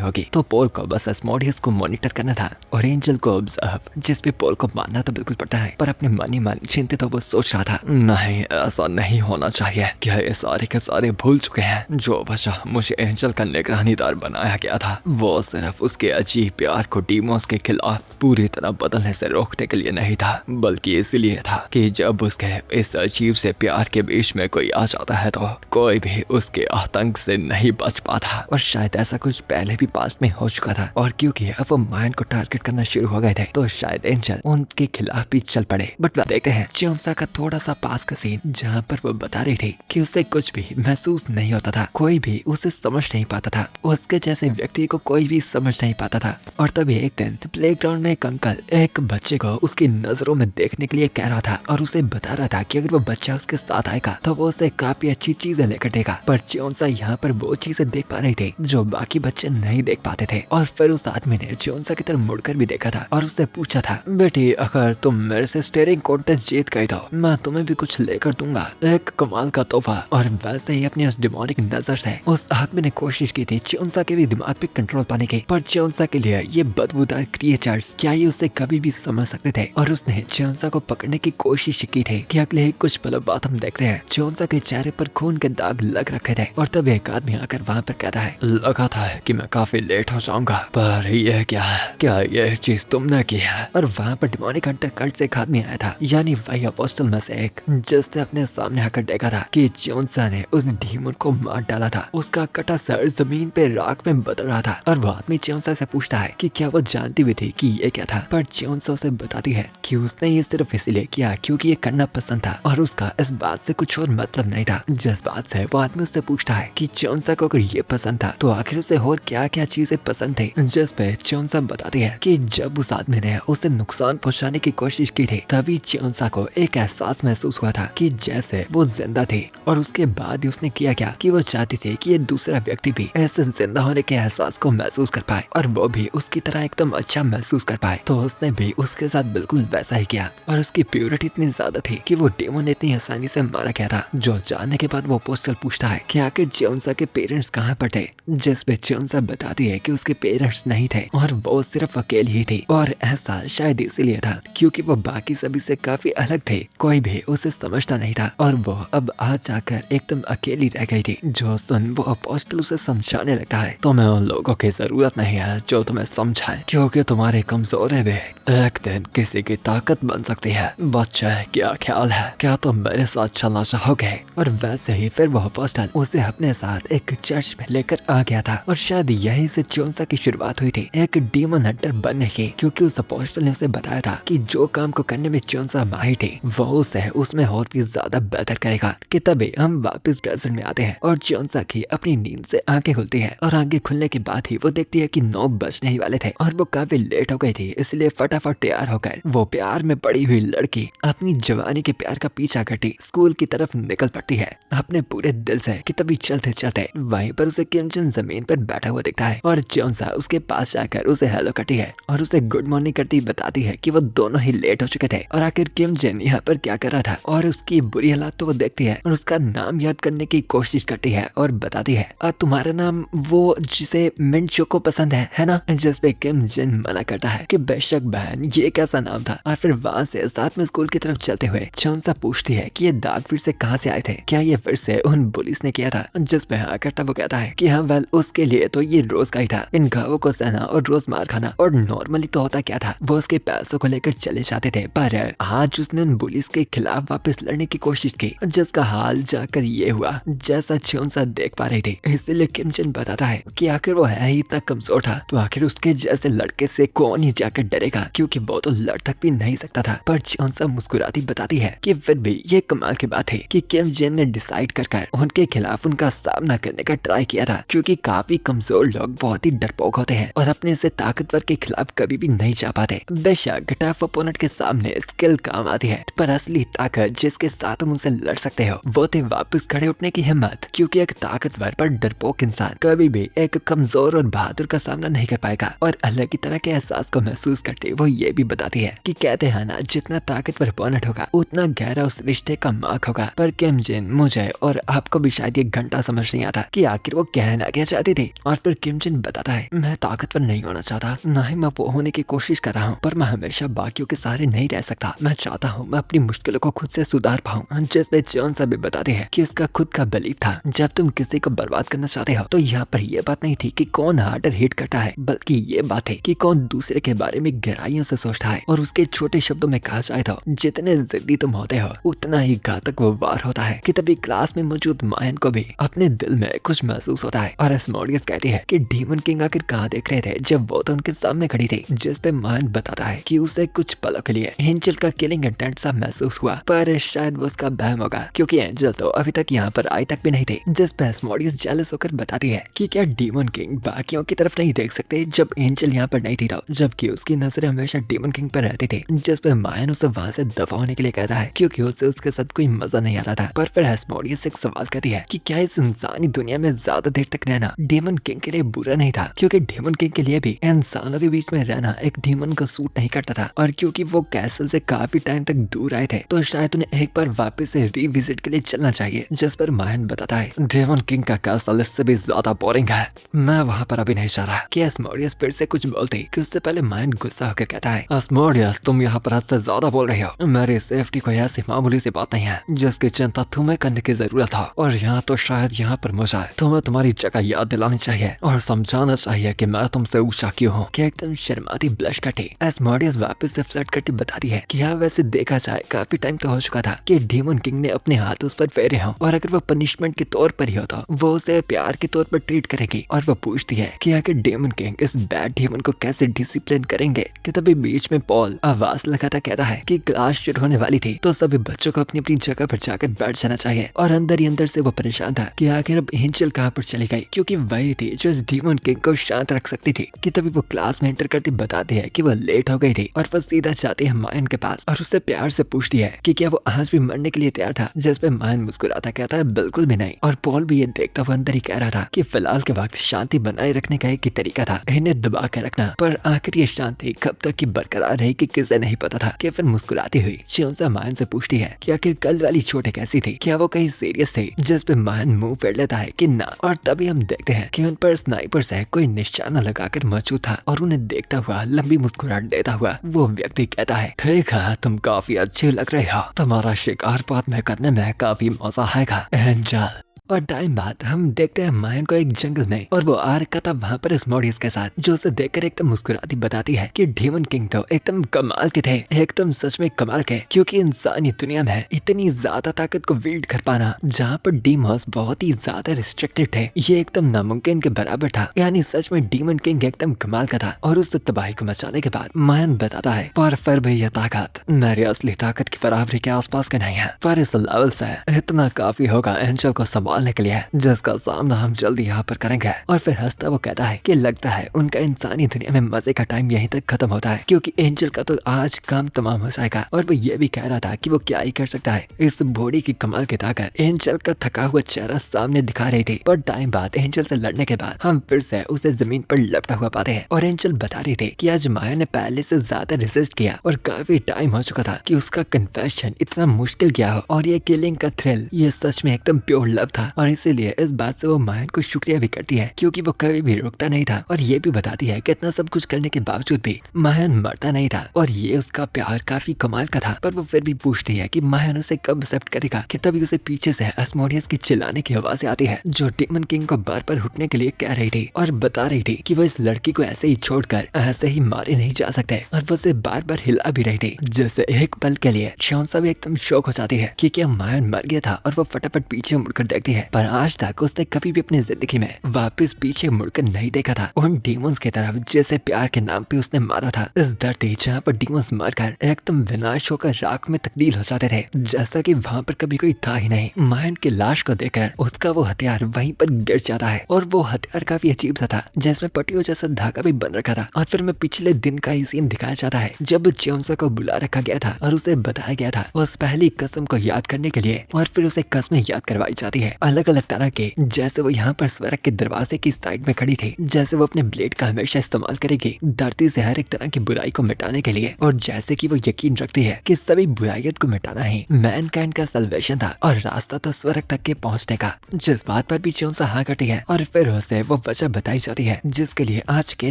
होगी। तो पोल को बस एस्मोडियस को मॉनिटर करना था और एंजल को ऑब्जर्व, जिस पे पोल को मानना तो बिल्कुल पड़ता है, पर अपने मन ही मन चिंतित तो वो सोच रहा था, नहीं ऐसा नहीं होना चाहिए, क्या ये सारे के सारे भूल चुके हैं, जो वजह मुझे एंजल का निगरानीदार बनाया गया था वो सिर्फ उसके अजीब प्यार को डीमोस के खिलाफ पूरी तरह बदलने से रोकने के लिए नहीं था, बल्कि इसलिए था कि जब उसके इस अजीब से प्यार के बीच में कोई आ जाता है तो कोई भी उसके आतंक से नहीं बच पाता। और शायद ऐसा कुछ पहले भी पास्ट में हो चुका था, और क्योंकि अब वो मायन को टारगेट करना शुरू हो गए थे तो शायद एंजल उनके खिलाफ भी चल पड़े। बट देखते हैं चियोंसा का थोड़ा सा पास का सीन, जहाँ पर वो बता रही थी कि उसे कुछ भी महसूस नहीं होता था, कोई भी उसे समझ नहीं पाता था, उसके जैसे व्यक्ति को कोई भी समझ नहीं पाता था। और तभी एक दिन प्लेग्राउंड में एक अंकल एक बच्चे को उसकी नजरों में देखने के लिए कह रहा था और उसे बता रहा था कि अगर वो बच्चा उसके साथ आएगा तो वो उसे काफी अच्छी चीजें लेकर देगा। पर चियोंसा यहाँ पर वो चीजें देख पा रही थी जो बाकी बच्चे नहीं देख पाते थे। और फिर उस आदमी ने चियोंसा की तरफ मुड़कर भी देखा था और उससे पूछा था, बेटी अगर तुम मेरे से स्टेयरिंग कॉन्टेस्ट जीत गई तो मैं तुम्हें भी कुछ लेकर दूंगा, एक कमाल का तोहफा। और वैसे ही अपनी उस डिमोनिक नजर से उस आदमी ने कोशिश की थी चियोंसा के भी दिमाग पे कंट्रोल पाने की, पर चियोंसा के लिए ये बदबूदार क्रिएचर्स क्या ये उसे कभी भी समझ सकते थे। और उसने चियोंसा को पकड़ने की कोशिश की थी कि अगले ही कुछ पलों बाद हम देखते हैं चियोंसा के चेहरे पर खून के दाग लग रखे थे। और तब एक आदमी आकर वहाँ पर कहता है, लगा था कि मैं काफी लेट हो जाऊंगा, पर यह क्या है, क्या यह चीज तुमने की है। और वहाँ पर डिमोनिक हंटर कल्ट से एक आदमी आया था, यानी वही अपोस्टल में से एक, जिसने अपने सामने आकर देखा था कि चियोंसा ने उस डीमन को मार डाला था, उसका कटा सर जमीन पे राख में बदल रहा था। और वो आदमी चियोंसा से पूछता है कि क्या वो जानती भी थी कि ये क्या था, पर चियोंसा उसे बताती है कि उसने ये सिर्फ इसलिए किया क्योंकि ये करना पसंद था और उसका इस बात से कुछ और मतलब नहीं था। जिस बात से वो आदमी उससे पूछता है कि चियोंसा को अगर ये पसंद था तो आखिर उसे और क्या क्या चीजें पसंद थी, जिस पे चियोंसा बताती है कि जब उस आदमी ने उसे नुकसान पहुंचाने की कोशिश की थी तभी चियोंसा को एक एहसास महसूस हुआ था कि जैसे वो जिंदा थी। और उसके बाद ही उसने किया क्या कि वो चाहती थी कि ये दूसरा व्यक्ति भी ऐसे जिंदा होने के एहसास को महसूस कर पाए और वो भी उसकी तरह एकदम अच्छा महसूस कर पाए। तो उसने भी उसके साथ बिल्कुल वैसा ही किया और उसकी प्योरिटी इतनी ज्यादा थी कि वो डेमन इतनी आसानी से मारा गया था। जो जानने के बाद वो पोस्टल पूछता है कि आखिर चियोंसा के पेरेंट्स कहाँ पर थे, जिस पे चियोंसा बताती है कि उसके पेरेंट्स नहीं थे और वो सिर्फ अकेली ही थी। और ऐसा शायद इसीलिए था क्योंकि वो बाकी सभी से काफी अलग थे, कोई भी उसे समझता नहीं था और वो अब आज जाकर एकदम अकेली रह गई थी। जो सुन वो अपोस्टल उसे समझाने लगता है, तुम्हें उन लोगों की जरूरत नहीं है जो तुम्हें समझाए, क्योंकि तुम्हारे कमजोरी भी एक दिन किसी की ताकत बन सकती है। बच्चे क्या ख्याल है, क्या तुम मेरे साथ चलना चाहोगे? और वैसे ही फिर वो अपोस्टल उसे अपने साथ एक चर्च में लेकर आ गया था और शायद यहीं से चियोंसा की शुरुआत हुई थी एक डीमन हंटर बनने की, क्योंकि उस अपोस्टल ने उसे बताया था कि जो काम को करने में चियोंसा माहिर थी वो उसे उसमें और भी ज्यादा बेहतर करेगा। कि तभी हम वापस प्रेजेंट में आते हैं और चियोंसा की अपनी नींद से आंखें खुलती है और आंखें खुलने के बाद ही वो देखती है कि 9 बजने ही वाले थे और वो काफी लेट हो गई थी, इसलिए फटाफट तैयार होकर वो प्यार में पड़ी हुई लड़की अपनी जवानी के प्यार का पीछा करती स्कूल की तरफ निकल पड़ती है अपने पूरे दिल से कि तभी चलते चलते वहीं पर उसे किम जन जमीन पर बैठा हुआ दिखता है और जोनसा उसके पास जाकर उसे हेलो करती है और उसे गुड मॉर्निंग करती बताती है कि वो दोनों ही लेट हो चुके थे और आखिर किम जन यहाँ पर क्या कर रहा था और उसकी बुरी हालात तो वो देखती है और उसका नाम याद करने की कोशिश करती है और बताती है तुम्हारा नाम वो जिसे मिंचो को पसंद है ना। जिस पे किम जन मना करता है कि बेशक बहन ये कैसा नाम था और फिर वहाँ से साथ में स्कूल की तरफ चलते हुए जोनसा पूछती है कि ये दाग फिर से कहाँ से आए थे, क्या ये फिर से उन पुलिस ने किया था। जिस पे हाँ करता वो कहता है कि हाँ वेल उसके लिए तो ये रोज का ही था, इन घावों को सहना और रोज मार खाना और नॉर्मली तो होता क्या था वो उसके पैसों को लेकर चले जाते थे पर आज उसने उन पुलिस के खिलाफ वापस लड़ने की कोशिश की जिसका हाल जाकर ये हुआ जैसा जोनसा देख पा रही थी। इसीलिए किम जन बताता है कि आखिर वो है ही इतना कमजोर था तो आखिर उसके जैसे लड़के से कौन ही जाकर डरेगा क्योंकि वो तो लड़ तक भी नहीं सकता था। पर जोनसा मुस्कुराती बताती है कि फिर भी ये कमाल की बात है कि किम जन ने डिसाइड कर उनके खिलाफ उनका सामना करने का ट्राई किया था क्योंकि काफी कमजोर लोग बहुत ही डरपोक होते हैं और अपने से ताकतवर के खिलाफ कभी भी नहीं जा पाते। बेशक टफ अपोनेंट के सामने स्किल काम आती है पर असली ताकत जिसके साथ तुम उनसे लड़ सकते हो वो थे वापस खड़े उठने की हिम्मत क्योंकि एक ताकतवर पर डरपोक इंसान कभी भी एक कमजोर और बहादुर का सामना नहीं कर पाएगा। और अलग की तरह के एहसास को महसूस करते वो ये भी बताती है कि कहते हैं ना जितना ताकतवर अपोनेंट होगा उतना गहरा उस रिश्ते का मार्क होगा। पर किम जन मुझे और आपको भी शायद 1 घंटा समझ नहीं आता कि आखिर वो कहना क्या चाहती थी। और फिर किम जन बताता है मैं ताकतवर नहीं होना चाहता, ना ही मैं वो होने की कोशिश कर रहा हूँ पर मैं हमेशा बाकियों के सहारे नहीं रह सकता। मैं चाहता हूँ मैं अपनी मुश्किलों को खुद से सुधार पाऊँ। जिसमें जोनसा भी बताती है कि उसका खुद का बिलीफ था जब तुम किसी को बर्बाद करना चाहते हो तो यहाँ पर यह बात नहीं थी कि कौन हार्डर हिट करता है बल्कि ये बात है कि कौन दूसरे के बारे में गहराइयों से सोचता है। और उसके छोटे शब्दों में कहा जाए तो जितने जिद्दी तुम होते हो उतना ही घातक वो वार होता है कि तभी क्लास में मौजूद मायन को भी अपने दिल में कुछ महसूस होता है। और एस्मोडियस कहती है कि डीमन किंग आखिर कहाँ देख रहे थे जब वो तो उनके सामने खड़ी थी। जिस पे मायन बताता है कि उसे कुछ पलों के लिए एंजल का किलिंग इंटेंट सा महसूस हुआ पर शायद वो उसका बहम होगा क्योंकि एंजल तो अभी तक यहाँ पर आई तक भी नहीं थे। जिस पे एस्मोडियस जेलस होकर बताती है कि क्या डीमन किंग बाकियों की तरफ नहीं देख सकते जब एंजल यहाँ पर नहीं थी तो जबकि उसकी नजरें हमेशा डीमन किंग पर रहती थी। जिस पे मायन उसे वहाँ से दफा होने के लिए कहता है क्योंकि उसे उसके साथ कोई मजा नहीं आ रहा था। पर फिर एस्मोडियस एक सवाल करती है कि क्या इस इंसानी दुनिया में ज्यादा देर तक रहना डीमन किंग के लिए बुरा नहीं था क्योंकि डीमन किंग के लिए भी इंसानों के बीच में रहना एक डीमन को सूट नहीं करता था और क्योंकि वो कैसल से काफी टाइम तक दूर आए थे तो शायद उन्हें एक बार वापस से रिविजिट के लिए चलना चाहिए। जिस पर मायन बताता है डीमन किंग का कैसल इससे भी ज्यादा बोरिंग है, मैं वहाँ पर अभी नहीं जा रहा। कि एस्मोडियस फिर से कुछ बोलती कि उससे पहले मायन गुस्सा होकर कहता है एस्मोडियस तुम यहाँ पर हद से ज्यादा बोल रहे हो, मेरी सेफ्टी कोई ऐसी मामूली सी बात नहीं है जिसकी चिंता तुम्हें करने की जरूरत है और यहाँ तो शायद यहाँ पर मुझे तुम्हें तुम्हारी जगह याद दिलानी चाहिए और समझाना चाहिए कि मैं तुमसे ऊंचा क्यों हूँ। कि एकदम शर्माती ब्लश करती एस्मोडियस वापस से फ्लर्ट करती बताती है कि हाँ वैसे देखा जाए काफी टाइम तो हो चुका था कि डीमन किंग ने अपने हाथ उस पर फेरे हों और अगर वो पनिशमेंट के तौर पर ही होता वो उसे प्यार के तौर पर ट्रीट करेगी। और वो पूछती है कि आखिर डीमन किंग इस बैड डीमन को कैसे डिसिप्लिन करेंगे। कि तभी बीच में पॉल आवाज लगाता कहता है कि क्लास शुरू होने वाली थी तो सभी बच्चों को अपनी अपनी जगह पर जाकर बैठ जाना चाहिए। और अंदर ही अंदर से वो परेशान था कि आखिर अब एंजल कहाँ पर चली गई क्योंकि वही थी जो इस डीमन किंग को शांत रख सकती थी। कि तभी वो क्लास में एंटर करती बताती है कि वो लेट हो गई थी और वो सीधा जाती है मायन के पास और उससे प्यार से पूछती है कि क्या वो आज भी मरने के लिए तैयार था। जिस पे मायन मुस्कुराता कहता है बिल्कुल भी नहीं। और पॉल भी ये देखता हुआ अंदर ही कह रहा था कि फिलहाल के वक्त शांति बनाए रखने का एक ही तरीका था, इन्हें दबा कर रखना। पर आखिर ये शांति कब तक की बरकरार रहेगी किसे नहीं पता था। कि फिर मुस्कुराती हुई जोनसा मायन से पूछती है कि आखिर कल वाली चोटें कैसी थी, क्या वो कहीं सीरियस थे। जिस पे मायन मुंह फेर लेता है कि ना। और तभी हम देखते हैं कि उन पर स्नाइपर से कोई निशाना लगाकर मौजूद था और उन्हें देखता हुआ लंबी मुस्कुराहट देता हुआ वो व्यक्ति कहता है ठीक है तुम काफी अच्छे लग रहे हो, तुम्हारा शिकार बाद में करने में काफी मजा आएगा एंजल। और टाइम बाद हम देखते हैं मायन को एक जंगल में और वो आ रखा था वहाँ पर एस्मोडियस के साथ जो उसे देखकर एकदम मुस्कुराती बताती है कि डीमन किंग तो एकदम कमाल के थे, एकदम सच में कमाल के क्योंकि इंसानी दुनिया में इतनी ज्यादा ताकत को विल्ड कर पाना जहाँ पर डीमंस बहुत ही ज्यादा रिस्ट्रिक्टेड थे ये एकदम नामुमकिन के बराबर था। यानी सच में डीमन किंग एकदम कमाल का था। और उस तबाही को मचाने के बाद मायन बताता है पर फिर भी यह ताकत मेरी असली ताकत की बराबरी के आसपास का नहीं है, पर इस लेवल से इतना काफी होगा एंजल को संभाल संभालने के लिए, जिसका सामना हम जल्दी यहाँ पर करेंगे। और फिर हंसता वो कहता है कि लगता है उनका इंसानी दुनिया में मजे का टाइम यहीं तक खत्म होता है, क्योंकि एंजल का तो आज काम तमाम हो जाएगा। और वो ये भी कह रहा था कि वो क्या ही कर सकता है। इस बॉडी की कमाल की ताकत एंजल का थका हुआ चेहरा सामने दिखा रही थी। पर टाइम बाद एंजल से लड़ने के बाद हम फिर से उसे जमीन पर लपटा हुआ पाते हैं। और एंजल बता रही थी कि आज माया ने पहले से ज्यादा रेसिस्ट किया और काफी टाइम हो चुका था कि उसका कन्फेशन इतना मुश्किल क्या हो। और ये किलिंग का थ्रिल ये सच में एकदम प्योर लव था। और इसीलिए इस बात से वो मायन को शुक्रिया भी करती है, क्योंकि वो कभी भी रुकता नहीं था। और ये भी बताती है कि इतना सब कुछ करने के बावजूद भी मायन मरता नहीं था। और ये उसका प्यार काफी कमाल का था। पर वो फिर भी पूछती है कि मायन उसे कब एक्सेप्ट करेगा। कि तभी उसे पीछे से एस्मोडियस की चिल्लाने की आवाज आती है, जो डेमन किंग को बार बार उठने के लिए कह रही थी। और बता रही थी कि वो इस लड़की को ऐसे ही छोड़कर ऐसे ही मारे नहीं जा सकते। और वो उसे बार बार हिला भी रही थी, जिससे एक पल के लिए श्योंसा भी एकदम शौक हो जाती है कि क्या मायन मर गया था। और वो फटाफट पीछे मुड़कर देखती है, पर आज तक उसने कभी भी अपनी जिंदगी में वापस पीछे मुड़कर नहीं देखा था उन डीमंस की तरफ जैसे प्यार के नाम पे उसने मारा था। इस धरती जहाँ पर डीमंस मरकर एकदम विनाश होकर राख में तब्दील हो जाते थे, जैसा कि वहाँ पर कभी कोई था ही नहीं। मायन की लाश को देखकर उसका वो हथियार वहीं पर गिर जाता है। और वो हथियार काफी अजीब सा था, जिसमें पट्टियों जैसा धागा भी बन रखा था। और फिर में पिछले दिन का ही सीन दिखाया जाता है, जब च्योंसा को बुला रखा गया था और उसे बताया गया था उस पहली कसम को याद करने के लिए। और फिर उसे कसमें याद करवाई जाती है अलग अलग तरह के, जैसे वो यहाँ पर स्वर्ग के दरवाजे की साइड में खड़ी थी, जैसे वो अपने ब्लेड का हमेशा इस्तेमाल करेगी धरती से हर एक तरह की बुराई को मिटाने के लिए। और जैसे कि वो यकीन रखती है कि सभी बुराइयत को मिटाना ही मैनकाइंड का सल्वेशन था और रास्ता था स्वर्ग तक के पहुंचने का। जिस बात पर भी च्योंसा हाँ करती है। और फिर उसे वो वजह बताई जाती है जिसके लिए आज के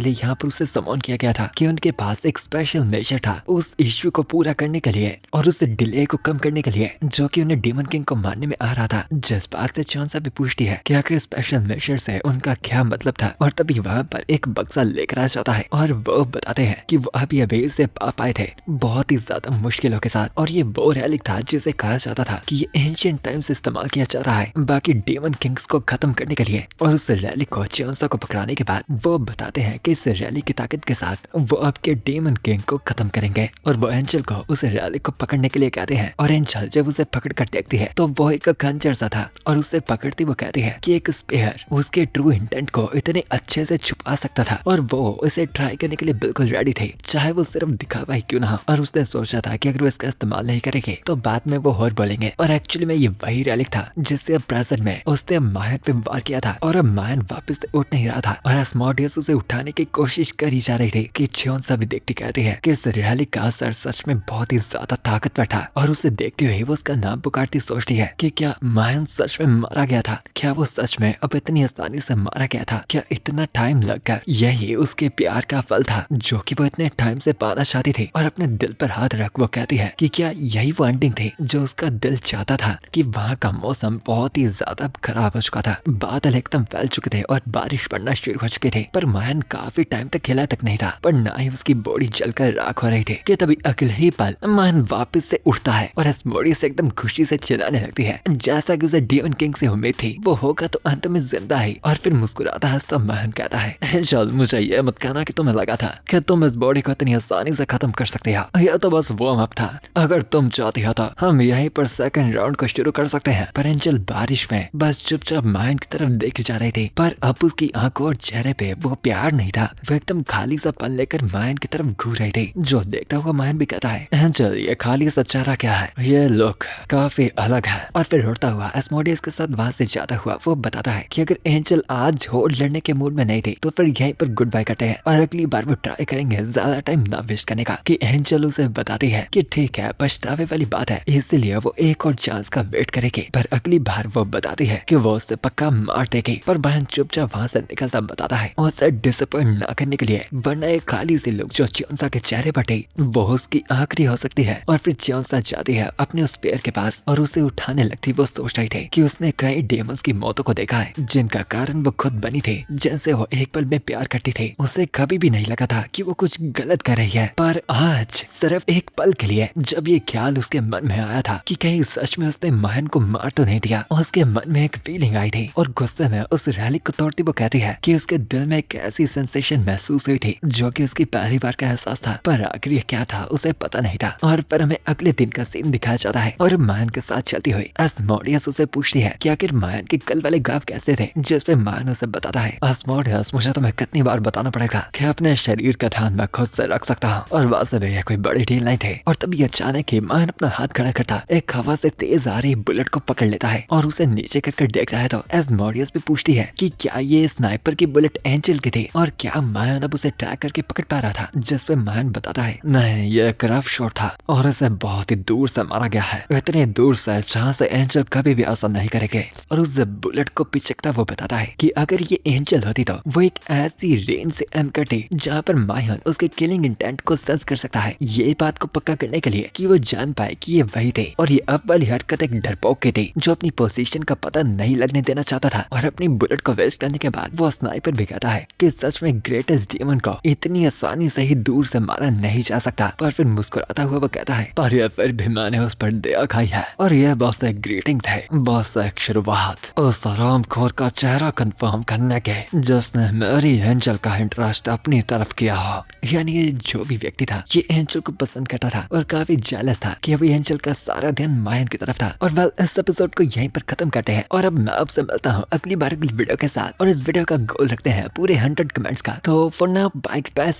लिए यहाँ पर उसे समॉन किया गया था, कि उनके पास एक स्पेशल मेजर था उस इश्यू को पूरा करने के लिए और उस डिले को कम करने के लिए, जो कि उन्हें डेमन किंग को मारने में आ रहा था। जिस बात से च्योंसा भी पूछती है कि आखिर स्पेशल मेजर से उनका क्या मतलब था। और तभी वहाँ पर एक बक्सा लेकर आ जाता है और वो बताते हैं कि वो अभी इसे पा पाए थे बहुत ही ज्यादा मुश्किलों के साथ। और ये वो रैलिक था जिसे कहा जाता था कि ये एंशिएंट टाइम से इस्तेमाल किया जा रहा है बाकी डेमन किंग्स को खत्म करने के लिए। और उस रैलिक को च्योंसा को पकड़ाने के बाद वो बताते हैं कि इस रैली की ताकत के साथ वो आपके डेमन किंग को खत्म करेंगे। और वो एंजल को उस रैली को पकड़ने के लिए कहते हैं। और एंजल जब उसे पकड़ कर देखती है तो वो एक खंजर सा था, और उसे पकड़ती वो कहती है कि एक स्पेयर उसके ट्रू इंटेंट को इतने अच्छे से छुपा सकता था। और वो इसे ट्राई करने के लिए बिल्कुल रेडी थे, चाहे वो सिर्फ दिखावा ही क्यों ना हो। और उसने सोचा था कि अगर वो इसका इस्तेमाल नहीं करेंगे तो बाद में वो और बोलेंगे। और एक्चुअली में ये वही रैलिक था जिससे अब प्रेजेंट में उसने मायन पे वार किया था। और अब मायन वापस से उठ नहीं रहा था और एस्मोडियस उसे उठाने की कोशिश करी जा रही थी कि च्योंसा भी देखती कहती है कि इस रैलिक का असर सच में बहुत ही ज्यादा ताकतवर था। और उसे देखते हुए वो उसका नाम पुकारती सोचती है कि क्या मायन सच में मारा गया था, क्या वो सच में अब इतनी आसानी से मारा गया था, क्या इतना टाइम लगकर यही उसके प्यार का फल था जो कि वो इतने टाइम से पाना चाहती थी। और अपने दिल पर हाथ रख वो कहती है कि क्या यही वो एंडिंग थी जो उसका दिल चाहता था। कि वहाँ का मौसम बहुत ही ज्यादा खराब हो चुका था, बादल एकदम फैल चुके थे और बारिश पड़ना शुरू हो चुके थे। पर मायन काफी टाइम तक हिला तक नहीं था, पर ना ही उसकी बॉडी जलकर राख हो रही थी। कि तभी अगले ही पल मायन वापस से उठता है और एस्मोडियस से एकदम खुशी से चिल्लाने लगती है, जैसा कि उसे डेमन किंग से उम्मीद थी वो होगा तो अंत में जिंदा ही। और फिर मुस्कुराता हंसता मायन कहता है, एंजल मुझे ये मत कहना कि तुम्हें लगा था कि तुम इस बॉडी को इतनी आसानी से खत्म कर सकते हो। यह तो बस वार्म अप था, अगर तुम चाहती हो तो हम यहीं पर सेकंड राउंड को शुरू कर सकते हैं। पर एंजल बारिश में बस चुपचाप मायन की तरफ देखी जा रही थी, पर अब उसकी आंखों और चेहरे पे वो प्यार नहीं था, वो एकदम खाली सा पन लेकर मायन की तरफ घूर रही थी। जो देखता हुआ मायन भी कहता है, एंजल ये खाली सा चेहरा क्या है, ये लुक काफी अलग है। और फिर उड़ता हुआ एस्मोडियस के साथ वहां से जाता हुआ वो बताता है कि अगर एंजल आज और लड़ने के मूड में नहीं थी तो फिर यहीं पर गुड बाय करते हैं और अगली बार वो ट्राई करेंगे ज्यादा टाइम ना वेस्ट करने का। कि एंजल उसे बताती है कि ठीक है पछतावे वाली बात है, इसलिए वो एक और चांस का वेट करेगी। पर अगली बार वो बताती है कि वो उससे पक्का मार देगी। पर बहन चुपचाप वहाँ से निकलता बताता है उसे डिसअपॉइंट ना करने के लिए, वरना एक खाली सी लुक जो च्योंसा के चेहरे पर थी वो उसकी आखिरी हो सकती है। और फिर च्योंसा जाती है अपने उस पेड़ के पास और उसे उठाने लगती। वो सोच रही थी कि उसने कई डेमंस की मौतों को देखा है जिनका कारण वो खुद बनी थी, जिनसे वो एक पल में प्यार करती थी। उसे कभी भी नहीं लगा था कि वो कुछ गलत कर रही है। पर आज सिर्फ एक पल के लिए जब ये ख्याल उसके मन में आया था कि कहीं सच में उसने मायन को मार तो नहीं दिया, और उसके मन में एक फीलिंग आई थी और गुस्से में उस रैली को तोड़ती वो कहती है कि उसके दिल में एक ऐसी सेंसेशन महसूस हुई थी जो कि उसकी पहली बार का एहसास था, पर आखिर ये क्या था उसे पता नहीं था। और फिर हमें अगले दिन का सीन दिखाया जाता है और मायन के साथ चलती हुई एस्मोडियस उसे पूछती है कि आखिर मायन के कल वाले घाव कैसे थे, जिस पे मायन उसे बताता है अस्मोडियस, मुझे तुम्हें कितनी बार बताना पड़ेगा कि अपने शरीर का ध्यान मैं खुद से रख सकता हूँ। और वैसे भी यह कोई बड़ी डील नहीं थी। और तभी अचानक ही मायन अपना हाथ खड़ा करता एक हवा से तेज आ रही बुलेट को पकड़ लेता है और उसे नीचे कर देखता है तो अस्मोडियस भी पूछती है कि क्या ये स्नाइपर की बुलेट एंजल की थी और क्या मायन अब उसे ट्रैक करके पकड़ पा रहा था, जिस पे मायन बताता है नहीं, ये एक रफ शॉट था और इसे बहुत ही दूर से मारा गया है, इतने दूर से जहाँ से एंजल कभी भी असर नहीं करेंगे। और उस बुलेट को पिचकता वो बताता है कि अगर ये एंजल होती तो वो एक ऐसी रेंज से एम करती जहाँ पर मायन उसके किलिंग इंटेंट को सेंस कर सकता है, ये बात को पक्का करने के लिए कि वो जान पाए कि ये वही थे। और ये अब वाली हरकत एक डरपोक की थी जो अपनी पोजीशन का पता नहीं लगने देना चाहता था। और अपनी बुलेट को वेस्ट करने के बाद वो स्नाइपर भी कहता है कि सच में ग्रेटेस्ट डीमन को इतनी आसानी से ही दूर से मारा नहीं जा सकता। पर फिर मुस्कुराता हुआ वो कहता है पर यह फिर भी मैंने उस पर दया खाई है और यह बस एक ग्रीटिंग थे, बस एक शुरुआत उस हरामखोर का चेहरा कंफर्म करने के जिसने मेरी एंजल का इंटरेस्ट अपनी तरफ किया हो। यानी ये जो भी व्यक्ति था ये एंजल को पसंद करता था और काफी जेलस था कि अभी एंजल का सारा ध्यान मायन की तरफ था। और वेल इस एपिसोड को यहीं पर खत्म करते हैं और अब मैं आपसे मिलता हूँ अगली बार अगली वीडियो के साथ। और इस वीडियो का गोल रखते हैं पूरे 100 कमेंट्स का। तो फॉर नाउ बाइक पे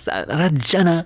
जाना।